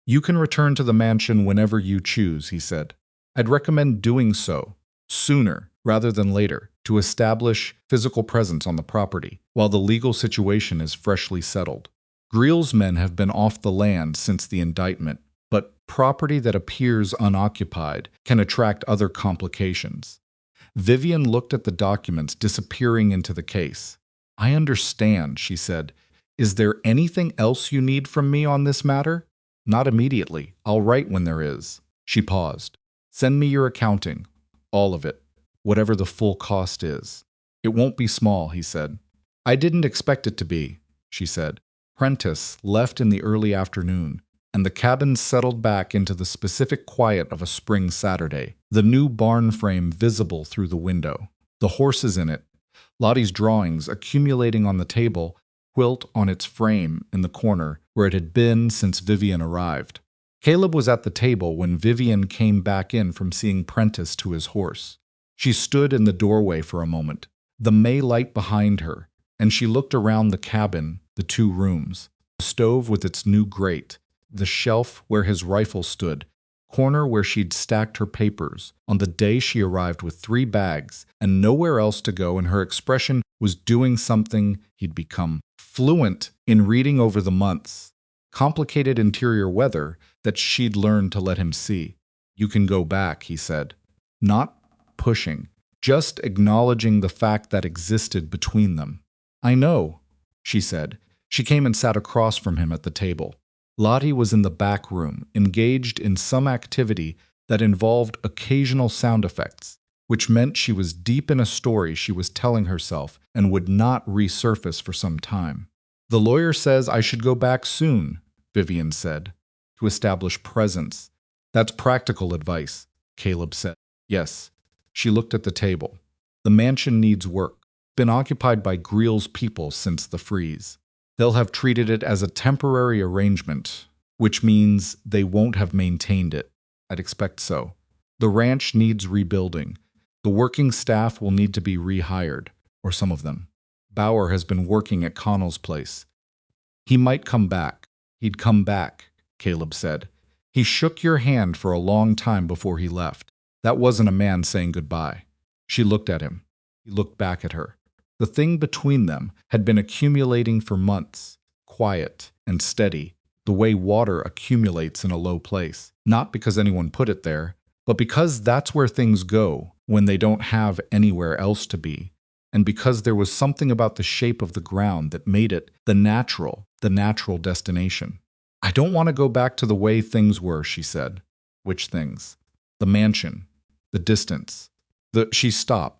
"You can return to the mansion whenever you choose," he said. "I'd recommend doing so sooner rather than later to establish physical presence on the property while the legal situation is freshly settled. Greel's men have been off the land since the indictment, but property that appears unoccupied can attract other complications." Vivian looked at the documents disappearing into the case. "I understand," she said. "Is there anything else you need from me on this matter?" "Not immediately. I'll write when there is." She paused. "Send me your accounting. All of it. Whatever the full cost is." "It won't be small," he said. "I didn't expect it to be," she said. Prentice left in the early afternoon, and the cabin settled back into the specific quiet of a spring Saturday, the new barn frame visible through the window, the horses in it, Lottie's drawings accumulating on the table, quilt on its frame in the corner where it had been since Vivian arrived. Caleb was at the table when Vivian came back in from seeing Prentice to his horse. She stood in the doorway for a moment, the May light behind her, and she looked around the cabin, the 2 rooms, the stove with its new grate, the shelf where his rifle stood, corner where she'd stacked her papers on the day she arrived with 3 bags and nowhere else to go, and her expression was doing something he'd become fluent in reading over the months, complicated interior weather that she'd learned to let him see. "You can go back," he said, not pushing, just acknowledging the fact that existed between them. "I know," she said. She came and sat across from him at the table. Lottie was in the back room, engaged in some activity that involved occasional sound effects, which meant she was deep in a story she was telling herself and would not resurface for some time. "The lawyer says I should go back soon," Vivian said, "to establish presence." "That's practical advice," Caleb said. "Yes." She looked at the table. "The mansion needs work. Been occupied by Greel's people since the freeze. They'll have treated it as a temporary arrangement, which means they won't have maintained it. I'd expect so. The ranch needs rebuilding. The working staff will need to be rehired, or some of them. Bauer has been working at Connell's place. He might come back." "He'd come back," Caleb said. "He shook your hand for a long time before he left. That wasn't a man saying goodbye." She looked at him. He looked back at her. The thing between them had been accumulating for months, quiet and steady, the way water accumulates in a low place, not because anyone put it there, but because that's where things go when they don't have anywhere else to be, and because there was something about the shape of the ground that made it the natural destination. "I don't want to go back to the way things were," she said. "Which things?" "The mansion, the distance." She stopped.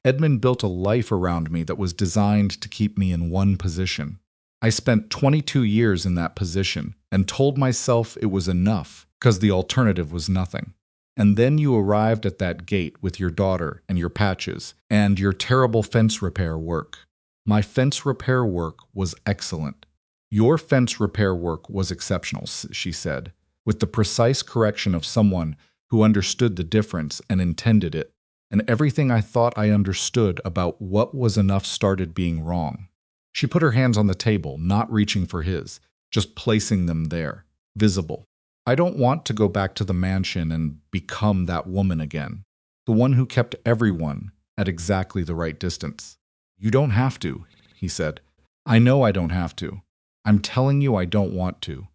"Edmund built a life around me that was designed to keep me in one position. I spent 22 years in that position and told myself it was enough because the alternative was nothing. And then you arrived at that gate with your daughter and your patches and your terrible fence repair work. My fence repair work was excellent. Your fence repair work was exceptional, she said, with the precise correction of someone who understood the difference and intended it, and everything I thought I understood about what was enough started being wrong. She put her hands on the table, not reaching for his, just placing them there, visible. I don't want to go back to the mansion and become that woman again, the one who kept everyone at exactly the right distance. You don't have to, he said. I know I don't have to. I'm telling you I don't want to.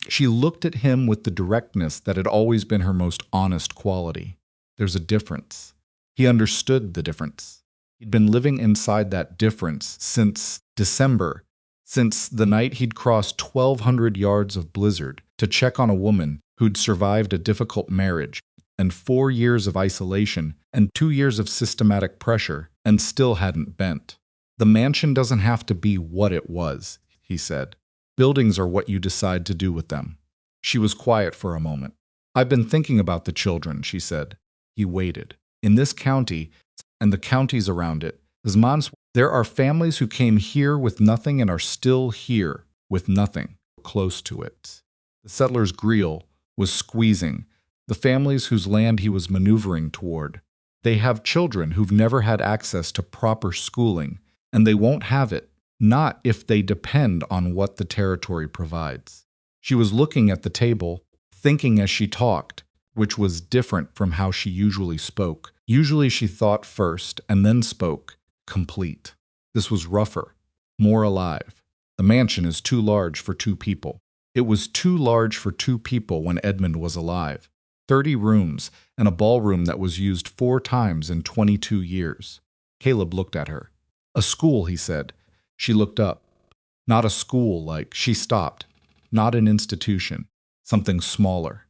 She looked at him with the directness that had always been her most honest quality. There's a difference. He understood the difference. He'd been living inside that difference since December, since the night he'd crossed 1,200 yards of blizzard to check on a woman who'd survived a difficult marriage and 4 years of isolation and 2 years of systematic pressure and still hadn't bent. The mansion doesn't have to be what it was, he said. Buildings are what you decide to do with them. She was quiet for a moment. I've been thinking about the children, she said. He waited. In this county, and the counties around it, there are families who came here with nothing and are still here with nothing, close to it. The settler's grill was squeezing, the families whose land he was maneuvering toward. They have children who've never had access to proper schooling, and they won't have it, not if they depend on what the territory provides. She was looking at the table, thinking as she talked, which was different from how she usually spoke. Usually she thought first and then spoke, complete. This was rougher, more alive. The mansion is too large for 2 people. It was too large for 2 people when Edmund was alive. 30 rooms and a ballroom that was used 4 times in 22 years. Caleb looked at her. A school, he said. She looked up. Not a school like, she stopped. Not an institution. Something smaller.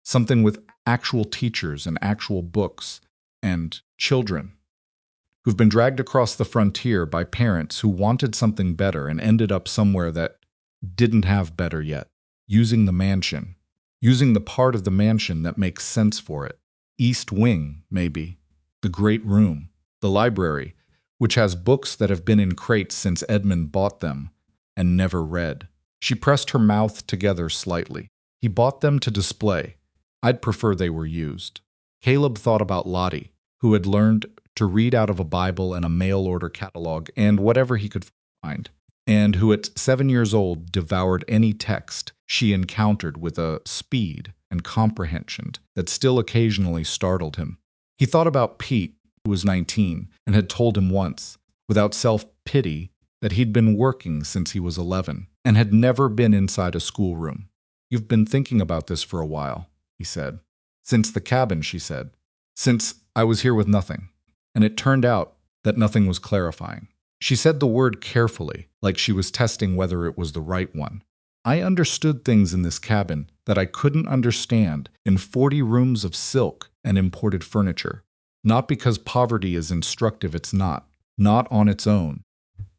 Something with actual teachers and actual books and children who've been dragged across the frontier by parents who wanted something better and ended up somewhere that didn't have better yet, using the mansion, using the part of the mansion that makes sense for it. East Wing, maybe. The great room. The library, which has books that have been in crates since Edmund bought them and never read. She pressed her mouth together slightly. He bought them to display. I'd prefer they were used. Caleb thought about Lottie, who had learned to read out of a Bible and a mail-order catalog and whatever he could find, and who at 7 years old devoured any text she encountered with a speed and comprehension that still occasionally startled him. He thought about Pete, who was 19, and had told him once, without self-pity, that he'd been working since he was 11, and had never been inside a schoolroom. You've been thinking about this for a while, he said. Since the cabin, she said. Since I was here with nothing. And it turned out that nothing was clarifying. She said the word carefully, like she was testing whether it was the right one. I understood things in this cabin that I couldn't understand in 40 rooms of silk and imported furniture. Not because poverty is instructive, it's not on its own,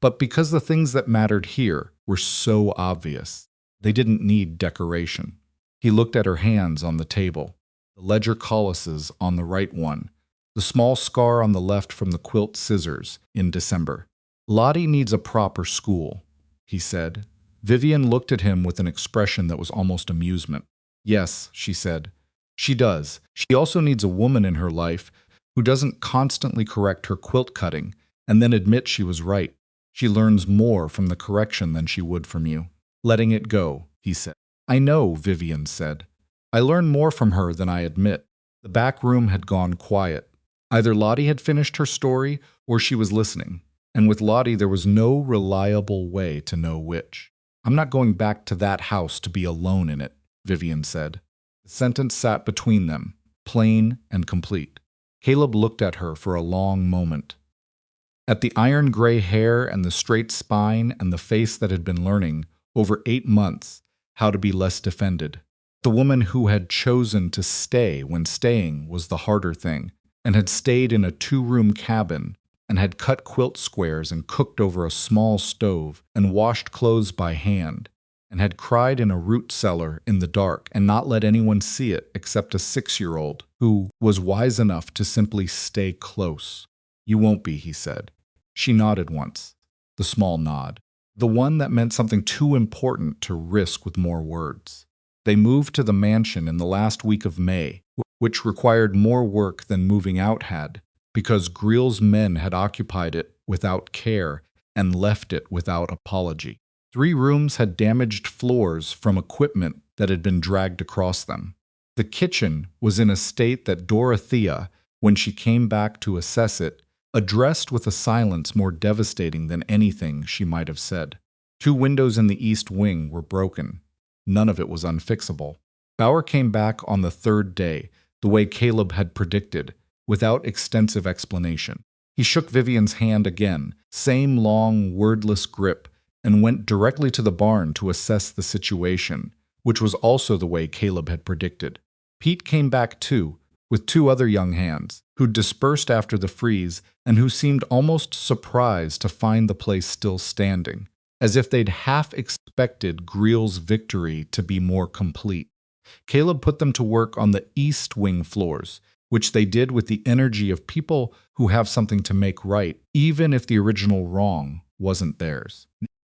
but because the things that mattered here were so obvious. They didn't need decoration. He looked at her hands on the table, the ledger coluses on the right one, the small scar on the left from the quilt scissors in December. Lottie needs a proper school, he said. Vivian looked at him with an expression that was almost amusement. Yes, she said. She does. She also needs a woman in her life who doesn't constantly correct her quilt cutting and then admit she was right. She learns more from the correction than she would from you. Letting it go, he said. I know, Vivian said. I learn more from her than I admit. The back room had gone quiet. Either Lottie had finished her story or she was listening, and with Lottie there was no reliable way to know which. I'm not going back to that house to be alone in it, Vivian said. The sentence sat between them, plain and complete. Caleb looked at her for a long moment. At the iron gray hair and the straight spine and the face that had been learning, over 8 months, how to be less defended. The woman who had chosen to stay when staying was the harder thing, and had stayed in a 2-room cabin and had cut quilt squares and cooked over a small stove and washed clothes by hand, and had cried in a root cellar in the dark and not let anyone see it except a 6-year-old who was wise enough to simply stay close. "You won't be," he said. She nodded once, the small nod, the one that meant something too important to risk with more words. They moved to the mansion in the last week of May, which required more work than moving out had, because Greel's men had occupied it without care and left it without apology. 3 rooms had damaged floors from equipment that had been dragged across them. The kitchen was in a state that Dorothea, when she came back to assess it, addressed with a silence more devastating than anything she might have said. 2 windows in the east wing were broken. None of it was unfixable. Bauer came back on the 3rd day, the way Caleb had predicted, without extensive explanation. He shook Vivian's hand again, same long, wordless grip, and went directly to the barn to assess the situation, which was also the way Caleb had predicted. Pete came back too, with 2 other young hands, who dispersed after the freeze and who seemed almost surprised to find the place still standing, as if they'd half expected Greel's victory to be more complete. Caleb put them to work on the east wing floors, which they did with the energy of people who have something to make right, even if the original wrong wasn't theirs.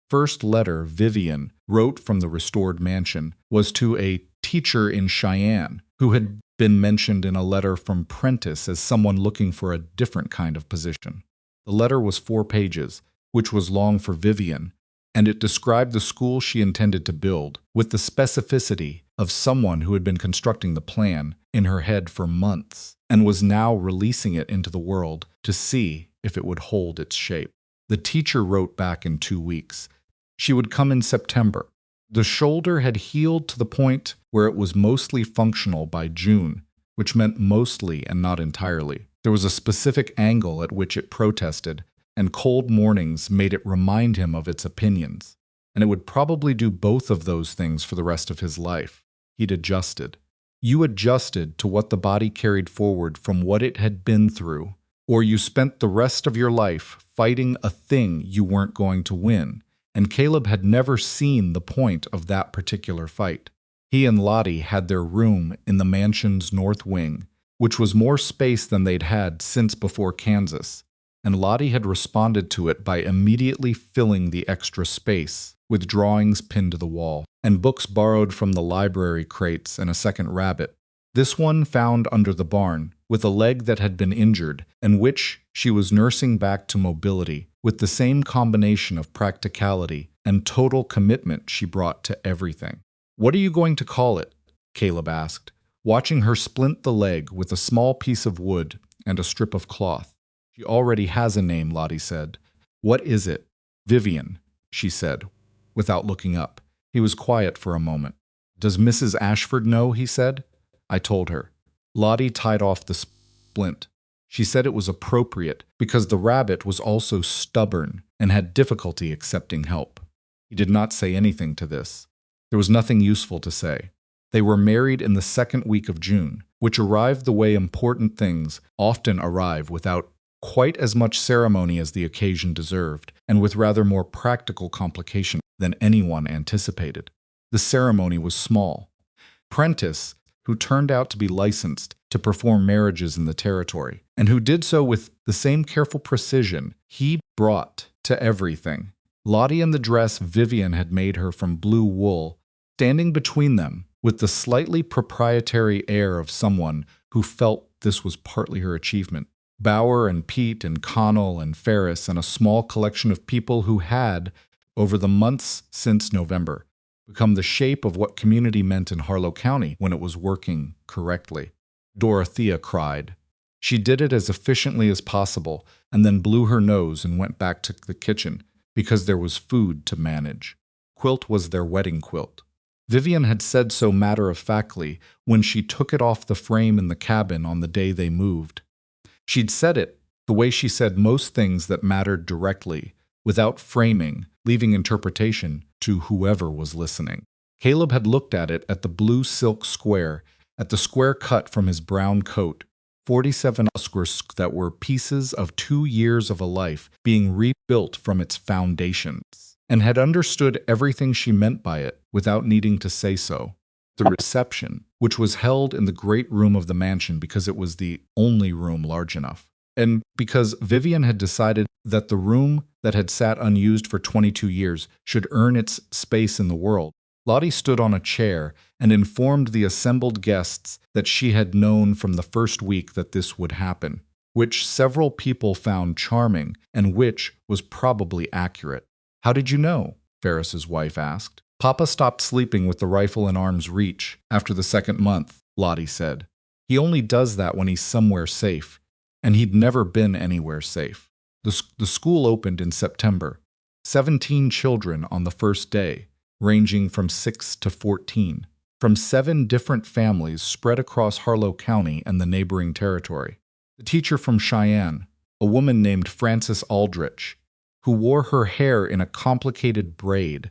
First letter Vivian wrote from the restored mansion was to a teacher in Cheyenne, who had been mentioned in a letter from Prentice as someone looking for a different kind of position. The letter was 4 pages, which was long for Vivian, and it described the school she intended to build, with the specificity of someone who had been constructing the plan in her head for months, and was now releasing it into the world to see if it would hold its shape. The teacher wrote back in 2 weeks. She would come in September. The shoulder had healed to the point where it was mostly functional by June, which meant mostly and not entirely. There was a specific angle at which it protested, and cold mornings made it remind him of its opinions, and it would probably do both of those things for the rest of his life. He'd adjusted. You adjusted to what the body carried forward from what it had been through, or you spent the rest of your life fighting a thing you weren't going to win, and Caleb had never seen the point of that particular fight. He and Lottie had their room in the mansion's north wing, which was more space than they'd had since before Kansas, and Lottie had responded to it by immediately filling the extra space with drawings pinned to the wall, and books borrowed from the library crates and a second rabbit. This one found under the barn, with a leg that had been injured, and which she was nursing back to mobility, with the same combination of practicality and total commitment she brought to everything. "What are you going to call it?" Caleb asked, watching her splint the leg with a small piece of wood and a strip of cloth. "She already has a name," Lottie said. "What is it?" "Vivian," she said, without looking up. He was quiet for a moment. "Does Mrs. Ashford know?" he said. "I told her." Lottie tied off the splint. She said it was appropriate because the rabbit was also stubborn and had difficulty accepting help. He did not say anything to this. There was nothing useful to say. They were married in the 2nd week of June, which arrived the way important things often arrive, without quite as much ceremony as the occasion deserved, and with rather more practical complication than anyone anticipated. The ceremony was small. Prentice, who turned out to be licensed to perform marriages in the territory, and who did so with the same careful precision he brought to everything. Lottie in the dress Vivian had made her from blue wool, standing between them with the slightly proprietary air of someone who felt this was partly her achievement. Bauer and Pete and Connell and Ferris and a small collection of people who had, over the months since November, become the shape of what community meant in Harlow County when it was working correctly. Dorothea cried. She did it as efficiently as possible and then blew her nose and went back to the kitchen because there was food to manage. Quilt was their wedding quilt. Vivian had said so matter-of-factly when she took it off the frame in the cabin on the day they moved. She'd said it the way she said most things that mattered directly, without framing, leaving interpretation to whoever was listening. Caleb had looked at it, at the blue silk square, at the square cut from his brown coat, 47 that were pieces of 2 years of a life being rebuilt from its foundations, and had understood everything she meant by it without needing to say so. The reception, which was held in the great room of the mansion because it was the only room large enough, and because Vivian had decided that the room that had sat unused for 22 years should earn its space in the world, Lottie stood on a chair and informed the assembled guests that she had known from the first week that this would happen, which several people found charming and which was probably accurate. "How did you know?" Ferris's wife asked. "Papa stopped sleeping with the rifle in arm's reach after the second month," Lottie said. "He only does that when he's somewhere safe, and he'd never been anywhere safe." The school opened in September. 17 children on the first day, ranging from 6 to 14, from 7 different families spread across Harlow County and the neighboring territory. The teacher from Cheyenne, a woman named Frances Aldrich, who wore her hair in a complicated braid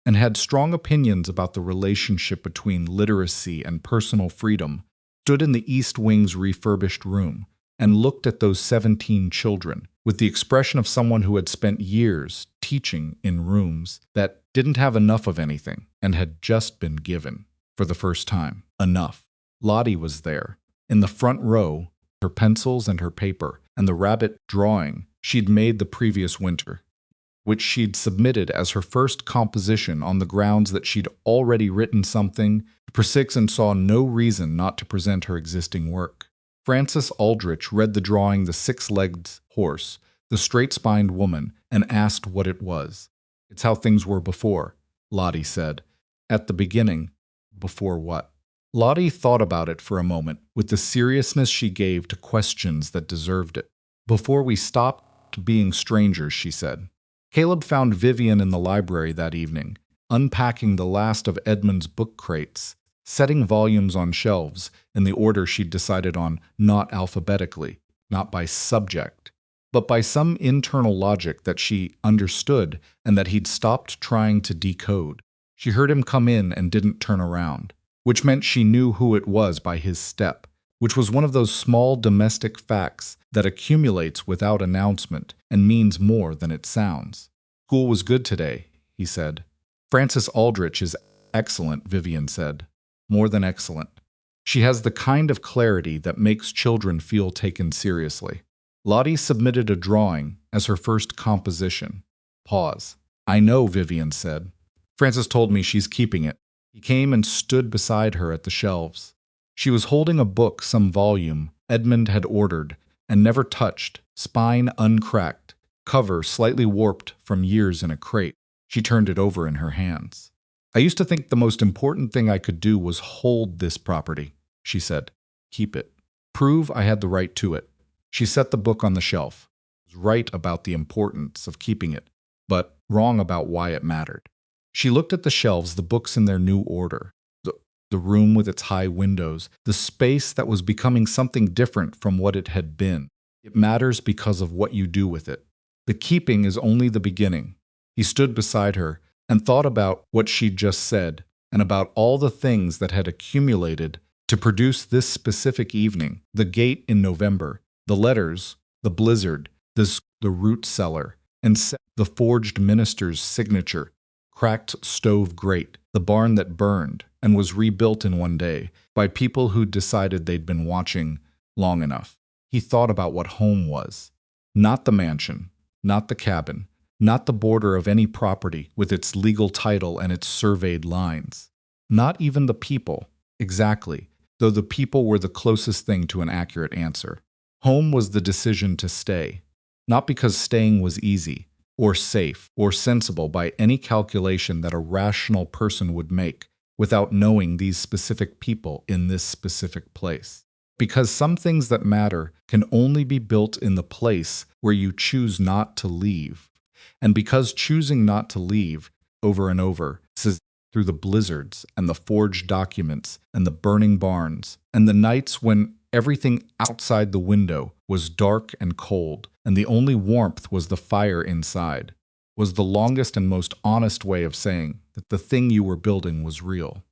and had strong opinions about the relationship between literacy and personal freedom, stood in the East Wing's refurbished room and looked at those 17 children with the expression of someone who had spent years teaching in rooms that didn't have enough of anything and had just been given, for the first time, enough. Lottie was there, in the front row, her pencils and her paper, and the rabbit drawing she'd made the previous winter, which she'd submitted as her first composition on the grounds that she'd already written something for 6 and saw no reason not to present her existing work. Frances Aldrich read the drawing the 6-legged horse, the straight-spined woman, and asked what it was. "It's how things were before," Lottie said. "At the beginning." "Before what?" Lottie thought about it for a moment, with the seriousness she gave to questions that deserved it. "Before we stopped being strangers," she said. Caleb found Vivian in the library that evening, unpacking the last of Edmund's book crates, setting volumes on shelves in the order she'd decided on, not alphabetically, not by subject, but by some internal logic that she understood and that he'd stopped trying to decode. She heard him come in and didn't turn around, which meant she knew who it was by his step, which was one of those small domestic facts that accumulates without announcement and means more than it sounds. "School was good today," he said. "Frances Aldrich is excellent," Vivian said. "More than excellent. She has the kind of clarity that makes children feel taken seriously." Lottie submitted a drawing as her first composition. Pause. "I know," Vivian said. "Frances told me she's keeping it." He came and stood beside her at the shelves. She was holding a book, some volume Edmund had ordered and never touched, spine uncracked, cover slightly warped from years in a crate. She turned it over in her hands. "I used to think the most important thing I could do was hold this property," she said. "Keep it. Prove I had the right to it." She set the book on the shelf. She was right about the importance of keeping it, but wrong about why it mattered. She looked at the shelves, the books in their new order, the room with its high windows, the space that was becoming something different from what it had been. It matters because of what you do with it. The keeping is only the beginning. He stood beside her and thought about what she'd just said and about all the things that had accumulated to produce this specific evening, the gate in November, the letters, the blizzard, the root cellar, and the forged minister's signature, cracked stove grate, the barn that burned and was rebuilt in one day by people who'd decided they'd been watching long enough. He thought about what home was. Not the mansion, not the cabin, not the border of any property with its legal title and its surveyed lines. Not even the people, exactly, though the people were the closest thing to an accurate answer. Home was the decision to stay, not because staying was easy, or safe, or sensible by any calculation that a rational person would make without knowing these specific people in this specific place. Because some things that matter can only be built in the place where you choose not to leave. And because choosing not to leave over and over says through the blizzards and the forged documents and the burning barns and the nights when everything outside the window was dark and cold, and the only warmth was the fire inside, was the longest and most honest way of saying that the thing you were building was real,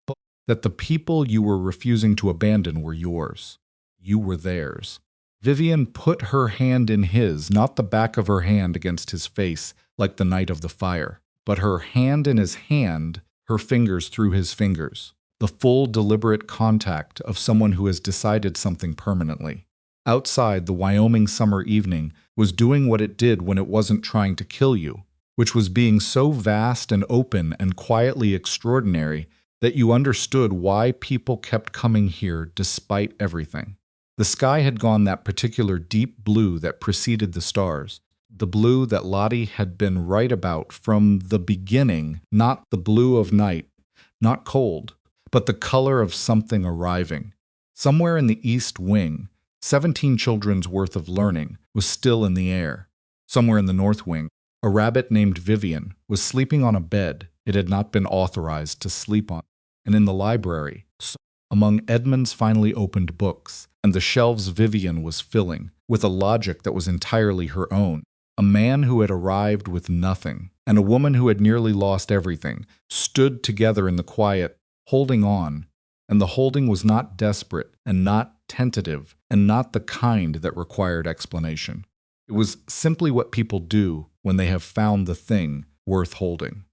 that the people you were refusing to abandon were yours. You were theirs. Vivian put her hand in his, not the back of her hand against his face, like the night of the fire, but her hand in his hand, her fingers through his fingers. The full, deliberate contact of someone who has decided something permanently. Outside, the Wyoming summer evening was doing what it did when it wasn't trying to kill you, which was being so vast and open and quietly extraordinary that you understood why people kept coming here despite everything. The sky had gone that particular deep blue that preceded the stars, the blue that Lottie had been right about from the beginning, not the blue of night, not cold, but the color of something arriving. Somewhere in the East Wing, 17 children's worth of learning was still in the air. Somewhere in the North Wing, a rabbit named Vivian was sleeping on a bed it had not been authorized to sleep on. And in the library, among Edmund's finally opened books, and the shelves Vivian was filling, with a logic that was entirely her own, a man who had arrived with nothing, and a woman who had nearly lost everything, stood together in the quiet, holding on, and the holding was not desperate, and not tentative, and not the kind that required explanation. It was simply what people do when they have found the thing worth holding.